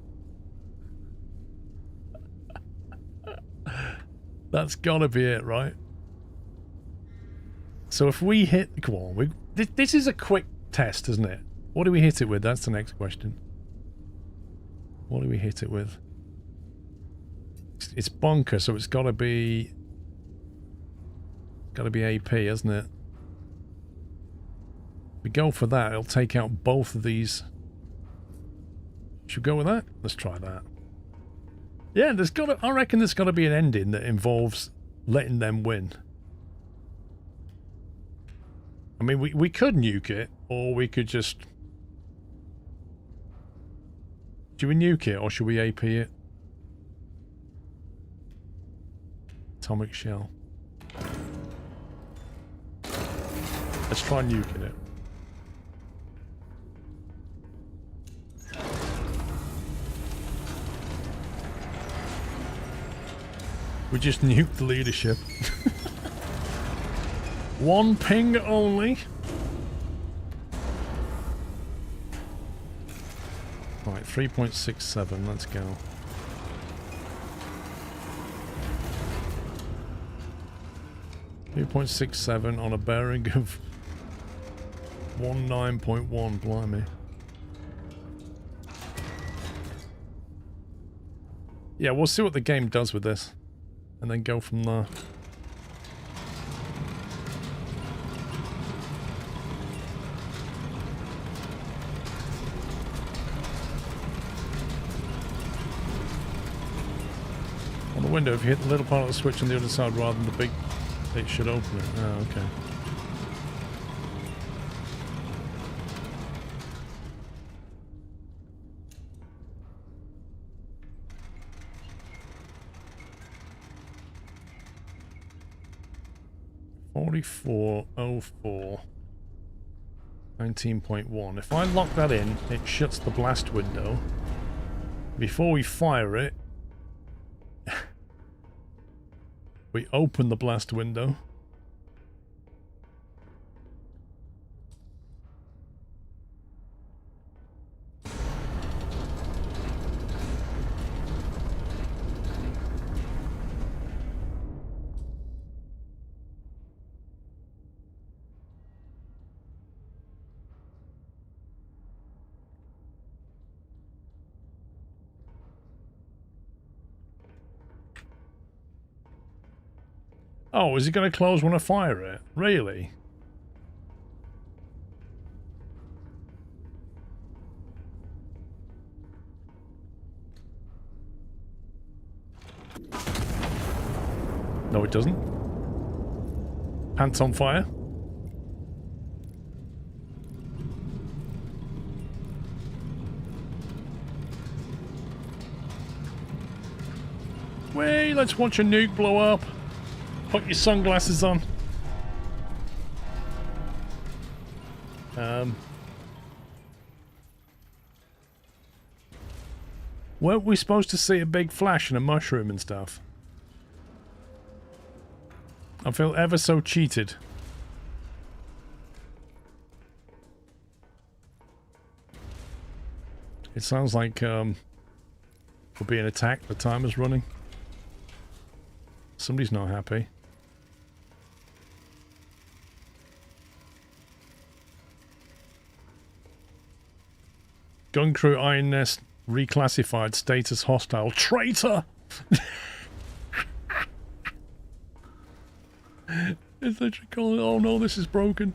That's gotta be it, right? So if we hit... Come on, this is a quick test, isn't it? What do we hit it with? That's the next question. What do we hit it with? It's bunker, so it's gotta be... Gotta be AP, isn't it? If we go for that, it'll take out both of these. Should we go with that? Let's try that. Yeah, I reckon there's gotta be an ending that involves letting them win. I mean, we could nuke it, or we could just... Should we nuke it, or should we AP it? Atomic shell. Let's try nuking it. We just nuked the leadership. One ping only. Right, 3.67, let's go. .67 on a bearing of 19.1, blimey. Yeah, we'll see what the game does with this. And then go from there. On the window, if you hit the little part of the switch on the other side rather than the big, it should open it. Oh, okay. .04 19.1. If I lock that in, it shuts the blast window. Before we fire it, we open the blast window. Oh, is it going to close when I fire it? Really? No, it doesn't. Pants on fire. Wait, let's watch a nuke blow up. Put your sunglasses on. Weren't we supposed to see a big flash and a mushroom and stuff? I feel ever so cheated. It sounds like we're being attacked. The timer's running. Somebody's not happy. Gun crew Iron Nest reclassified status hostile. Traitor! It's literally calling. Oh no, this is broken.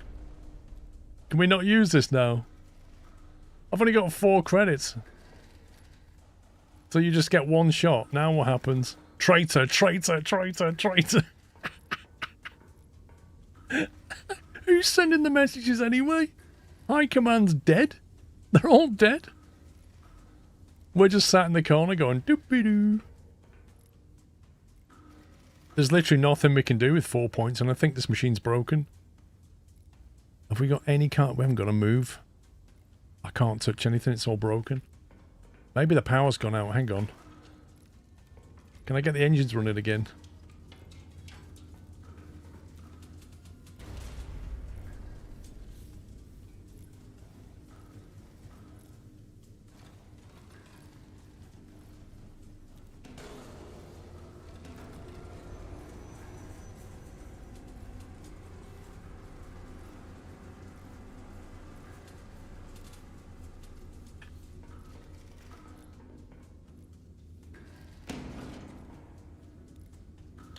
Can we not use this now? I've only got 4 credits. So you just get 1 shot. Now what happens? Traitor, traitor, traitor, traitor. Who's sending the messages anyway? High Command's dead? They're all dead? We're just sat in the corner going doopy-doo. There's literally nothing we can do with 4 points, and I think this machine's broken. Have we got any card? We haven't got a move. I can't touch anything, it's all broken. Maybe the power's gone out. Hang on. Can I get the engines running again?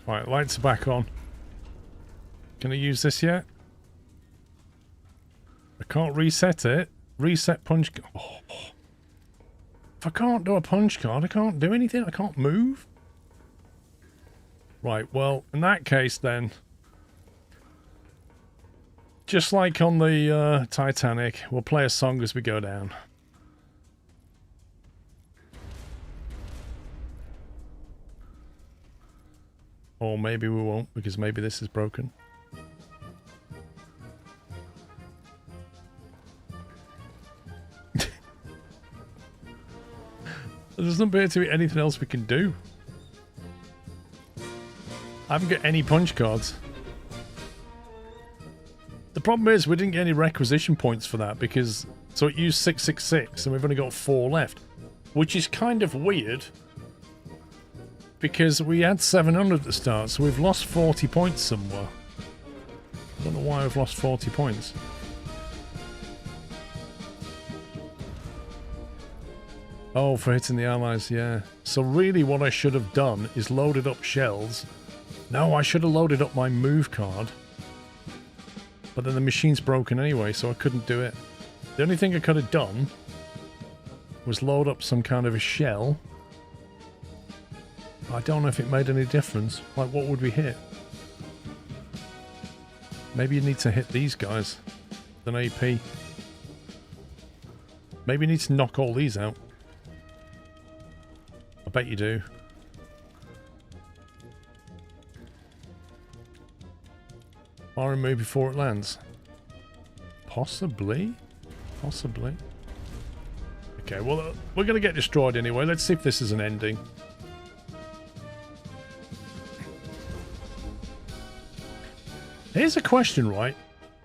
Right, lights are back on. Can I use this yet? I can't reset it. Reset punch. Oh. If I can't do a punch card, I can't do anything. I can't move. Right, well, in that case then, just like on the Titanic, we'll play a song as we go down. Or maybe we won't, because maybe this is broken. There doesn't appear to be anything else we can do. I haven't got any punch cards. The problem is we didn't get any requisition points for that, because... So it used 666 and we've only got 4 left. Which is kind of weird. Because we had 700 at the start, so we've lost 40 points somewhere. I don't know why we've lost 40 points. Oh, for hitting the allies, yeah. So really what I should have done is loaded up shells. No, I should have loaded up my move card. But then the machine's broken anyway, so I couldn't do it. The only thing I could have done was load up some kind of a shell. I don't know if it made any difference. Like, what would we hit? Maybe you need to hit these guys. An AP. Maybe you need to knock all these out. I bet you do. Fire and move before it lands. Possibly. Possibly. Okay, well, we're going to get destroyed anyway. Let's see if this is an ending. Here's a question, right?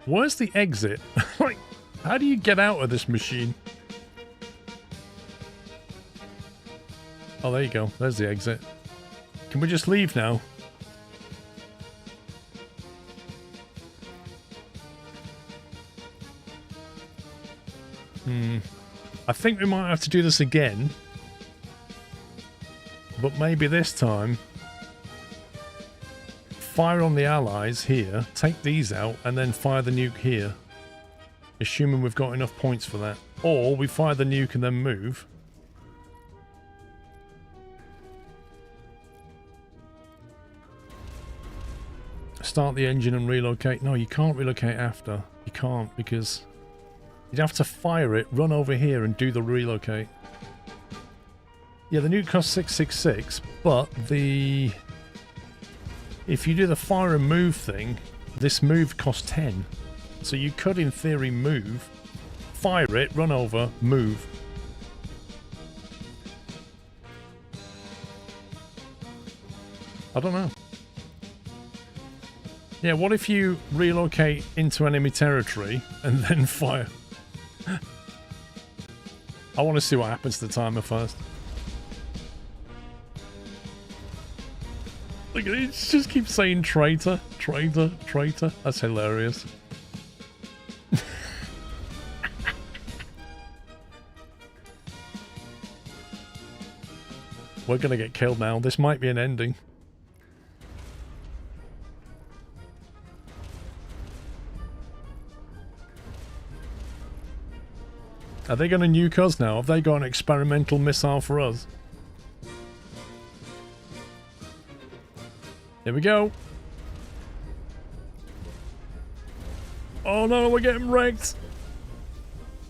Where's the exit? Like, how do you get out of this machine? Oh, there you go. There's the exit. Can we just leave now? I think we might have to do this again. But maybe this time... Fire on the allies here, take these out, and then fire the nuke here. Assuming we've got enough points for that. Or we fire the nuke and then move. Start the engine and relocate. No, you can't relocate after. You can't, because you'd have to fire it, run over here and do the relocate. Yeah, the nuke costs 666, but the... If you do the fire and move thing, this move costs 10. So you could, in theory, move, fire it, run over, move. I don't know. Yeah, what if you relocate into enemy territory and then fire? I want to see what happens to the timer first. Look, it just keeps saying traitor, traitor, traitor. That's hilarious. We're gonna get killed now. This might be an ending. Are they gonna nuke us now? Have they got an experimental missile for us? Here we go. Oh no, we're getting wrecked.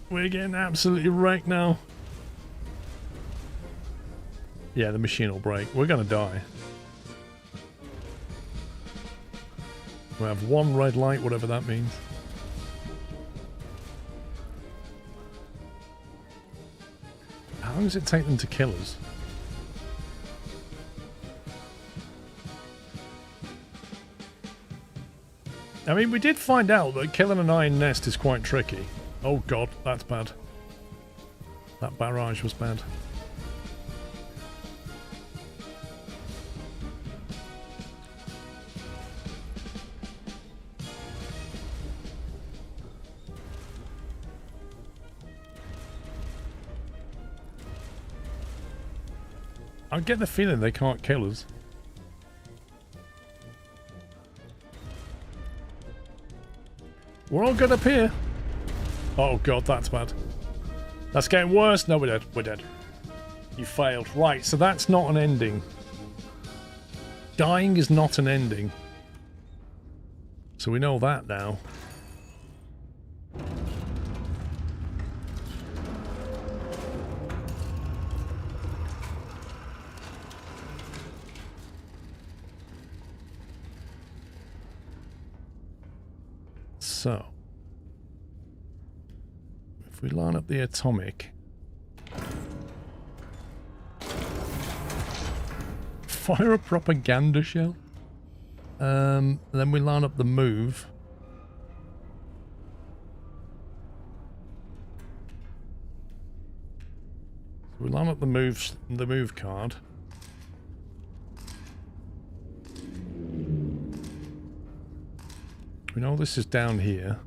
We're getting absolutely wrecked now. Yeah, the machine will break. We're gonna die. We have one red light, whatever that means. How long does it take them to kill us? I mean, we did find out that killing an iron nest is quite tricky. Oh god, that's bad. That barrage was bad. I get the feeling they can't kill us. We're all good up here. Oh god, that's bad. That's getting worse. No, we're dead. We're dead. You failed. Right, so that's not an ending. Dying is not an ending. So we know that now. So, if we line up the atomic, fire a propaganda shell, then we line up the move. So we line up the move card. We know this is down here.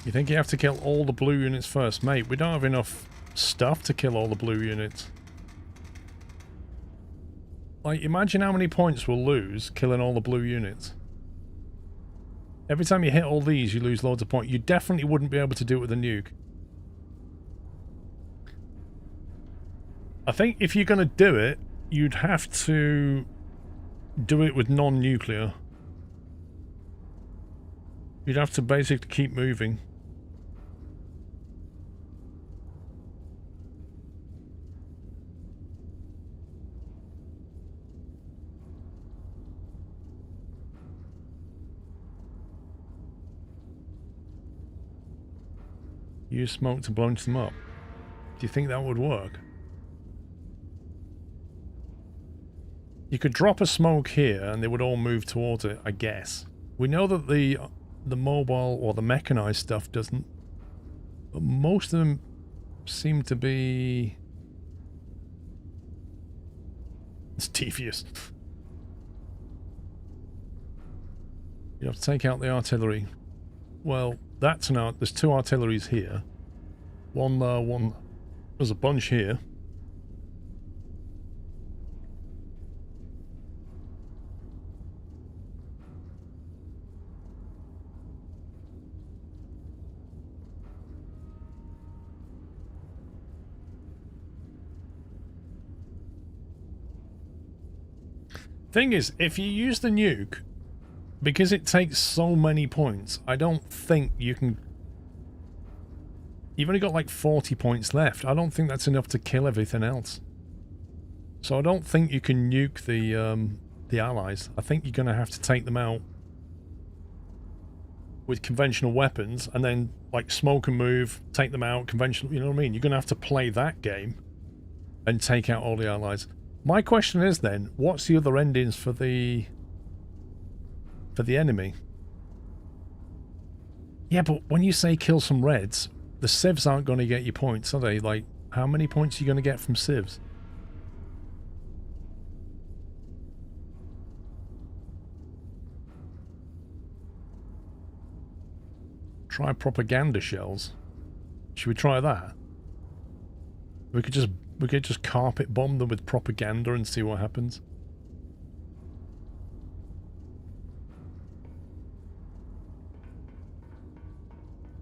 You think you have to kill all the blue units first? Mate, we don't have enough stuff to kill all the blue units. Like, imagine how many points we'll lose killing all the blue units. Every time you hit all these, you lose loads of points. You definitely wouldn't be able to do it with a nuke. I think if you're going to do it, you'd have to do it with non-nuclear. You'd have to basically keep moving. Use smoke to blow them up. Do you think that would work? You could drop a smoke here and they would all move towards it, I guess. We know that the mobile or the mechanized stuff doesn't. But most of them seem to be... It's devious. You have to take out the artillery. Well, that's an art. There's two artilleries here. One there, one... There's a bunch here. Thing is, if you use the nuke, because it takes so many points, I don't think you can... You've only got like 40 points left. I don't think that's enough to kill everything else. So So I don't think you can nuke the allies. I think you're going to have to take them out with conventional weapons, and then like smoke and move, take them out, conventional, you know what I mean? You're going to have to play that game and take out all the allies. My question is then, what's the other endings for the enemy? Yeah, but when you say kill some reds, the civs aren't going to get you points, are they? Like, how many points are you going to get from civs? Try propaganda shells. Should we try that? We could just carpet bomb them with propaganda and see what happens.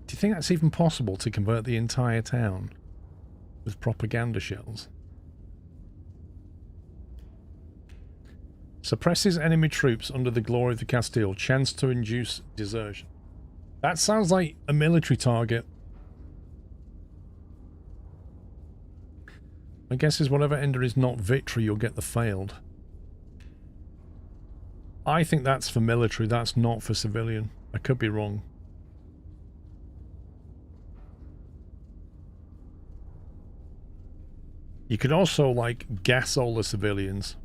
Do you think that's even possible to convert the entire town with propaganda shells? Suppresses enemy troops under the glory of the Castile. Chance to induce desertion. That sounds like a military target. My guess is whatever ender is not victory, you'll get the failed. I think that's for military, that's not for civilian. I could be wrong. You could also, like, gas all the civilians.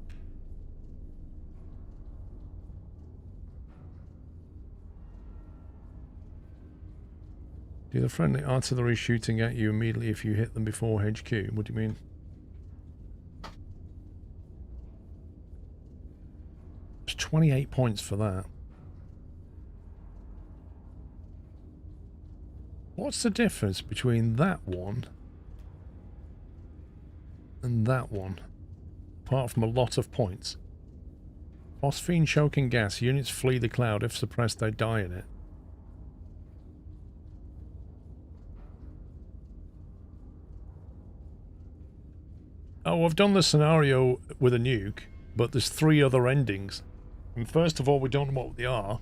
Do the friendly artillery shooting at you immediately if you hit them before HQ? What do you mean? There's 28 points for that. What's the difference between that one and that one? Apart from a lot of points. Phosphine choking gas. Units flee the cloud. If suppressed, they die in it. Oh, I've done the scenario with a nuke, but there's 3 other endings. And first of all, we don't know what they are.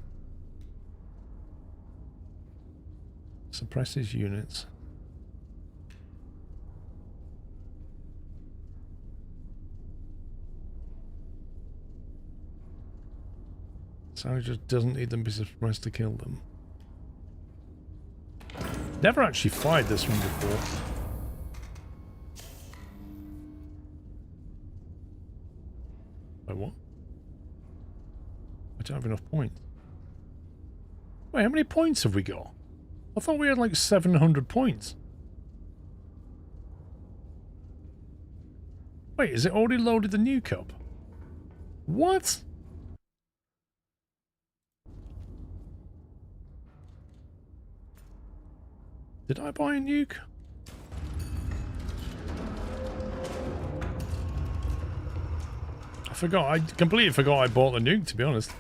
Suppresses units. So it just doesn't need them to be suppressed to kill them. Never actually fired this one before. What? I don't have enough points. Wait, how many points have we got? I thought we had like 700 points. Wait, is it already loaded the nuke up? What? Did I buy a nuke? I forgot. I completely forgot I bought the nuke, to be honest.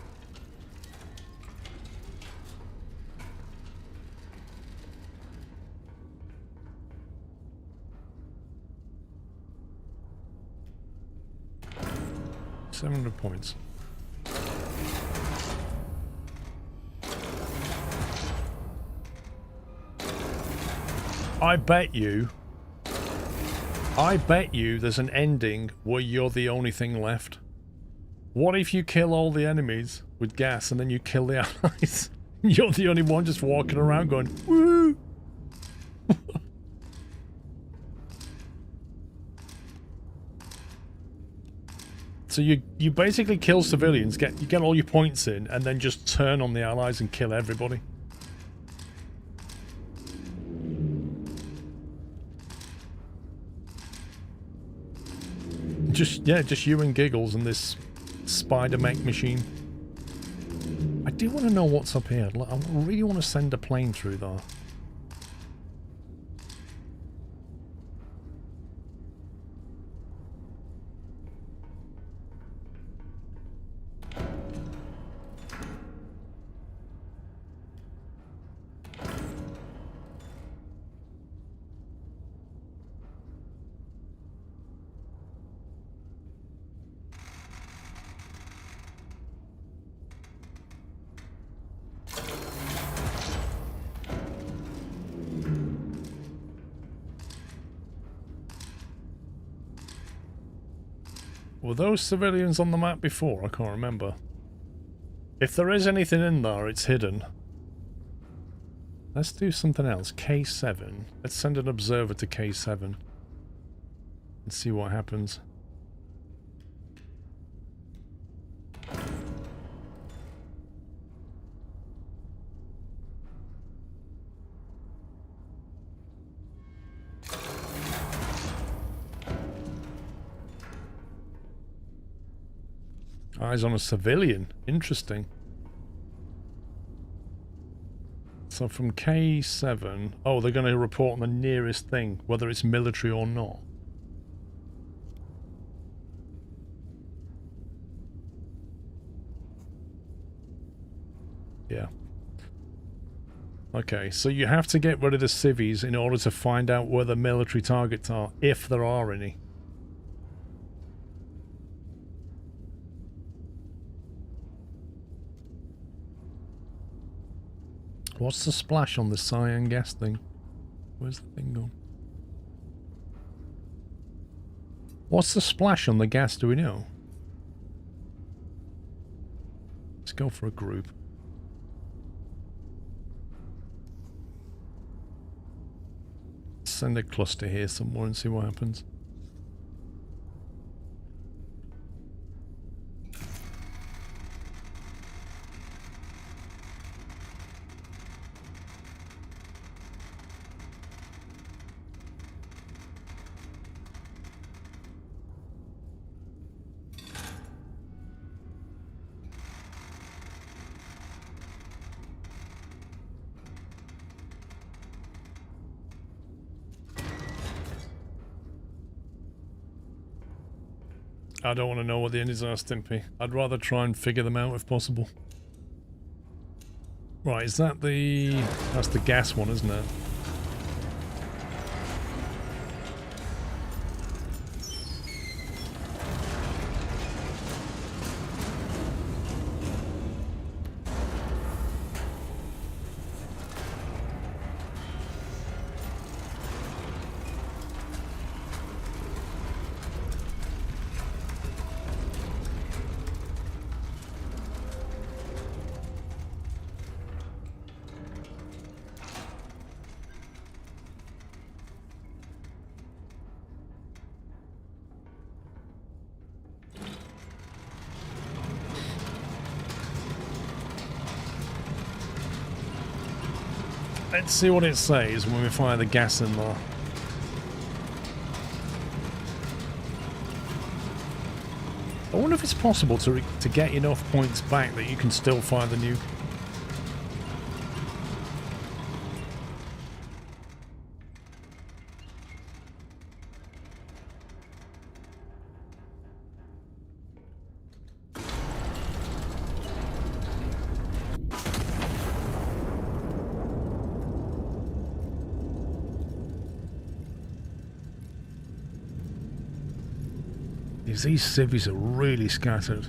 $700 points. I bet you there's an ending where you're the only thing left. What if you kill all the enemies with gas and then you kill the allies? You're the only one just walking around going, woo! So you basically kill civilians, you get all your points in, and then just turn on the allies and kill everybody. Just you and Giggles and this spider mech machine. I do want to know what's up here. I really want to send a plane through there. Were those civilians on the map before? I can't remember. If there is anything in there, it's hidden. Let's do something else. K7. Let's send an observer to K7 and see what happens. Eyes on a civilian. Interesting. So from K7... Oh, they're going to report on the nearest thing, whether it's military or not. Yeah. Okay, so you have to get rid of the civvies in order to find out where the military targets are, if there are any. What's the splash on the cyan gas thing? Where's the thing gone? What's the splash on the gas, do we know? Let's go for a group. Send a cluster here somewhere and see what happens. I don't want to know what the endings are, Stimpy. I'd rather try and figure them out if possible. Right, is that the... That's the gas one, isn't it? Let's see what it says when we fire the gas in there. I wonder if it's possible to get enough points back that you can still fire the nuke. These civvies are really scattered.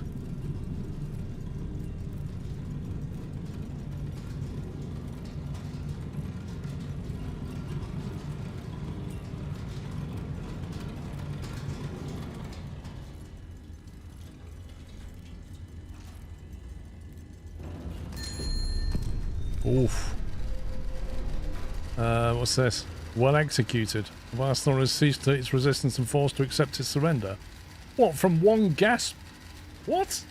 Oof. What's this? Well executed. Varstor has ceased its resistance and forced to accept its surrender. What, from one gas? What?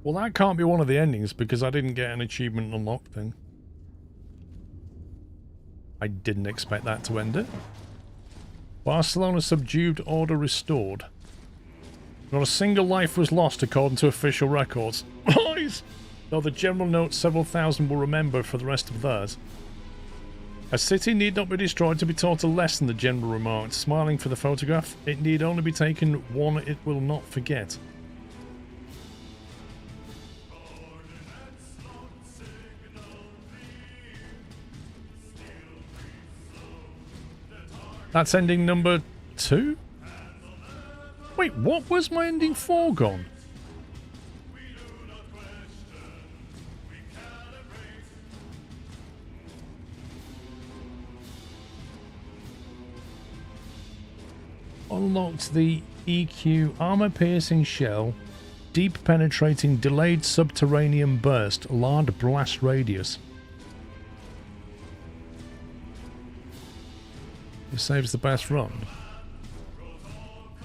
Well, that can't be one of the endings because I didn't get an achievement unlocked thing. I didn't expect that to end it. Barcelona subdued, order restored. Not a single life was lost according to official records. Though the general notes several thousand will remember for the rest of theirs. A city need not be destroyed to be taught a lesson, the general remarked, smiling for the photograph. It need only be taken one it will not forget. That's ending number 2? Wait, what was my ending 4 gone? Unlocked the EQ armor-piercing shell, deep penetrating delayed subterranean burst, large blast radius. It saves the best run.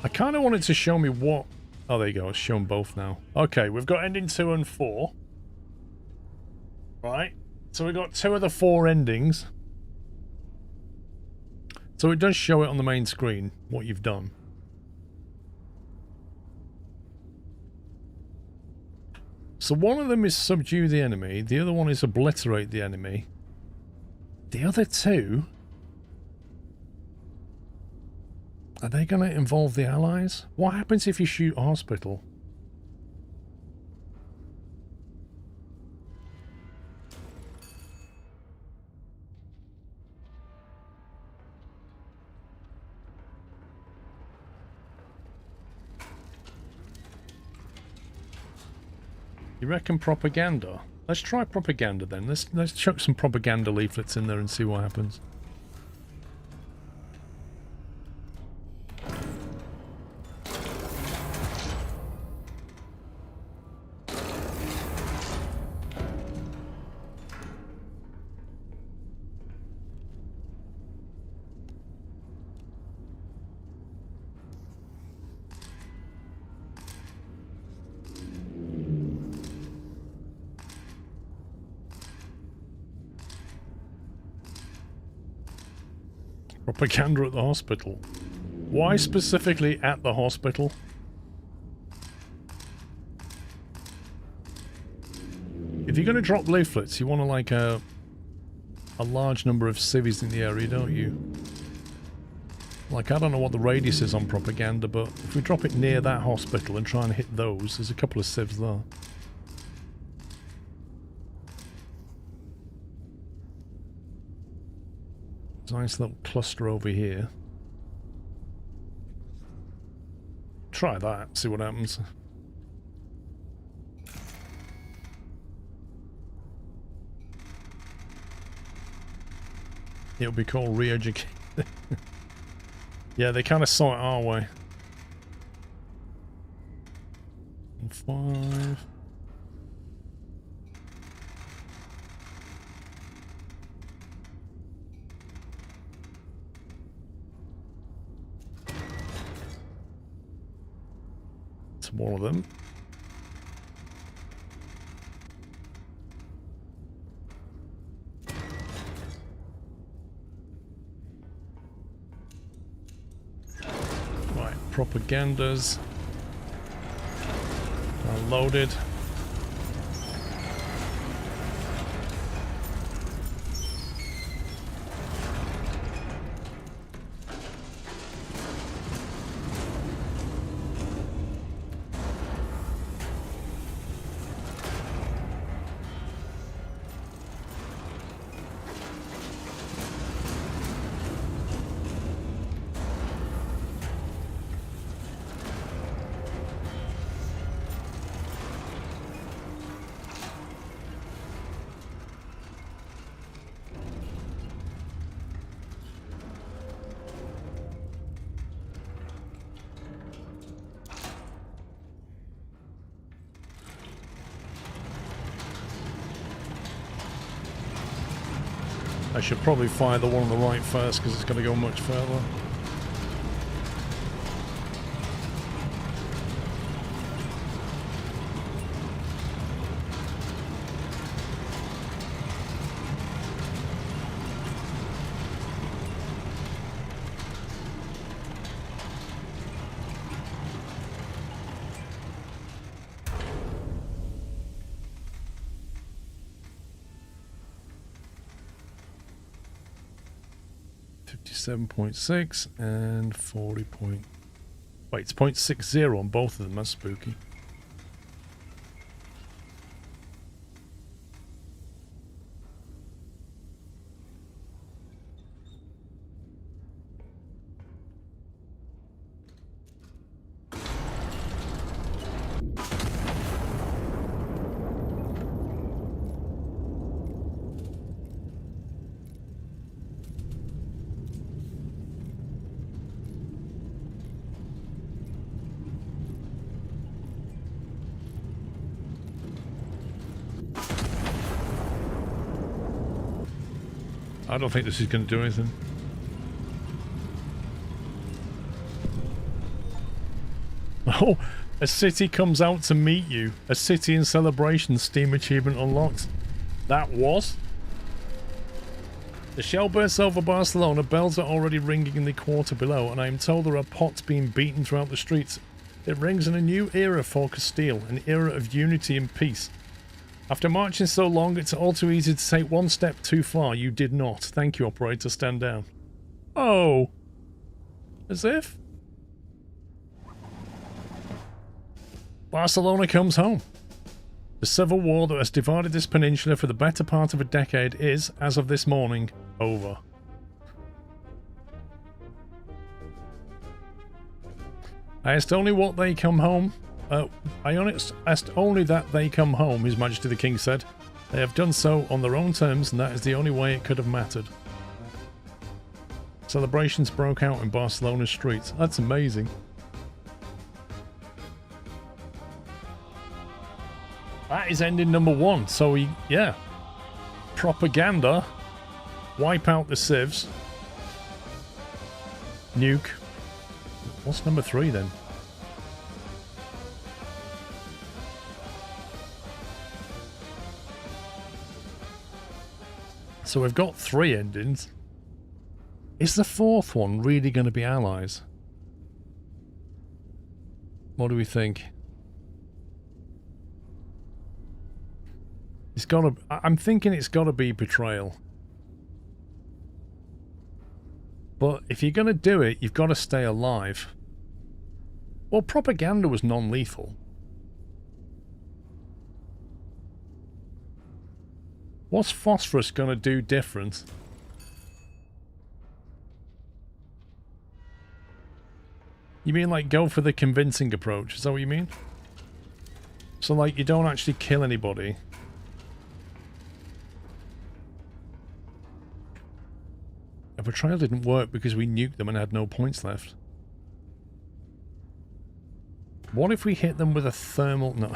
I kind of wanted to show me what... Oh, there you go. It's shown both now. Okay, we've got ending 2 and 4. Right. So we've got 2 of the 4 endings. So it does show it on the main screen, what you've done. So one of them is subdue the enemy, the other one is obliterate the enemy. The other 2... Are they going to involve the allies? What happens if you shoot a hospital? You reckon propaganda? Let's try propaganda then. Let's chuck some propaganda leaflets in there and see what happens. Propaganda at the hospital. Why specifically at the hospital? If you're going to drop leaflets, you want to like a large number of civvies in the area, don't you? Like, I don't know what the radius is on propaganda, but if we drop it near that hospital and try and hit those, there's a couple of civs there. Nice little cluster over here. Try that, see what happens. It'll be called re-educate. Yeah, they kind of saw it our way. 5. One of them. Right, propagandas are loaded. I should probably fire the one on the right first because it's going to go much further. .6 and 40 point... Wait, it's .60 on both of them. That's spooky. I don't think this is going to do anything. Oh, a city comes out to meet you. A city in celebration. Steam achievement unlocked. That was? The shell bursts over Barcelona. Bells are already ringing in the quarter below, and I am told there are pots being beaten throughout the streets. It rings in a new era for Castile, an era of unity and peace. After marching so long, it's all too easy to take one step too far. You did not. Thank you, operator. Stand down. Oh. As if? Barcelona comes home. The civil war that has divided this peninsula for the better part of a decade is, as of this morning, over. I asked only what they come home. I asked only that they come home, His Majesty the King said. They have done so on their own terms, and that is the only way it could have mattered. Celebrations broke out in Barcelona's streets. That's amazing. That is ending number 1. So yeah. Propaganda. Wipe out the civs. Nuke. What's number 3 then? So we've got 3 endings. Is the 4th one really going to be allies? What do we think? It's gotta... I'm thinking it's gotta be betrayal. But if you're gonna do it, you've gotta stay alive. Well, propaganda was non-lethal. What's phosphorus gonna do different? You mean like go for the convincing approach? Is that what you mean? So like you don't actually kill anybody. A betrayal didn't work because we nuked them and had no points left. What if we hit them with a thermal... No.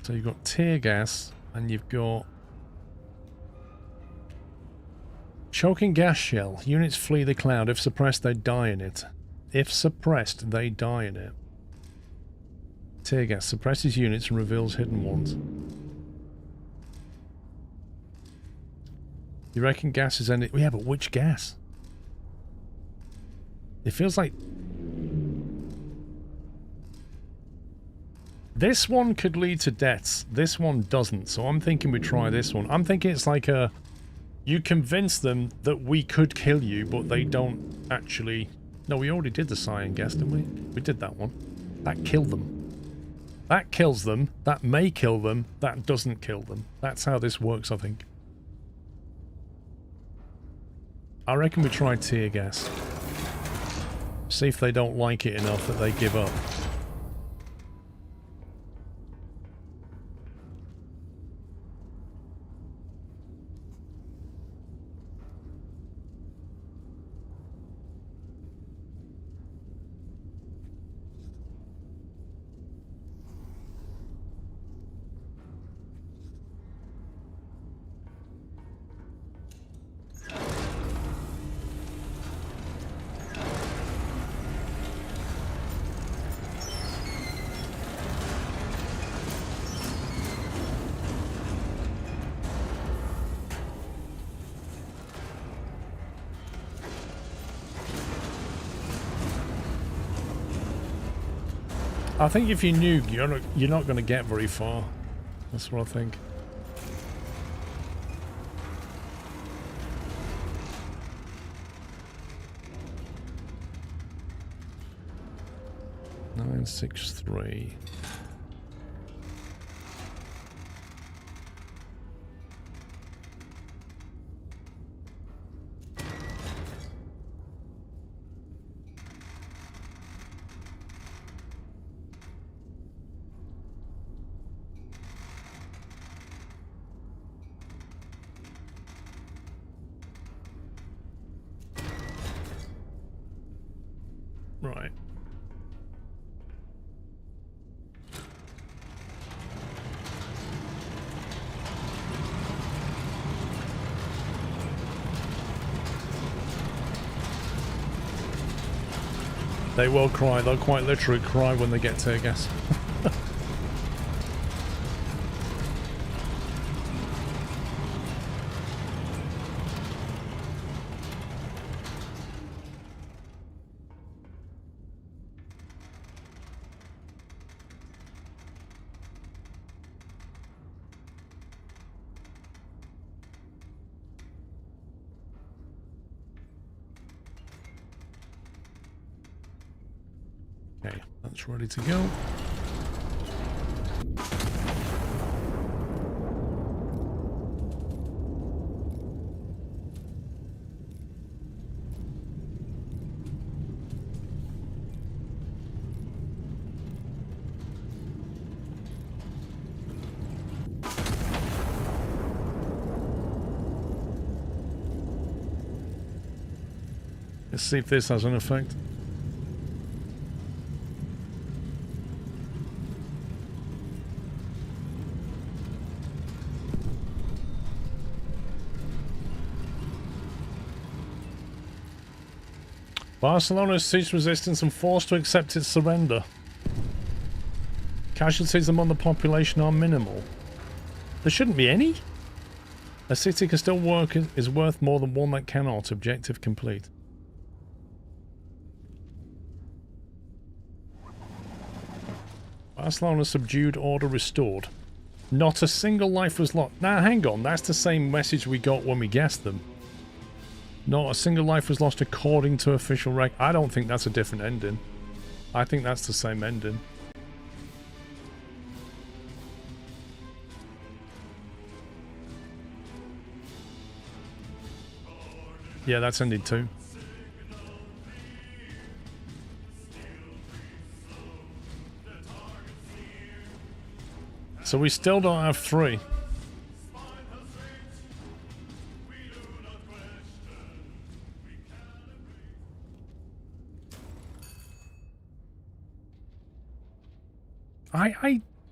So you've got tear gas and you've got... Choking gas shell. Units flee the cloud. If suppressed, they die in it. If suppressed, they die in it. Tear gas suppresses units and reveals hidden ones. You reckon gas is ending? Yeah, but which gas? It feels like... This one could lead to deaths. This one doesn't. So I'm thinking we try this one. I'm thinking it's like a... You convince them that we could kill you, but they don't actually... No, we already did the cyan gas, didn't we? We did that one. That killed them. That kills them. That may kill them. That doesn't kill them. That's how this works, I think. I reckon we try tear gas. See if they don't like it enough that they give up. I think if you nuke, you're not going to get very far. That's what I think. Nine, 6, 3. Right. They will cry. They'll quite literally cry when they get tear gas. Okay, that's ready to go. Let's see if this has an effect. Barcelona has ceased resistance and forced to accept its surrender. Casualties among the population are minimal. There shouldn't be any. A city can still work is worth more than one that cannot. Objective complete. Barcelona subdued, order restored. Not a single life was lost. Now hang on, that's the same message we got when we guessed them. Not a single life was lost according to official rec. I don't think that's a different ending. I think that's the same ending. Yeah, that's ending too. So we still don't have 3.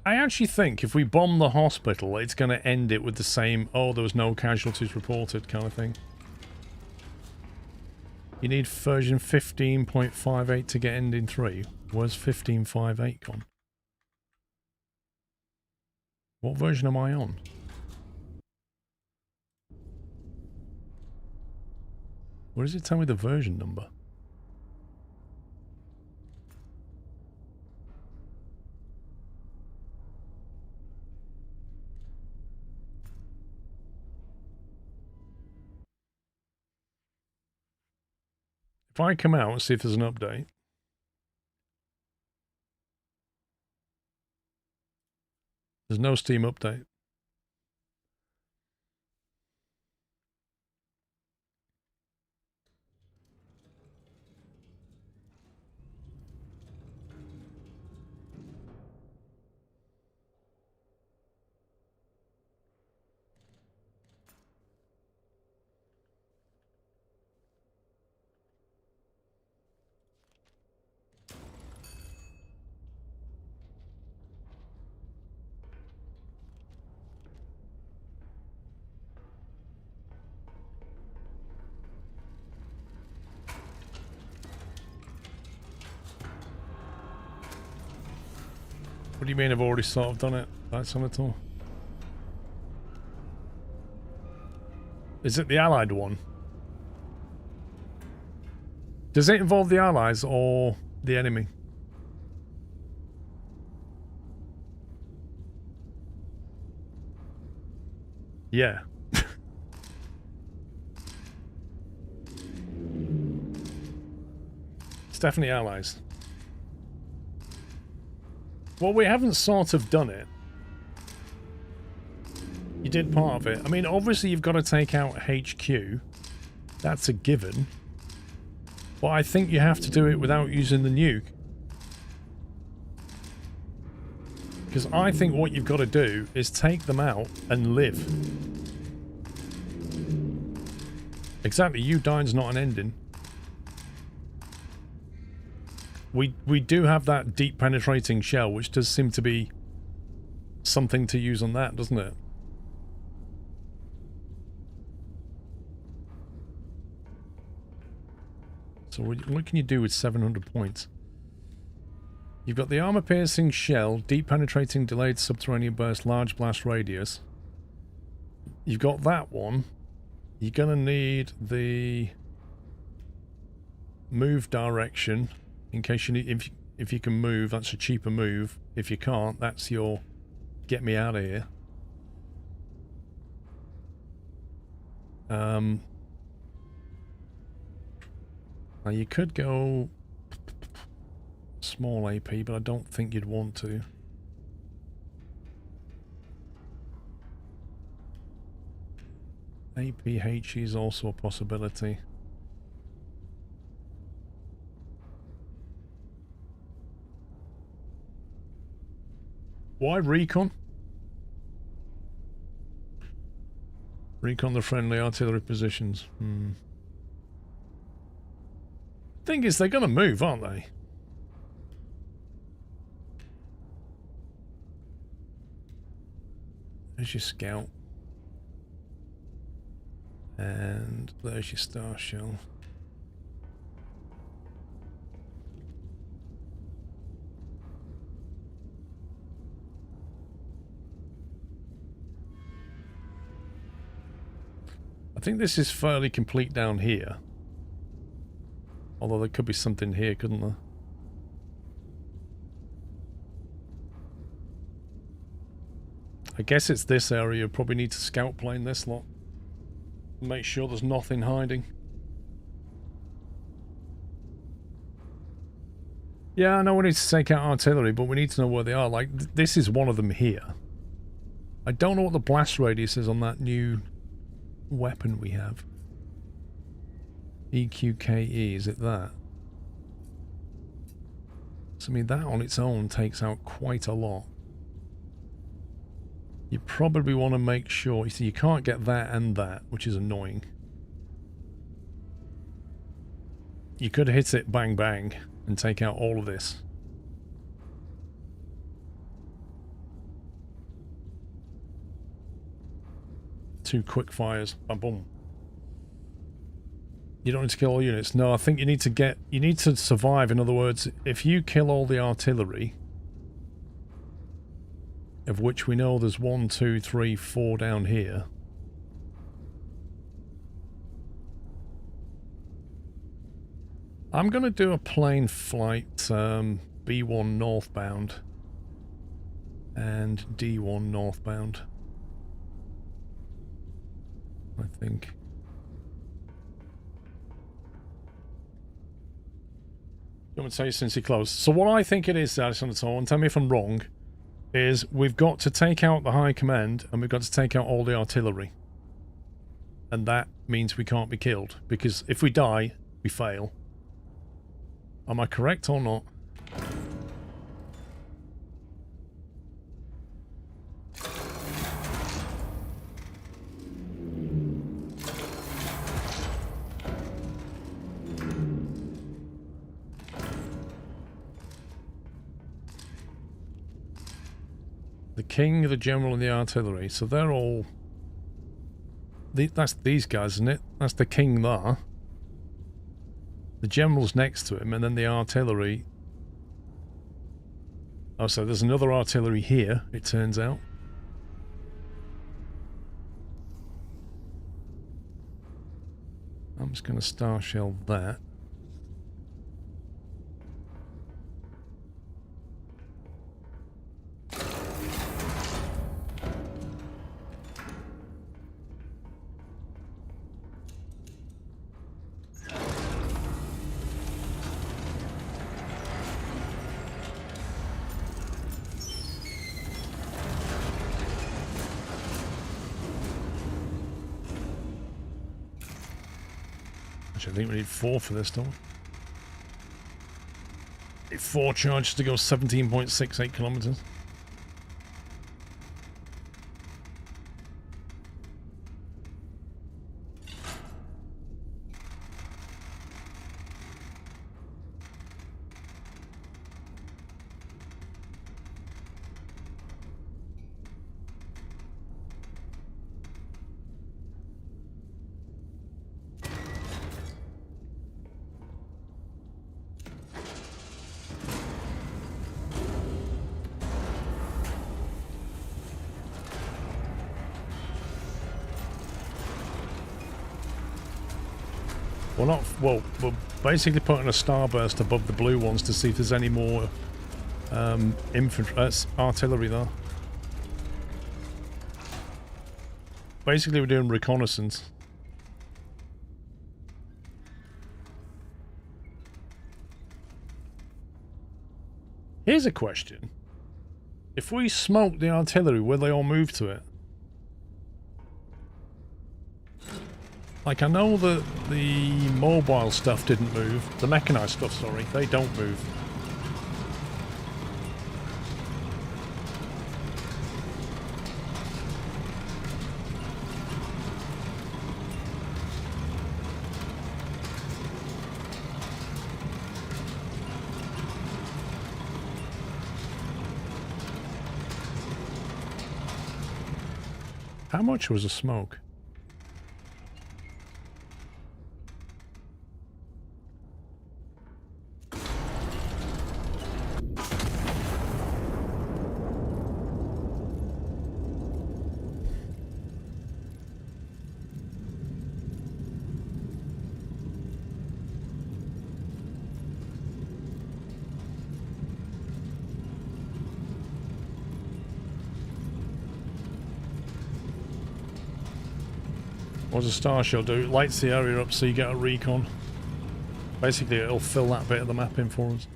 I actually think if we bomb the hospital, it's going to end it with the same, oh, there was no casualties reported kind of thing. You need version 15.58 to get ending 3. Where's 15.58 gone? What version am I on? Where does it tell me the version number? If I come out and see if there's an update. There's no Steam update. What do you mean I've already sort of done it? That's on it all. Is it the Allied one? Does it involve the Allies or the enemy? Yeah. It's definitely Allies. Well, we haven't sort of done it. You did part of it. I mean, obviously you've got to take out HQ. That's a given. But I think you have to do it without using the nuke. Because I think what you've got to do is take them out and live. Exactly, you dying's not an ending. We do have that deep penetrating shell, which does seem to be something to use on that, doesn't it? So what can you do with 700 points? You've got the armor-piercing shell, deep penetrating delayed subterranean burst, large blast radius. You've got that one. You're gonna need the move direction in case you need. If you can move, that's a cheaper move. If you can't, that's your get me out of here. Now you could go small AP, but I don't think you'd want to. APH is also a possibility. Why recon? Recon the friendly artillery positions. Thing is, they're gonna move, aren't they? There's your scout. And there's your star shell. I think this is fairly complete down here. Although there could be something here, couldn't there? I guess it's this area. You probably need to scout plane this lot. Make sure there's nothing hiding. Yeah, I know we need to take out artillery, but we need to know where they are. Like, this is one of them here. I don't know what the blast radius is on that new weapon we have. EQKE, is it that? So, I mean, that on its own takes out quite a lot. You probably want to make sure... You see, you can't get that and that, which is annoying. You could hit it bang bang and take out all of this. Two quick fires. Bam, boom. You don't need to kill all units. No, I think you need to get... You need to survive. In other words, if you kill all the artillery... Of which we know there's 1, 2, 3, 4 down here. I'm going to do a plane flight B1 northbound and D1 northbound. I think. You want to say since he closed. So what I think it is, Addison, and tell me if I'm wrong, is we've got to take out the high command and we've got to take out all the artillery. And that means we can't be killed, because if we die, we fail. Am I correct or not? The king, the general, and the artillery. So they're all... That's these guys, isn't it? That's the king there. The general's next to him, and then the artillery... Oh, so there's another artillery here, it turns out. I'm just going to star shell that. I think we need 4 for this, don't we? Need 4 charges to go 17.68 kilometers. Well, not... Well, we're basically putting a starburst above the blue ones to see if there's any more infantry... artillery there. Basically, we're doing reconnaissance. Here's a question. If we smoke the artillery, will they all move to it? Like, I know that the mobile stuff didn't move. The mechanized stuff, sorry. They don't move. How much was the smoke? What does a star shell do? It lights the area up so you get a recon. Basically, it'll fill that bit of the map in for us.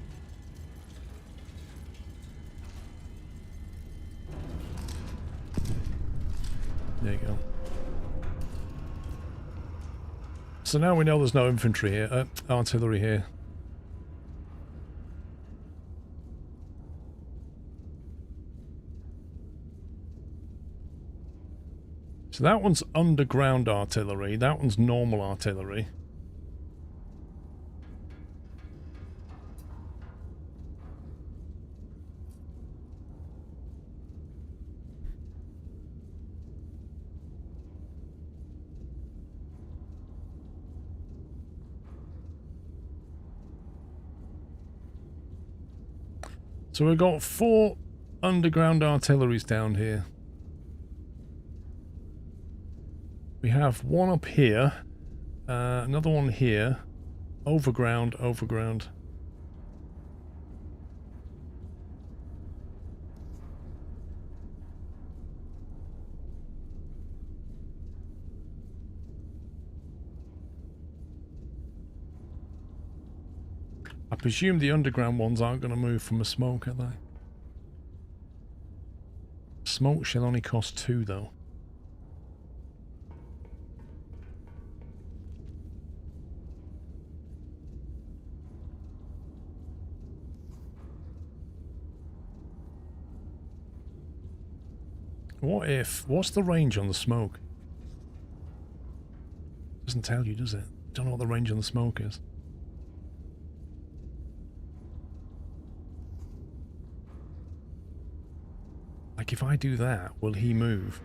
There you go. So now we know there's no infantry here, artillery here. So that one's underground artillery, that one's normal artillery. So we've got 4 underground artilleries down here. We have one up here, another one here, overground, overground. I presume the underground ones aren't going to move from a smoke, are they? Smoke shall only cost 2 though. What's the range on the smoke? Doesn't tell you, does it? Don't know what the range on the smoke is. Like, if I do that, will he move?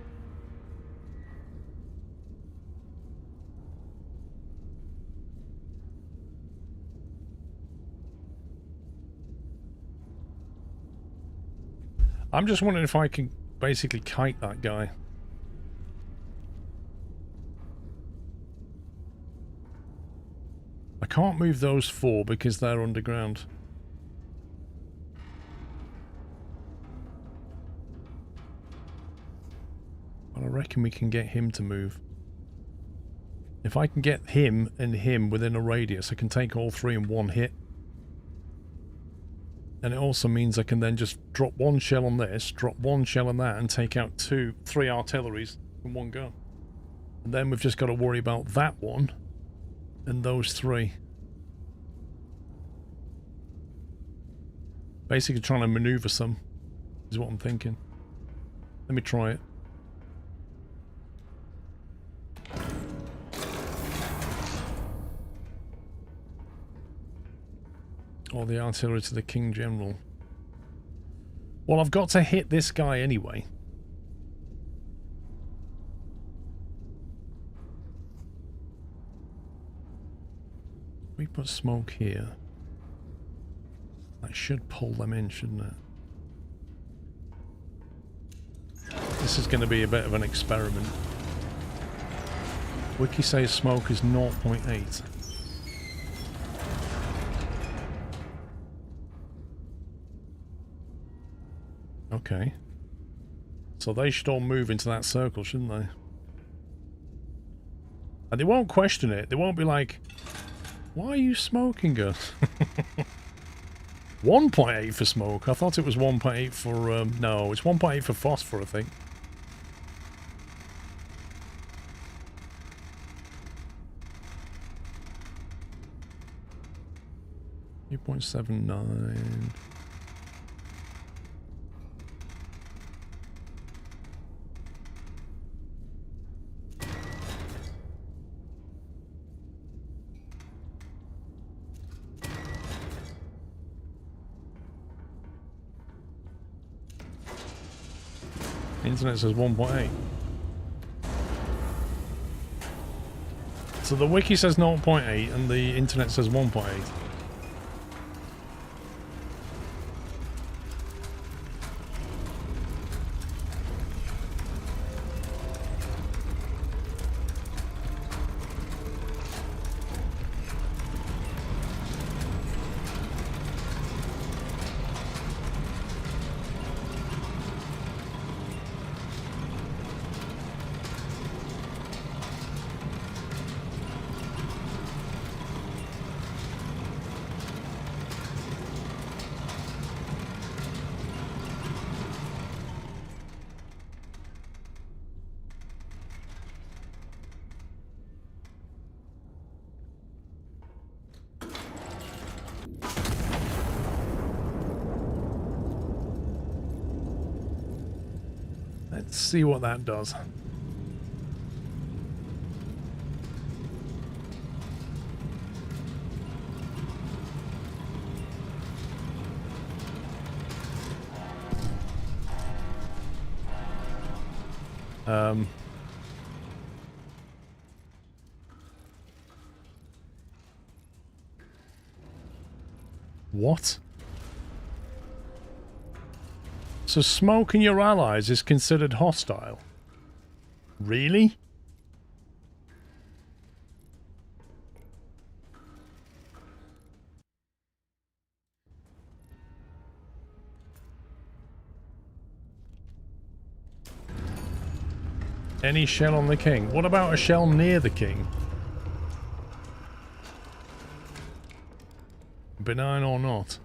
I'm just wondering if I can basically kite that guy. I can't move those 4 because they're underground. But I reckon we can get him to move. If I can get him and him within a radius, I can take all 3 in one hit. And it also means I can then just drop 1 shell on this, drop 1 shell on that, and take out 3 artilleries in one go. And then we've just got to worry about that one and those 3. Basically trying to maneuver some is what I'm thinking. Let me try it. Or the artillery to the King General. Well, I've got to hit this guy anyway. We put smoke here. That should pull them in, shouldn't it? This is going to be a bit of an experiment. Wiki says smoke is 0.8. Okay. So they should all move into that circle, shouldn't they? And they won't question it. They won't be like, why are you smoking us? 1.8 for smoke. I thought it was 1.8 for, no, it's 1.8 for phosphor, I think. .79. Internet says 1.8. So the wiki says 0.8 and the internet says 1.8. Let's see what that does. What? So smoking your allies is considered hostile? Really? Any shell on the king? What about a shell near the king? Benign or not?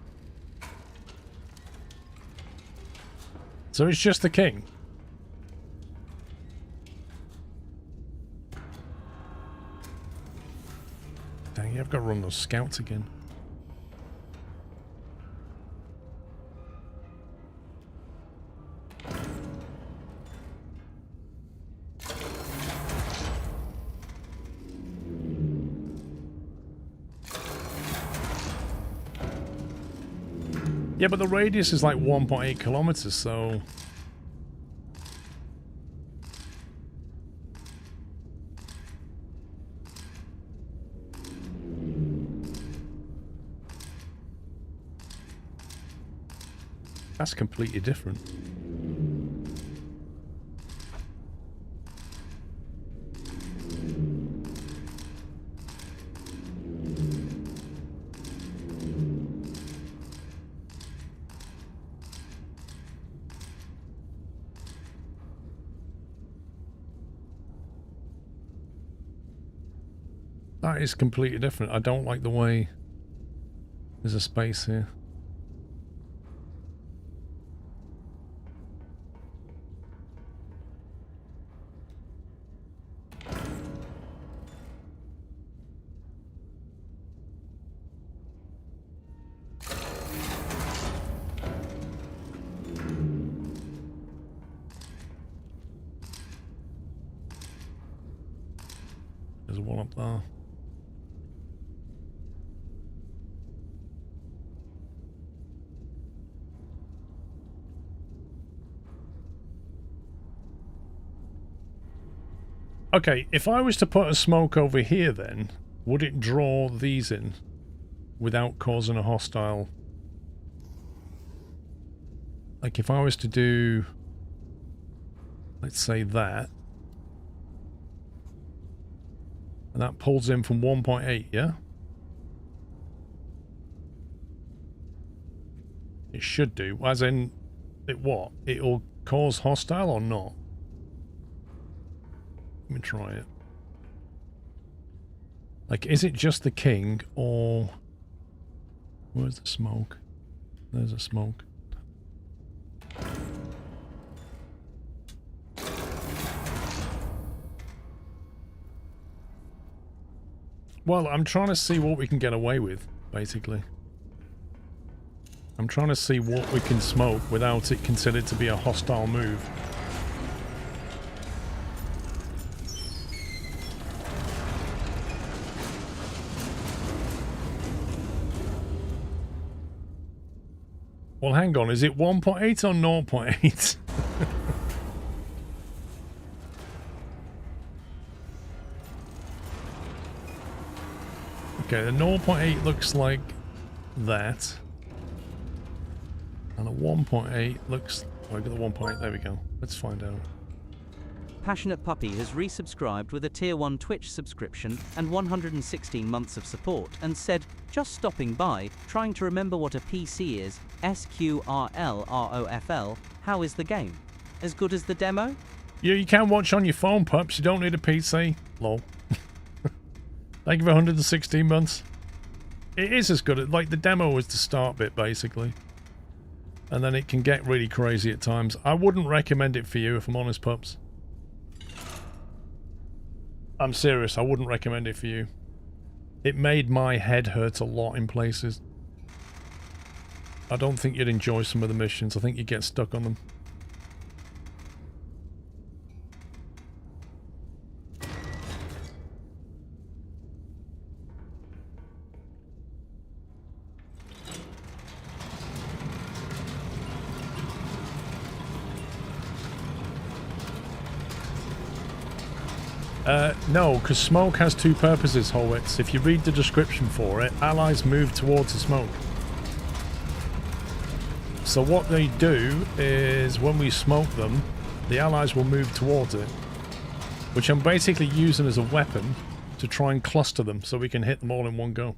So it's just the king. Dang, I've got to run those scouts again. Yeah, but the radius is like 1.8 kilometers, so... That's completely different. That is completely different. I don't like the way there's a space here. There's one up there. Okay, if I was to put a smoke over here then, would it draw these in without causing a hostile... Like if I was to do, let's say that, and that pulls in from 1.8, yeah? It should do, as in It what? It'll cause hostile or not? Let me try it. Like, is it just the king or... Where's the smoke? There's a smoke. Well, I'm trying to see what we can get away with, basically. I'm trying to see what we can smoke without it considered to be a hostile move. Well, hang on, is it 1.8 or 0.8? Okay, the 0.8 looks like that. And a 1.8 looks... Oh, I got the 1.8, there we go. Let's find out. Passionate Puppy has resubscribed with a Tier 1 Twitch subscription and 116 months of support and said, just stopping by, trying to remember what a PC is, SQRLROFL, how is the game? As good as the demo? Yeah, you can watch on your phone, pups. You don't need a PC. Lol. Thank you for 116 months. It is as good. Like, the demo was the start bit, basically. And then it can get really crazy at times. I wouldn't recommend it for you, if I'm honest, pups. I'm serious, I wouldn't recommend it for you. It made my head hurt a lot in places. I don't think you'd enjoy some of the missions. I think you'd get stuck on them. No, because smoke has two purposes, Horwitz. If you read the description for it, allies move towards the smoke. So what they do is, when we smoke them, the allies will move towards it. Which I'm basically using as a weapon to try and cluster them so we can hit them all in one go.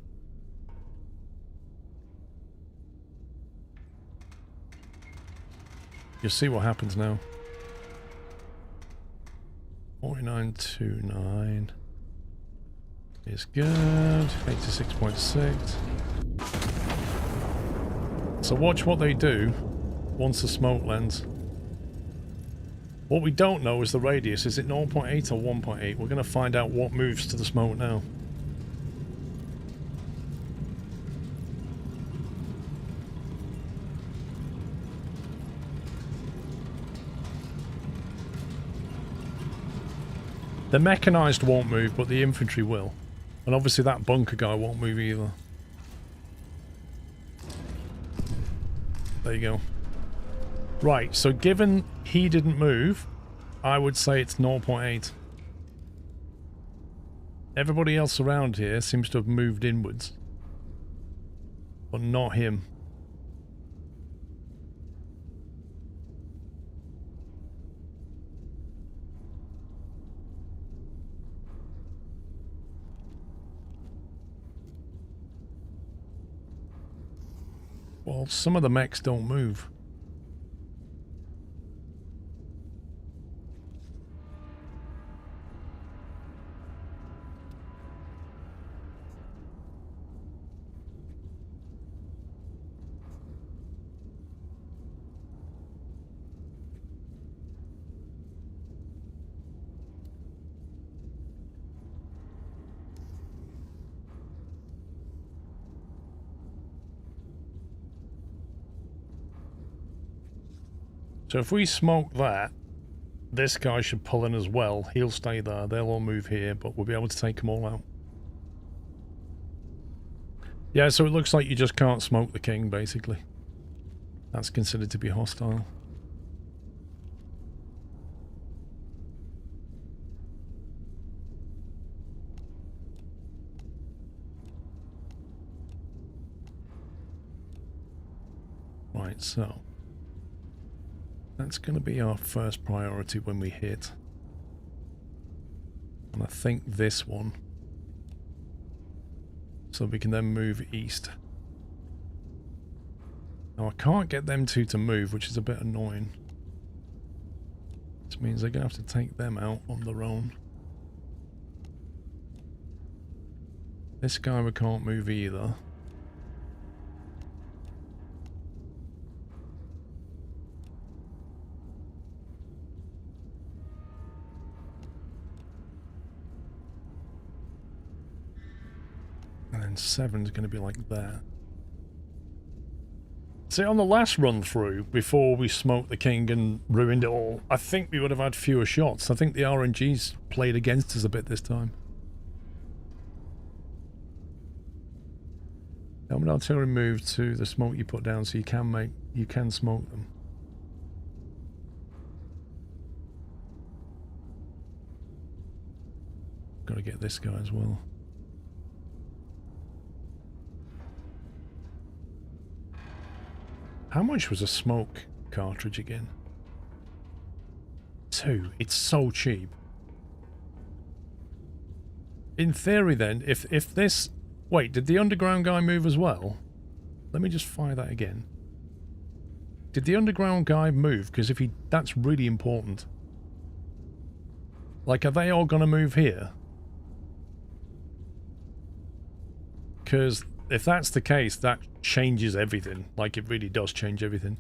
You'll see what happens now. 4929 is good. 86.6. So watch what they do once the smoke lands. What we don't know is the radius. Is it 0.8 or 1.8? We're going to find out what moves to the smoke now. The mechanized won't move, but the infantry will. And obviously that bunker guy won't move either. There you go. Right, so given he didn't move, I would say it's 0.8. Everybody else around here seems to have moved inwards. But not him. Well, some of the mechs don't move. So if we smoke that, this guy should pull in as well. He'll stay there. They'll all move here, but we'll be able to take them all out. Yeah, so it looks like you just can't smoke the king, basically. That's considered to be hostile. Right, so that's going to be our first priority when we hit. And I think this one. So we can then move east. Now I can't get them two to move, which is a bit annoying. Which means they're going to have to take them out on their own. This guy we can't move either. And then 7's going to be like that. See, on the last run through, before we smoked the king and ruined it all, I think we would have had fewer shots. I think the RNG's played against us a bit this time. Helmet artillery move to the smoke you put down so you can smoke them. Got to get this guy as well. How much was a smoke cartridge again? 2. It's so cheap. In theory then, if this... Wait, did the underground guy move as well? Let me just fire that again. Did the underground guy move? Because if he... That's really important. Like, are they all going to move here? Because if that's the case, that changes everything. Like, it really does change everything.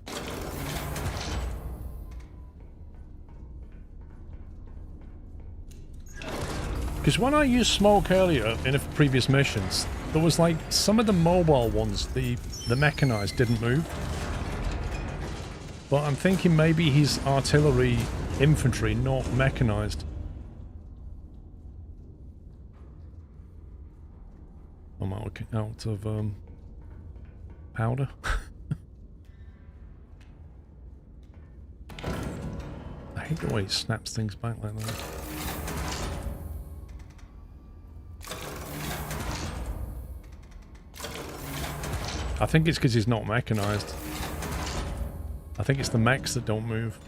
Because when I used smoke earlier in a previous missions, there was like some of the mobile ones, the mechanized didn't move. But I'm thinking maybe he's artillery infantry, not mechanized. I'm out of powder. I hate the way it snaps things back like that. I think it's because he's not mechanized. I think it's the mechs that don't move.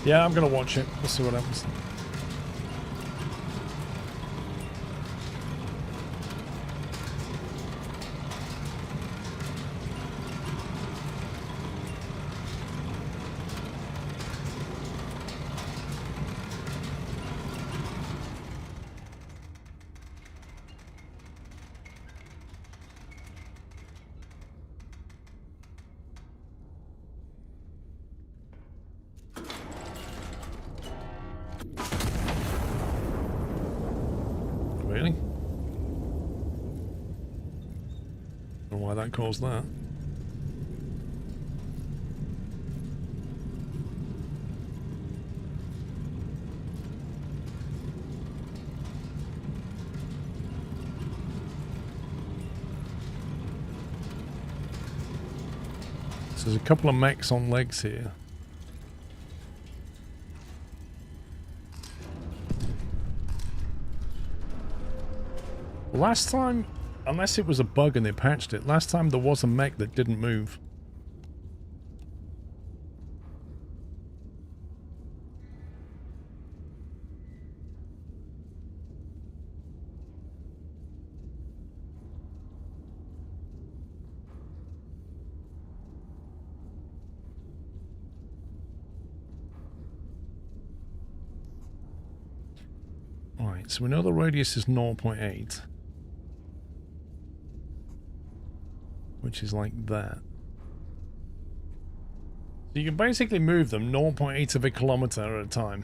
Yeah, I'm gonna watch it. We'll see what happens. Really? I don't know why that caused that. So there's a couple of mechs on legs here. Last time, unless it was a bug and they patched it, last time there was a mech that didn't move. Alright, so we know the radius is 0.8. Which is like that. So you can basically move them 0.8 of a kilometer at a time.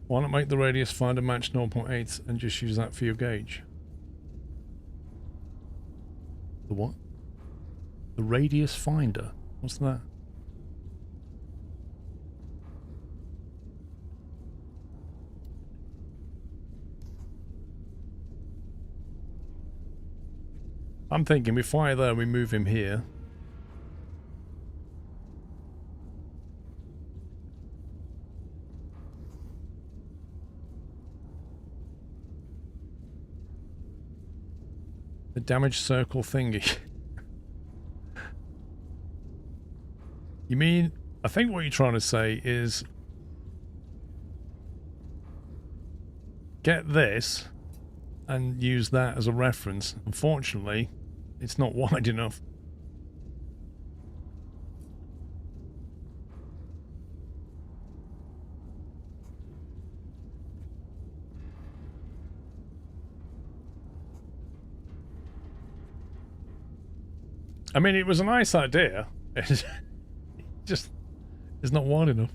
Why not make the radius finder match 0.8 and just use that for your gauge? The what? The radius finder? What's that? I'm thinking we fire there, we move him here. The damage circle thingy. You mean, I think what you're trying to say is get this and use that as a reference. Unfortunately, it's not wide enough. I mean, it was a nice idea. It just is not wide enough.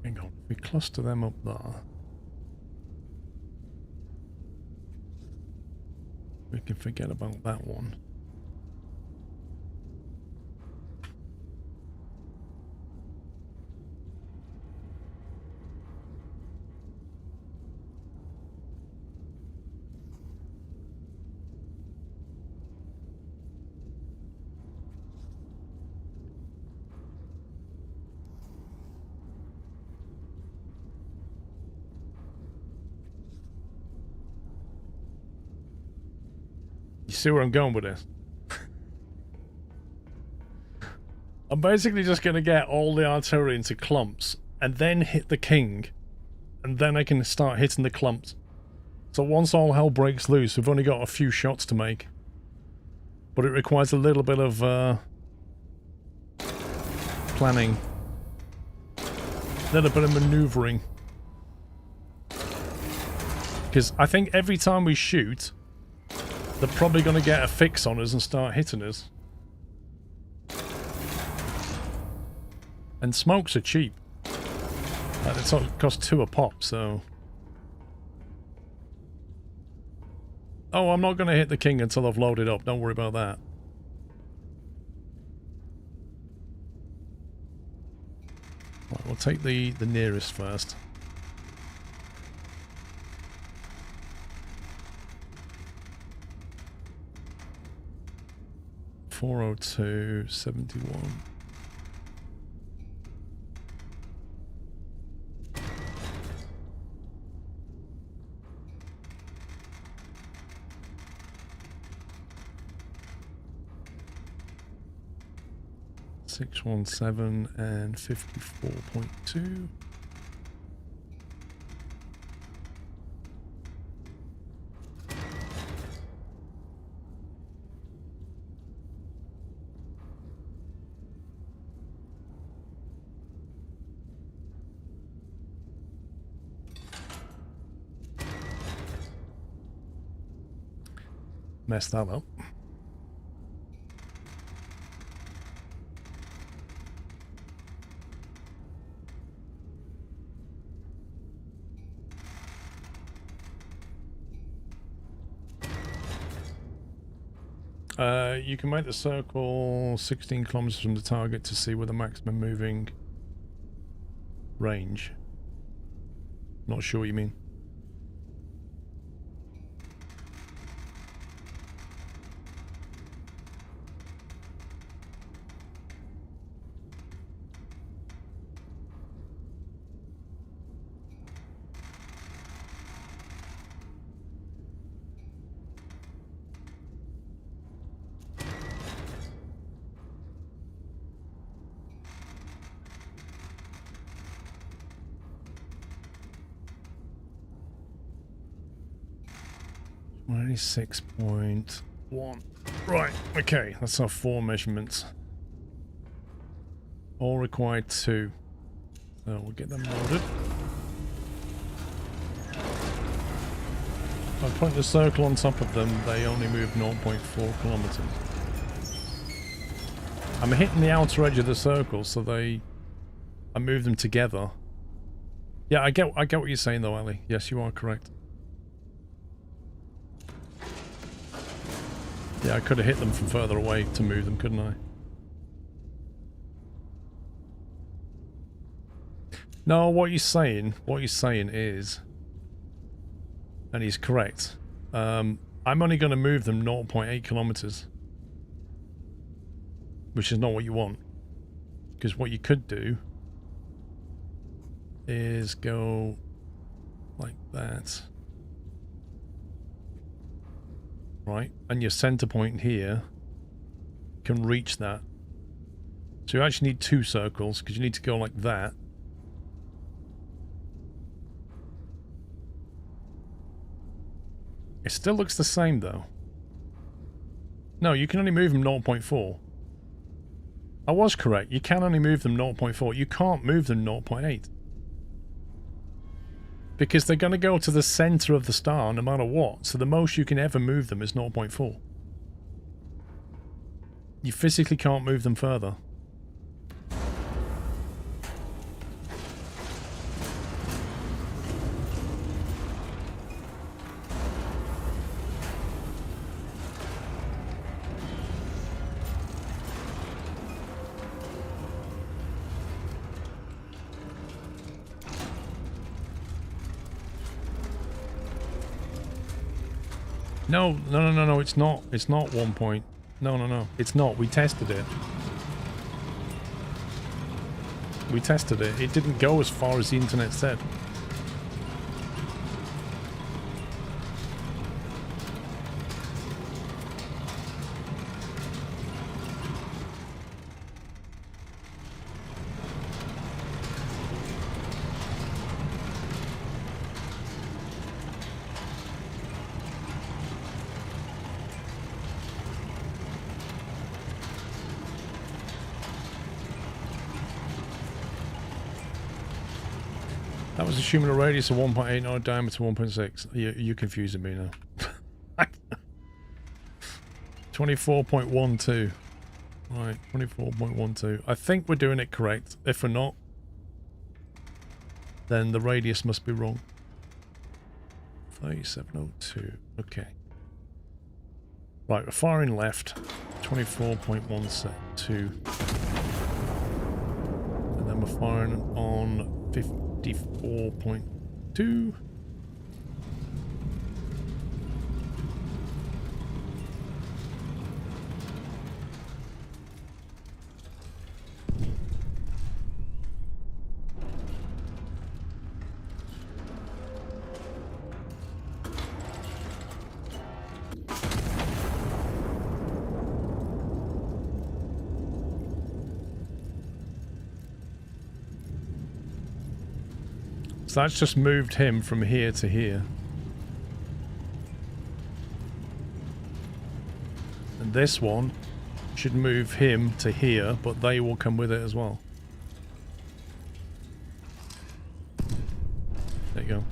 Hang on, if we cluster them up there, we can forget about that one. You see where I'm going with this? I'm basically just going to get all the artillery into clumps and then hit the king, and then I can start hitting the clumps. So once all hell breaks loose, we've only got a few shots to make, but it requires a little bit of planning, a little bit of maneuvering, because I think every time we shoot, they're probably going to get a fix on us and start hitting us. And smokes are cheap. It costs 2 a pop, so... Oh, I'm not going to hit the king until I've loaded up. Don't worry about that. Right, we'll take the nearest first. .402.71. .617 and 54.2. Messed that up. You can make the circle 16 kilometers from the target to see where the maximum moving range. Not sure what you mean. .6.1. Right, okay, that's our 4 measurements. All required 2. So we'll get them loaded. By putting the circle on top of them, they only move 0.4 kilometers. I'm hitting the outer edge of the circle, so I move them together. Yeah, I get what you're saying though, Ali. Yes, you are correct. Yeah, I could have hit them from further away to move them, couldn't I? No, what you're saying is, and he's correct, I'm only going to move them 0.8 kilometers. Which is not what you want. Because what you could do is go like that. Right? And your center point here can reach that. So you actually need 2 circles because you need to go like that. It still looks the same though. No, you can only move them 0.4. I was correct. You can only move them 0.4. You can't move them 0.8. Because they're going to go to the center of the star no matter what. So the most you can ever move them is 0.4. You physically can't move them further. No, it's not. It's not 1 point. No. It's not. We tested it. We tested it. It didn't go as far as the internet said. That was assuming a radius of 1.8 or a diameter 1.6. You're confusing me now. 24.12. Right, 24.12. I think we're doing it correct. If we're not, then the radius must be wrong. 3702. Okay. Right, we're firing left. 24.12. And then we're firing on 54.2. So that's just moved him from here to here. And this one should move him to here, but they will come with it as well. There you go.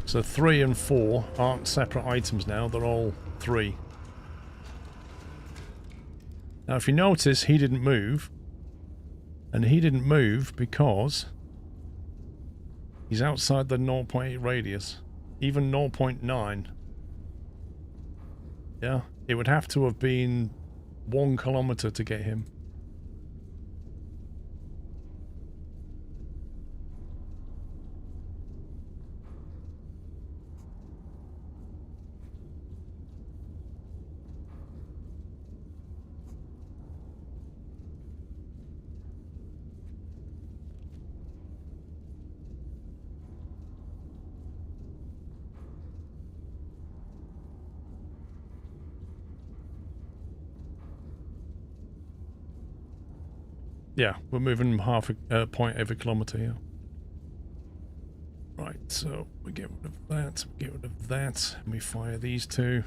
So 3 and 4 aren't separate items now, they're all 3. Now if you notice, he didn't move. And he didn't move because he's outside the 0.8 radius. Even 0.9. Yeah, it would have to have been 1 kilometer to get him. Yeah, we're moving half a point every kilometer here. Right, so we get rid of that, we get rid of that, and we fire these 2.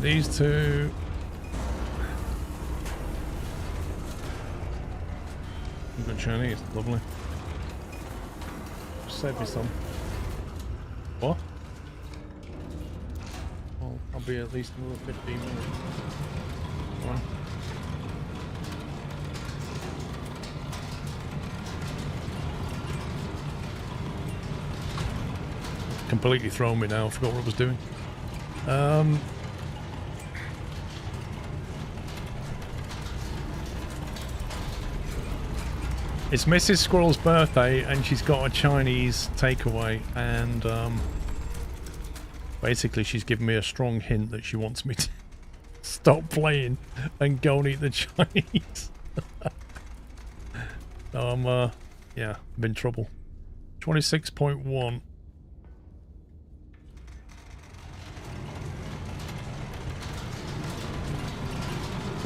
these two. Good Chinese, lovely. Save me some. What? Well, I'll be at least another 15 minutes. Right. Completely thrown me now. I forgot what I was doing. It's Mrs. Squirrel's birthday and she's got a Chinese takeaway, and basically she's given me a strong hint that she wants me to stop playing and go and eat the Chinese. So yeah, I'm in trouble. 26.1.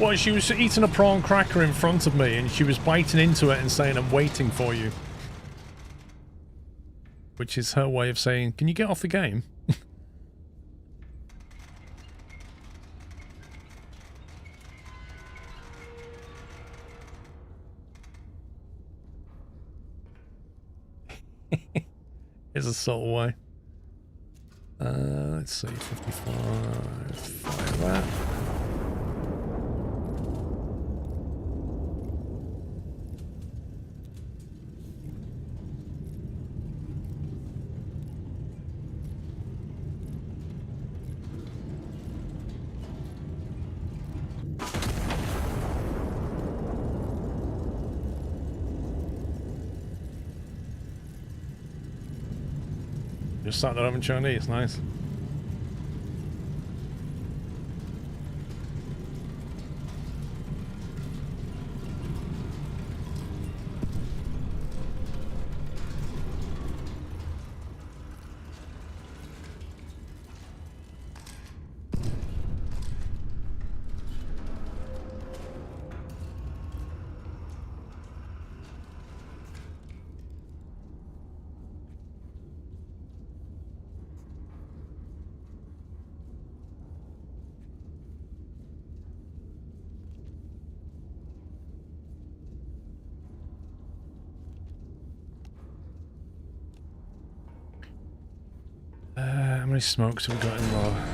Well, she was eating a prawn cracker in front of me and she was biting into it and saying, "I'm waiting for you." Which is her way of saying, "Can you get off the game?" It's a subtle way. Let's see, 55. Fire that. Just sat there having Chinese, nice. How many smokes have we got in there?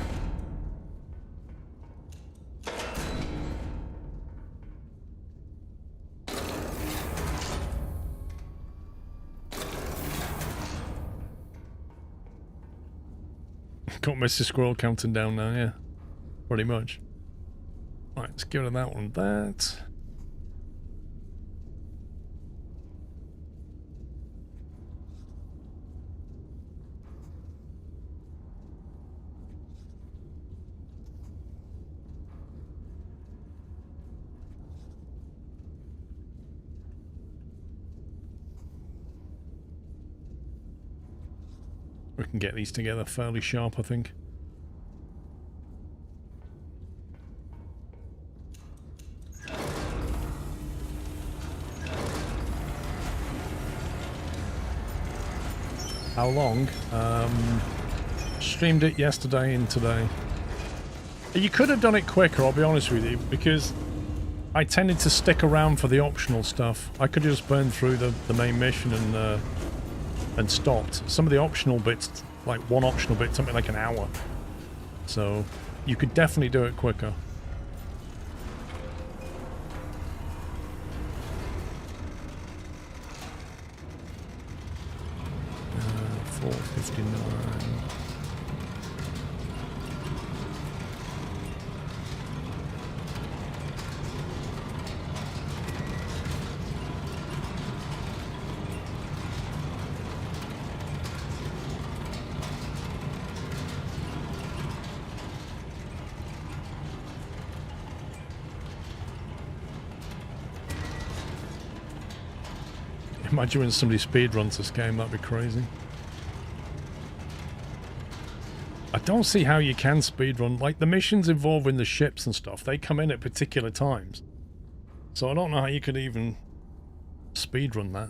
Got Mr. Squirrel counting down now, yeah. Pretty much. Right, let's give it that one that. We can get these together fairly sharp, I think. How long? Streamed it yesterday and today. You could have done it quicker, I'll be honest with you, because I tended to stick around for the optional stuff. I could just burn through the main mission and stopped. Some of the optional bits, like one optional bit, took me like an hour. So you could definitely do it quicker. 459. Imagine when somebody speedruns this game, that'd be crazy. I don't see how you can speedrun. Like, the missions involving the ships and stuff, they come in at particular times. So I don't know how you could even speedrun that.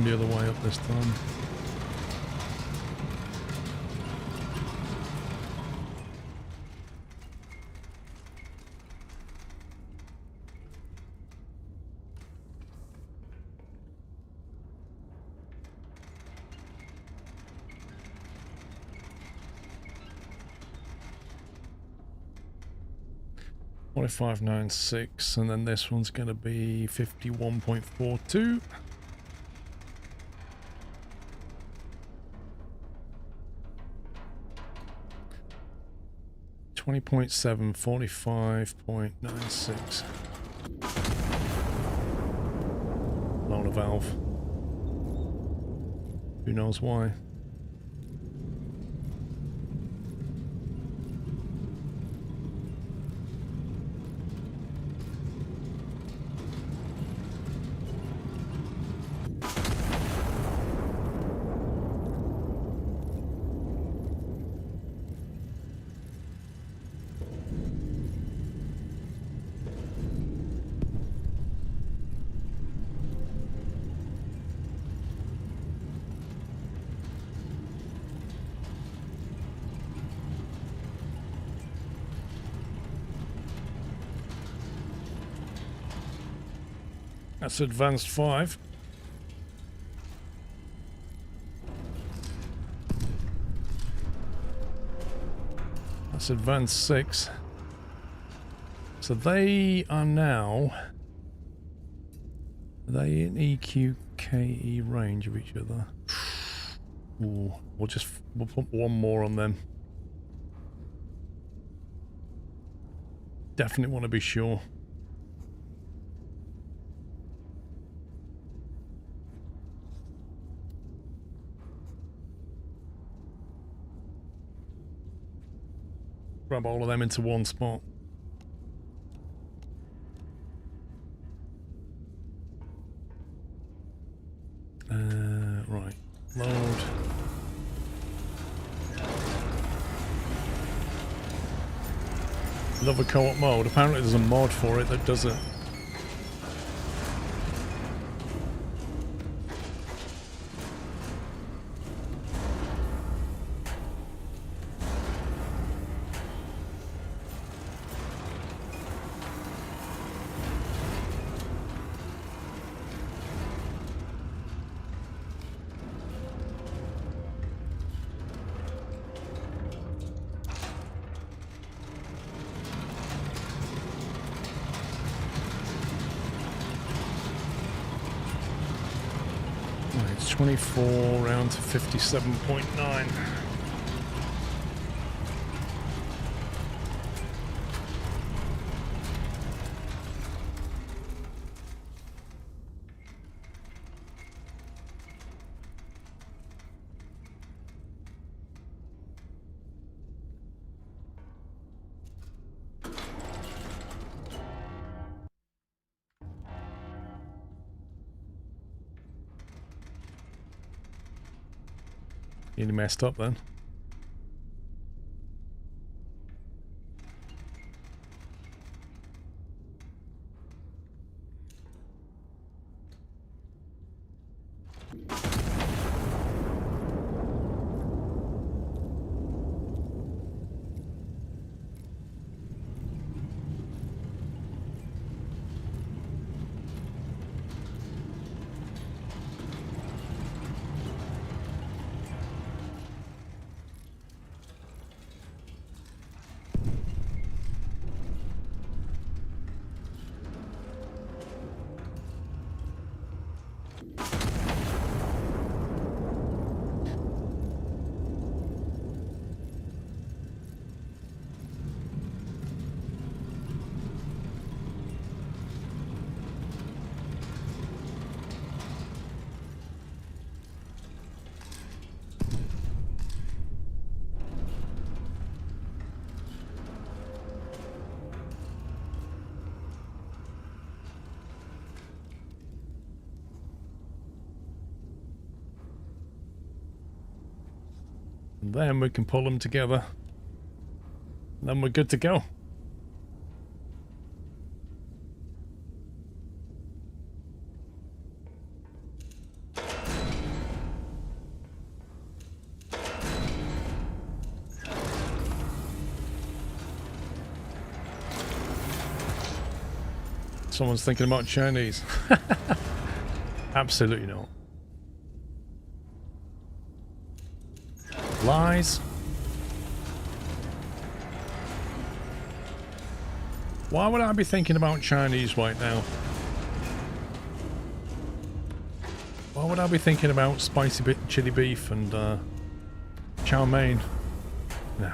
the other way up this time. $45.96, and then this one's going to be 51.42. $20.7, 45.96. Load a valve. Who knows why? That's advanced 5. That's advanced 6. So they are now... Are they in EQKE range of each other? Ooh, we'll put one more on them. Definitely want to be sure. Grab all of them into one spot. Right. Load. Love a co-op mode. Apparently there's a mod for it that does it. It's 24 round to 57.9. Nearly messed up then. And then we can pull them together. And then we're good to go. someone's thinking about Chinese. Absolutely not. Lies. Why would I be thinking about Chinese right now? Why would I be thinking about spicy chili beef and chow mein? Nah.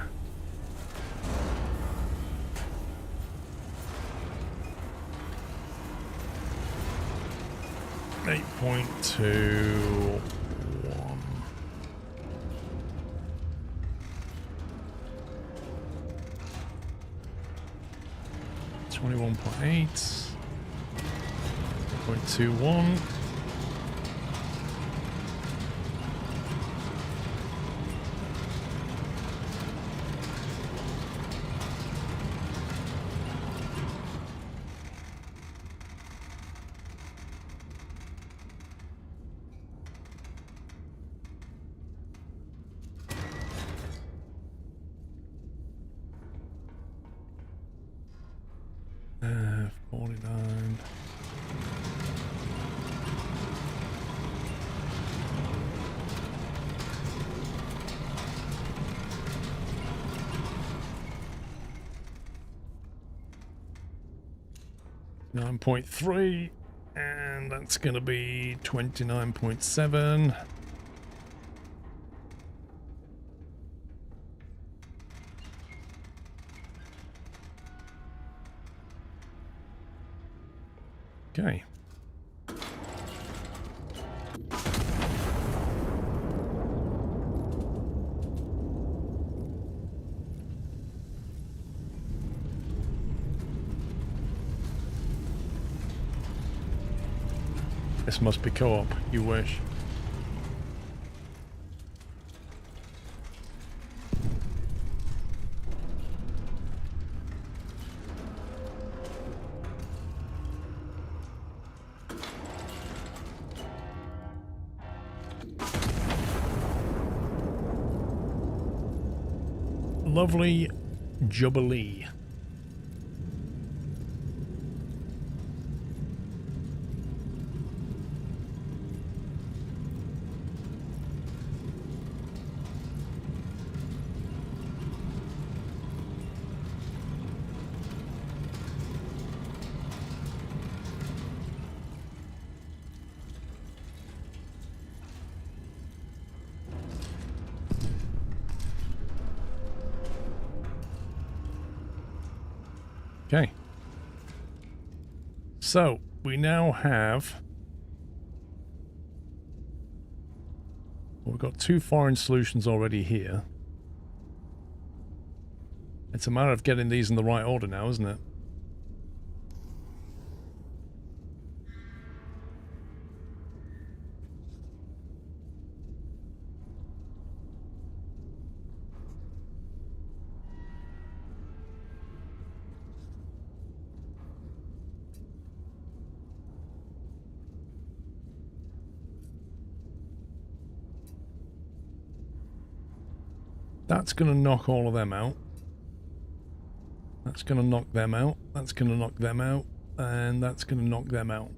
.21. 21.8. 0.21. Uh, 49. .3, and that's going to be 29.7. Okay. This must be co-op, you wish. Lovely Jubilee. Okay. So, we now have... Well, we've got 2 foreign solutions already here. It's a matter of getting these in the right order now, isn't it? That's going to knock all of them out. That's going to knock them out. That's going to knock them out. And that's going to knock them out.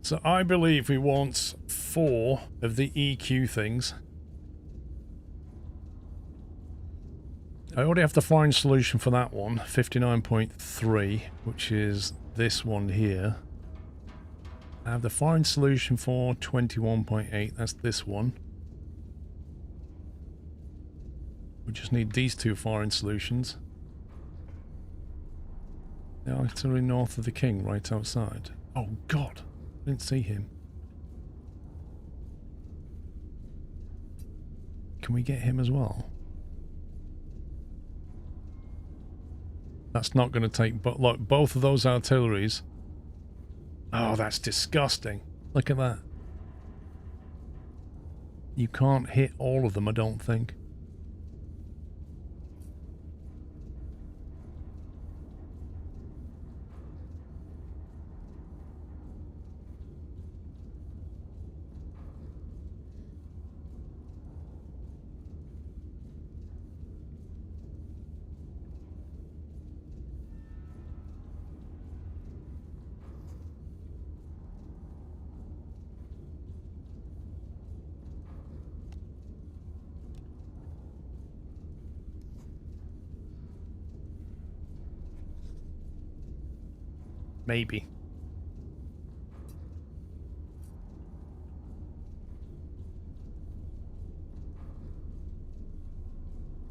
So I believe we want 4 of the EQ things. I already have the foreign solution for that one, 59.3, which is this one here. I have the foreign solution for 21.8, that's this one. We just need these 2 foreign solutions. The artillery north of the king, right outside. Oh god, I didn't see him. Can we get him as well? That's not going to take, but look, both of those artilleries. Oh, that's disgusting. Look at that. You can't hit all of them, I don't think. Maybe.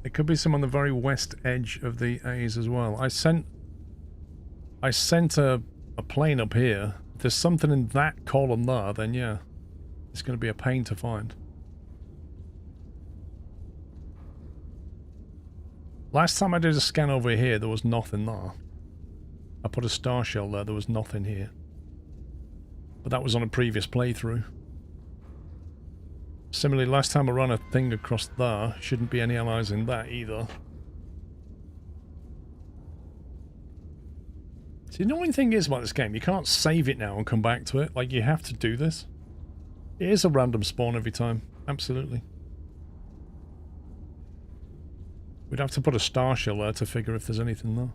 There could be some on the very west edge of the A's as well. I sent a plane up here. If there's something in that column there, then yeah. It's going to be a pain to find. Last time I did a scan over here, there was nothing there. I put a star shell there was nothing here. But that was on a previous playthrough. Similarly, last time I ran a thing across there, shouldn't be any allies in that either. See, the annoying thing is about this game, you can't save it now and come back to it. Like, you have to do this. It is a random spawn every time. Absolutely. We'd have to put a star shell there to figure if there's anything there.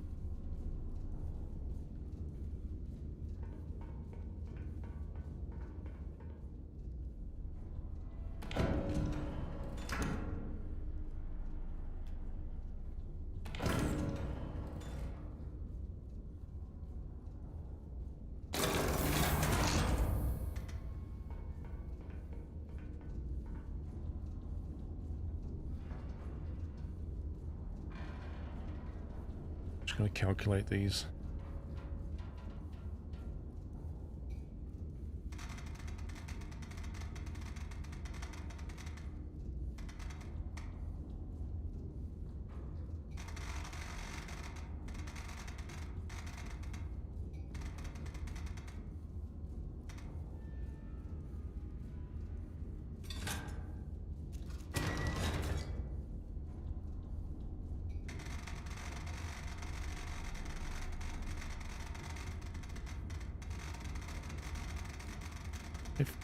Just going to calculate these.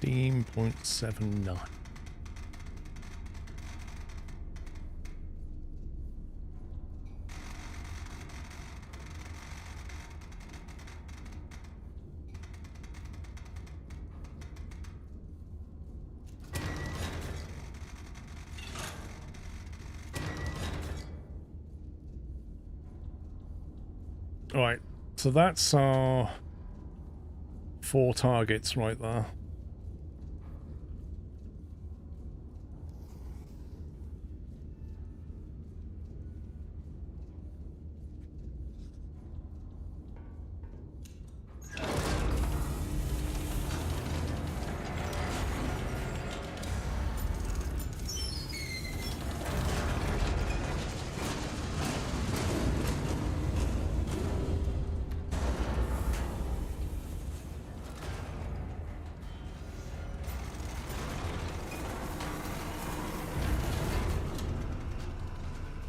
$15.79. Alright, so that's our 4 targets right there.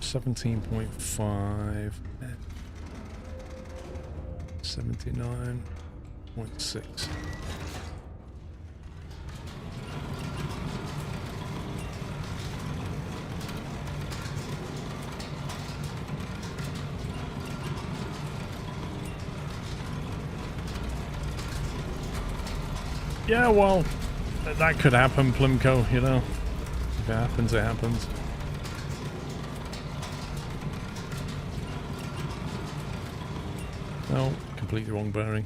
$17.5, 79.6. Yeah, well, that could happen, Plimco, you know. If it happens, it happens. No, completely wrong bearing.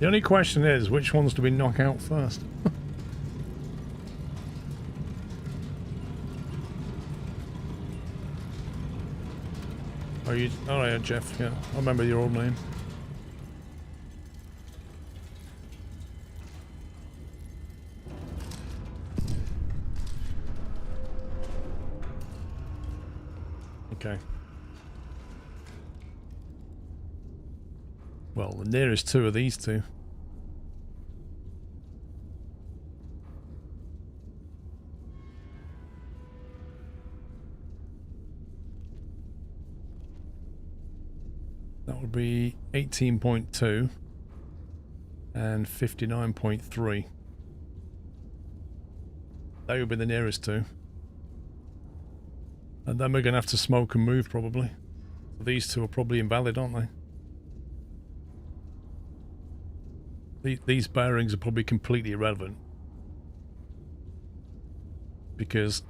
The only question is, which ones do we knock out first? Are you? Oh yeah, Jeff. Yeah, I remember your old name. Okay. Well, the nearest two are these two. That would be 18.2 and 59.3. They would be the nearest two. And then we're going to have to smoke and move, probably. So these two are probably invalid, aren't they? These bearings are probably completely irrelevant. Because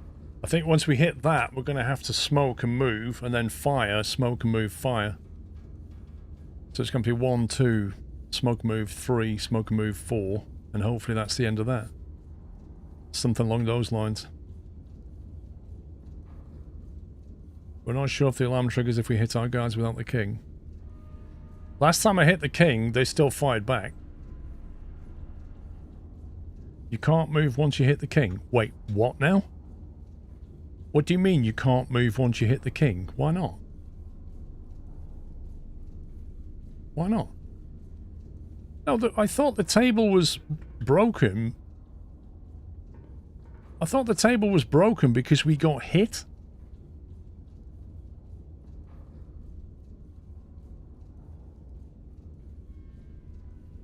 I think once we hit that, we're going to have to smoke and move, and then fire, smoke and move, fire. So it's going to be 1, 2, smoke and move, 3, smoke and move, 4, and hopefully that's the end of that. Something along those lines. We're not sure if the alarm triggers if we hit our guards without the king. Last time I hit the king, they still fired back. You can't move once you hit the king. Wait, what now? What do you mean you can't move once you hit the king? Why not? Why not? No, I thought the table was broken. I thought the table was broken because we got hit.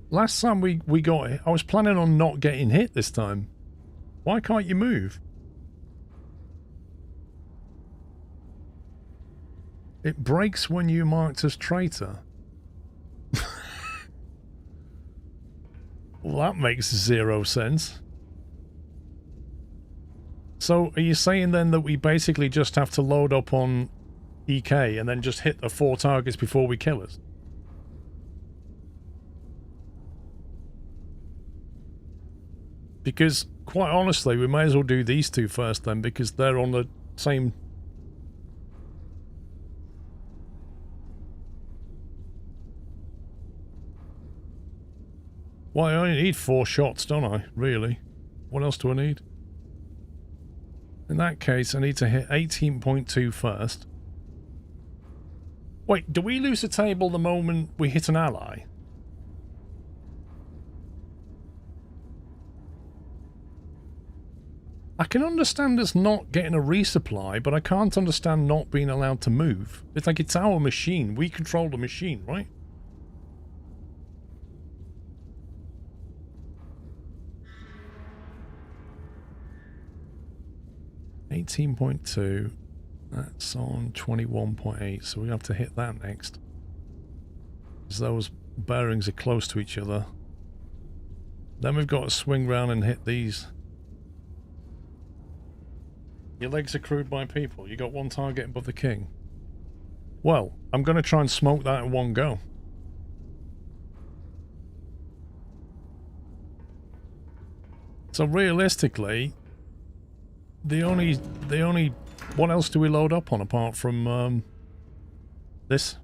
Last time we got hit, I was planning on not getting hit this time. Why can't you move? It breaks when you marked as traitor. Well, that makes 0 sense. So, are you saying then that we basically just have to load up on EK and then just hit the 4 targets before we kill us? Because, quite honestly, we may as well do these two first then, because they're on the same... Well, I only need 4 shots, don't I? Really? What else do I need? In that case, I need to hit 18.2 first. Wait, do we lose a table the moment we hit an ally? I can understand us not getting a resupply, but I can't understand not being allowed to move. It's like it's our machine. We control the machine, right? $18.2. That's on 21.8, so we have to hit that next. Because those bearings are close to each other. Then we've got to swing round and hit these. Your legs are crewed by people. You got 1 target above the king. Well, I'm going to try and smoke that in one go. So realistically, the only what else do we load up on apart from this?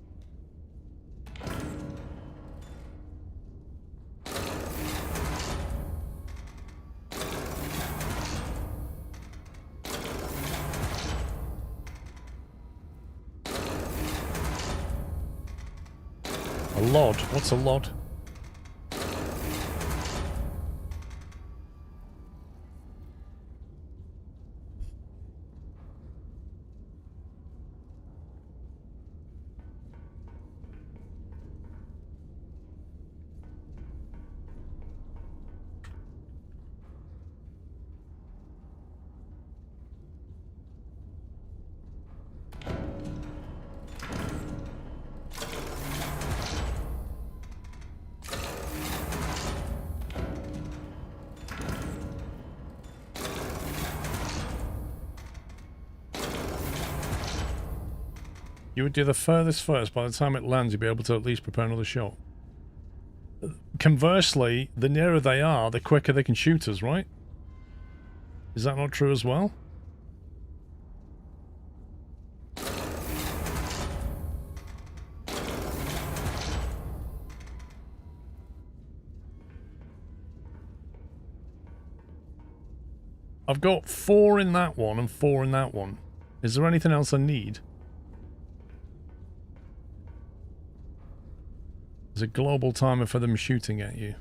A lod? What's a lod? You would do the furthest first. By the time it lands, you'd be able to at least prepare another shot. Conversely, the nearer they are, the quicker they can shoot us, right? Is that not true as well? I've got 4 in that one and 4 in that one. Is there anything else I need? There's a global timer for them shooting at you.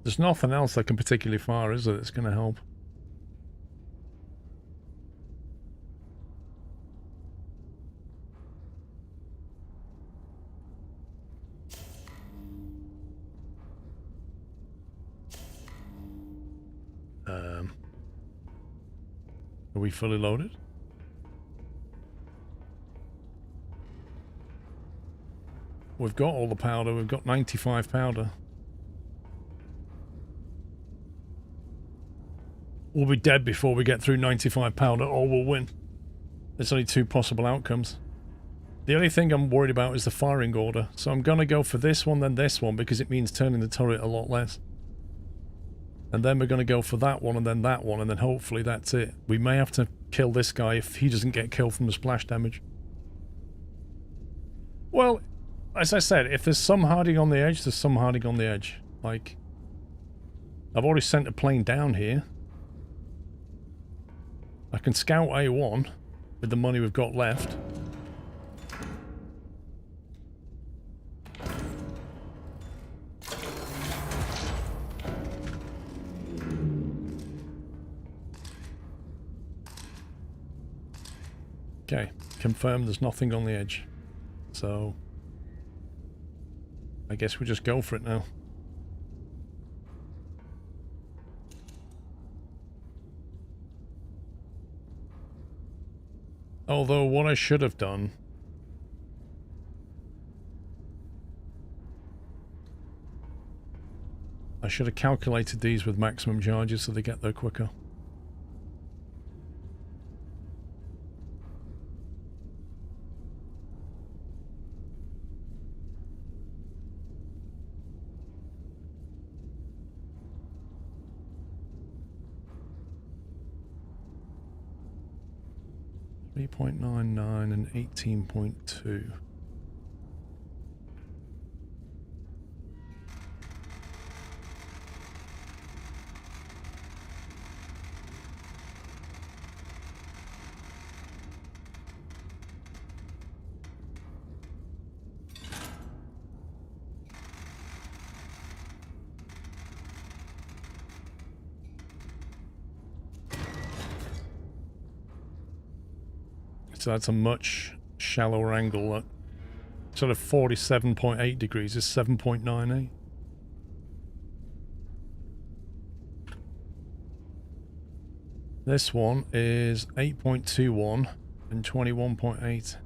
There's nothing else that can particularly fire, is there, that's going to help? Are we fully loaded? We've got all the powder. We've got 95 powder. We'll be dead before we get through 95 powder, or we'll win. There's only two possible outcomes. The only thing I'm worried about is the firing order. So I'm going to go for this one, then this one, because it means turning the turret a lot less. And then we're going to go for that one, and then hopefully that's it. We may have to kill this guy if he doesn't get killed from the splash damage. Well, as I said, if there's some harding on the edge, there's some harding on the edge. Like, I've already sent a plane down here. I can scout A1 with the money we've got left. Okay, confirm there's nothing on the edge. So, I guess we just go for it now. Although, what I should have done... I should have calculated these with maximum charges so they get there quicker. .99 and 18.2. So that's a much shallower angle. That sort of 47.8 degrees is 7.98. This one is 8.21 and 21.8.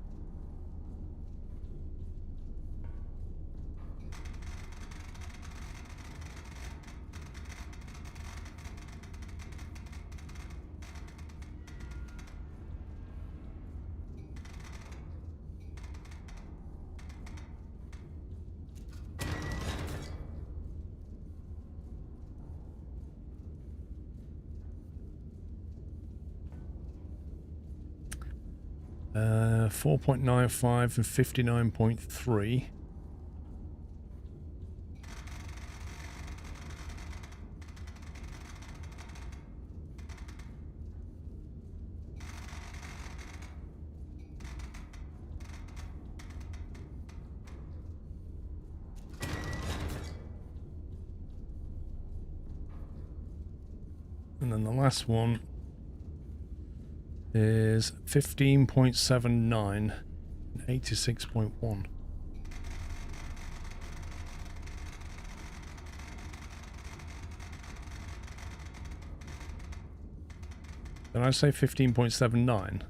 Uh, 4.95 and 59.3. And then the last one is 15.79 and 86.1. Did I say 15.79?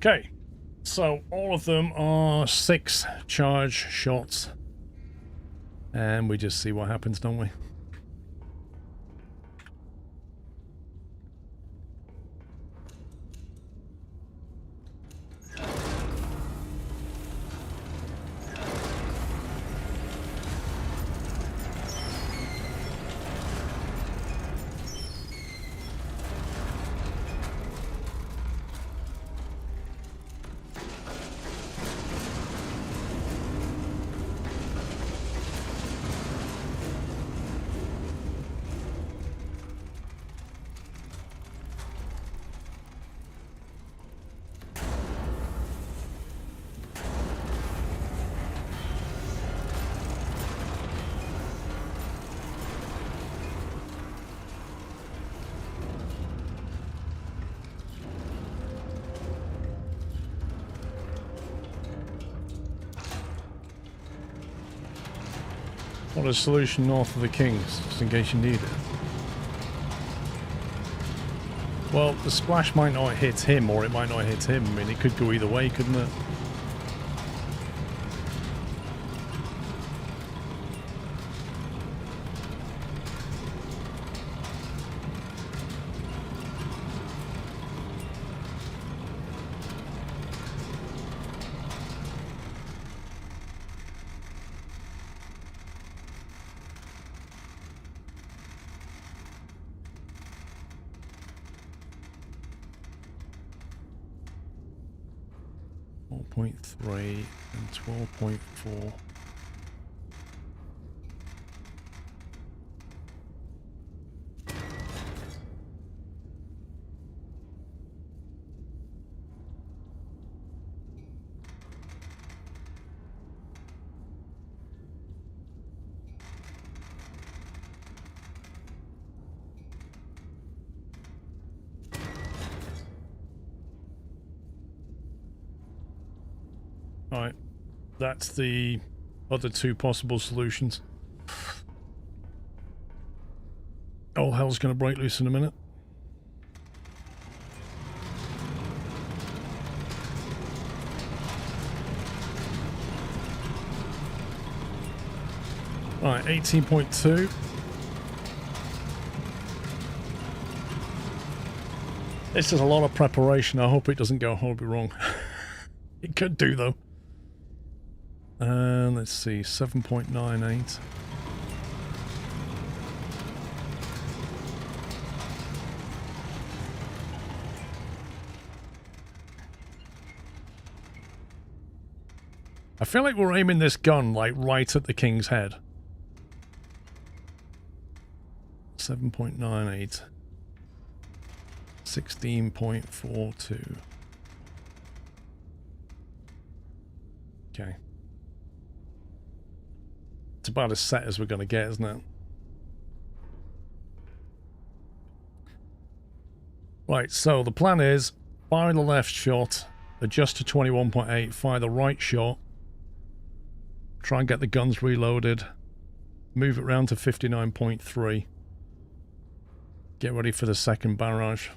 Okay, so all of them are 6 charge shots, and we just see what happens, don't we? What a solution north of the Kings, just in case you need it. Well, the splash might not hit him, or it might not hit him. I mean, it could go either way, couldn't it? .3 and 12.4. Right, that's the other two possible solutions. Oh, hell's gonna break loose in a minute. Right, 18.2. This is a lot of preparation. I hope it doesn't go horribly wrong. It could do, though. Let's see, 7.98. I feel like we're aiming this gun, like, right at the King's head. 7.98. 16.42. Okay. It's about as set as we're going to get, isn't it? Right, so the plan is fire the left shot, adjust to 21.8, fire the right shot, try and get the guns reloaded, move it round to 59.3, get ready for the second barrage.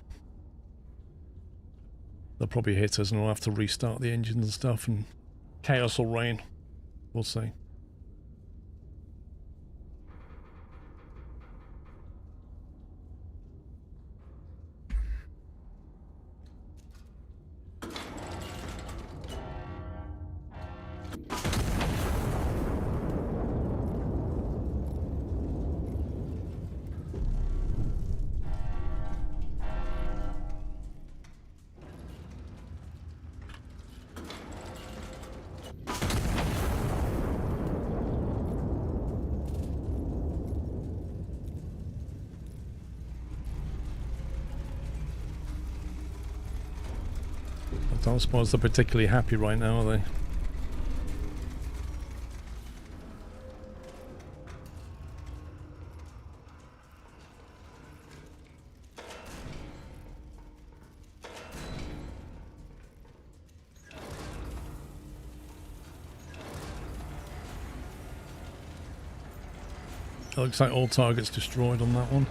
They'll probably hit us and we'll have to restart the engines and stuff, and chaos will reign. We'll see. I don't suppose they're particularly happy right now, are they? It looks like all targets destroyed on that one.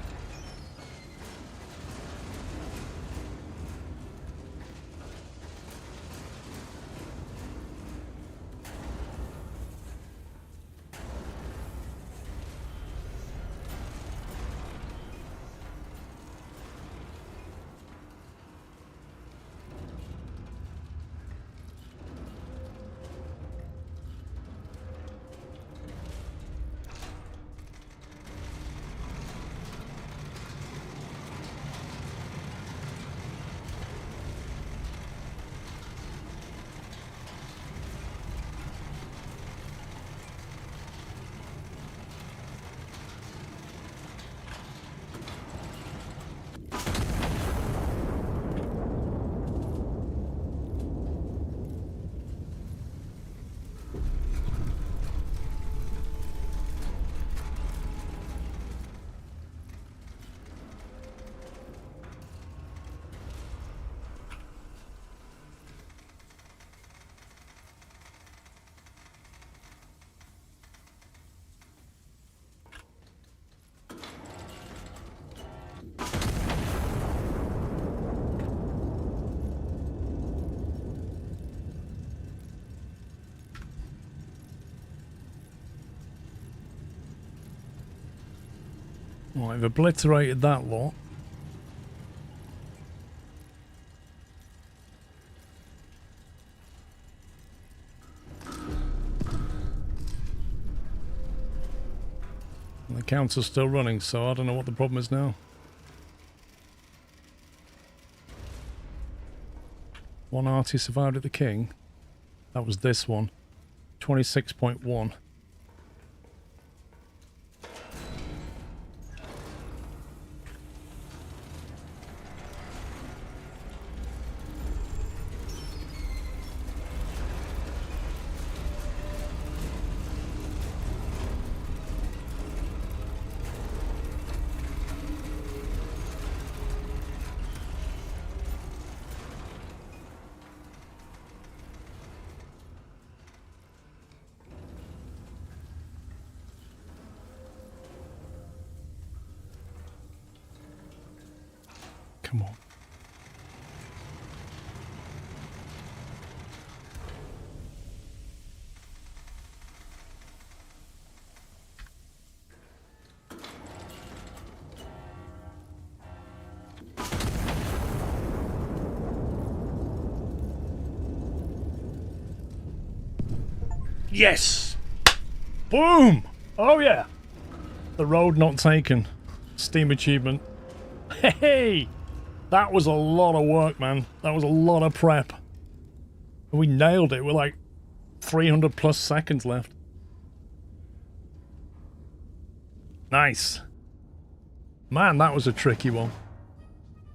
Right, I've obliterated that lot. And the counter's still running, so I don't know what the problem is now. One artist survived at the king. That was this one. 26.1. Come on. Yes! Boom! Oh yeah! The road not taken. Steam achievement. Hey! That was a lot of work, man. That was a lot of prep. We nailed it. We're like 300 plus seconds left. Nice. Man, that was a tricky one.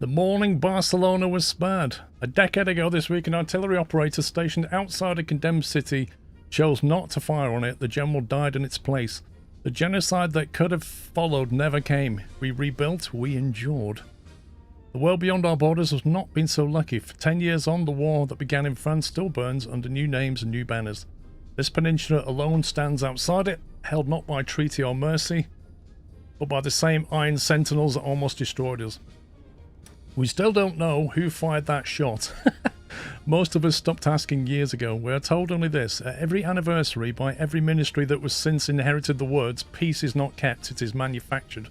The morning Barcelona was spared. A decade ago this week, an artillery operator stationed outside a condemned city chose not to fire on it. The general died in its place. The genocide that could have followed never came. We rebuilt, we endured. The world beyond our borders has not been so lucky. For 10 years on, the war that began in France still burns under new names and new banners. This peninsula alone stands outside it, held not by treaty or mercy, but by the same iron sentinels that almost destroyed us. We still don't know who fired that shot. Most of us stopped asking years ago. We are told only this: at every anniversary by every ministry that was since inherited the words, peace is not kept, it is manufactured.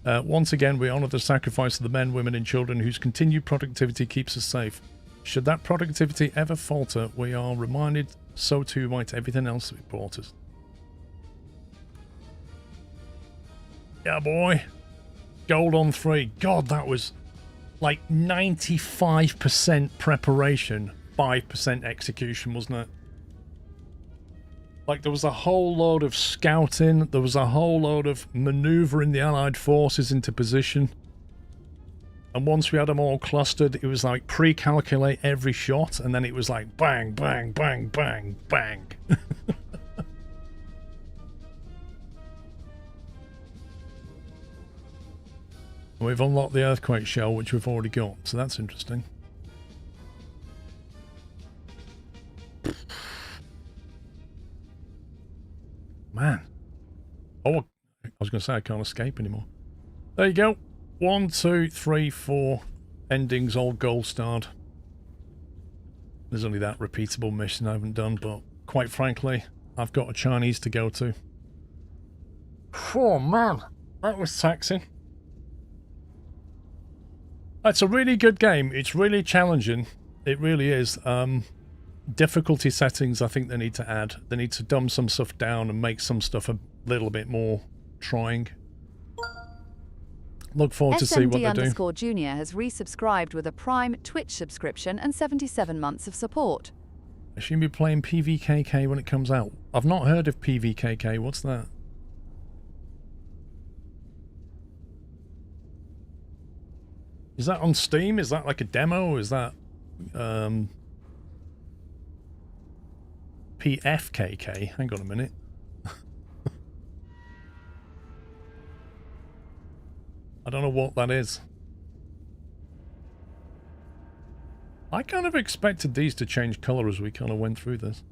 Once again, we honour the sacrifice of the men, women and children whose continued productivity keeps us safe. Should that productivity ever falter, we are reminded so too might everything else that brought us. Yeah, boy. Gold on 3. God, that was like 95% preparation, 5% execution, wasn't it? Like, there was a whole load of scouting, there was a whole load of manoeuvring the Allied forces into position. And once we had them all clustered, it was like pre-calculate every shot, and then it was like bang, bang, bang, bang, bang. We've unlocked the earthquake shell, which we've already got, so that's interesting. Man. Oh, I was going to say I can't escape anymore. There you go. 1, 2, 3, 4 endings all gold starred. There's only that repeatable mission I haven't done, but quite frankly, I've got a Chinese to go to. Oh man, that was taxing. It's a really good game. It's really challenging. It really is. Difficulty settings I think they need to add. They need to dumb some stuff down and make some stuff a little bit more trying. Look forward to see what they do. SMD Junior has resubscribed with a Prime Twitch subscription and 77 months of support. I should be playing PVKK when it comes out. I've not heard of PVKK. What's that? Is that on Steam? Is that like a demo? Is that PFKK? Hang on a minute. I don't know what that is. I kind of expected these to change colour as we kind of went through this.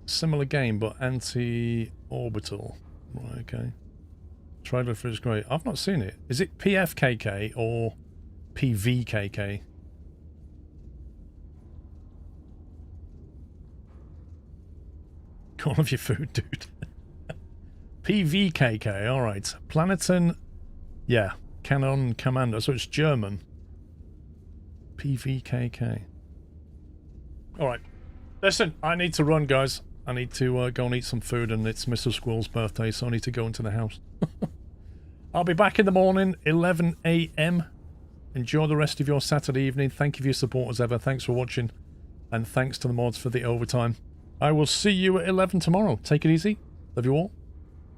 Similar game, but anti-orbital. Right, okay. Trailer for it's great. I've not seen it. Is it PFKK or PVKK? Go on with your food, dude. PVKK, alright. Planeton, yeah. Canon Commander, so it's German. PVKK. Alright. Listen, I need to run, guys. I need to go and eat some food, and it's Mr. Squirrel's birthday, so I need to go into the house. I'll be back in the morning, 11 a.m. Enjoy the rest of your Saturday evening. Thank you for your support as ever. Thanks for watching. And thanks to the mods for the overtime. I will see you at 11 tomorrow. Take it easy. Love you all.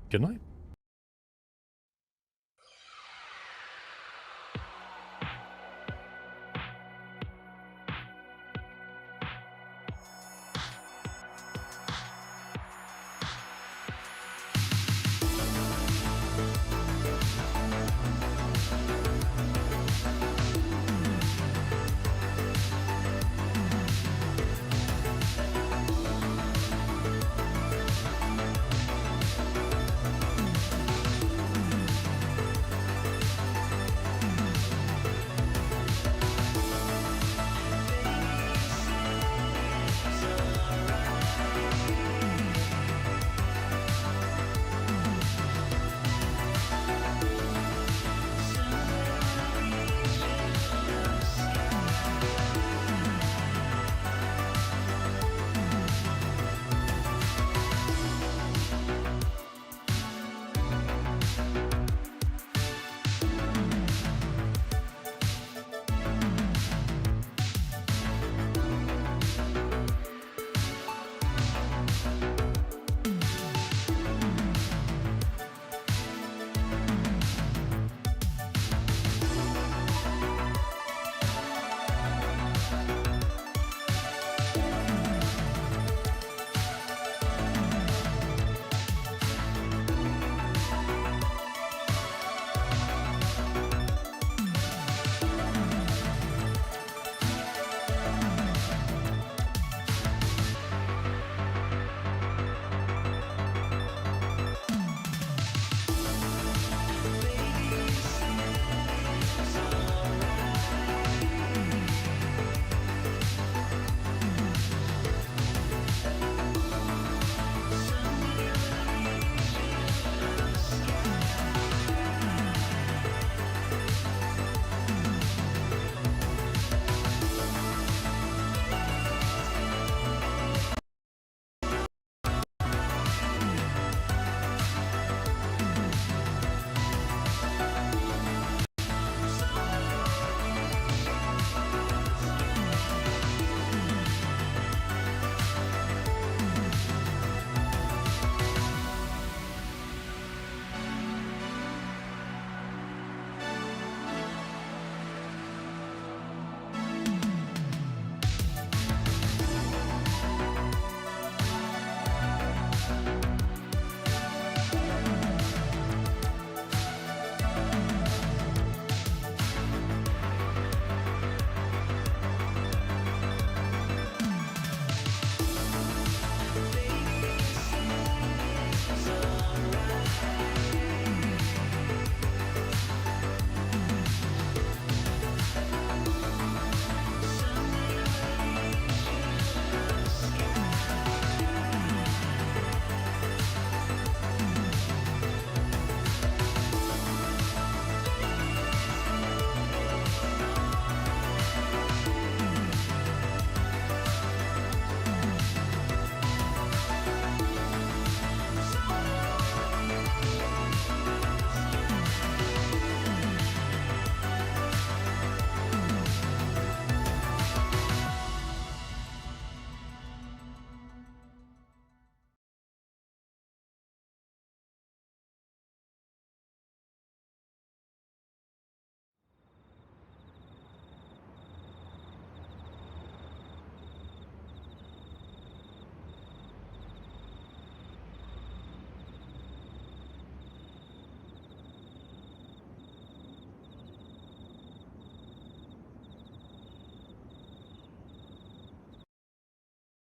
Good night.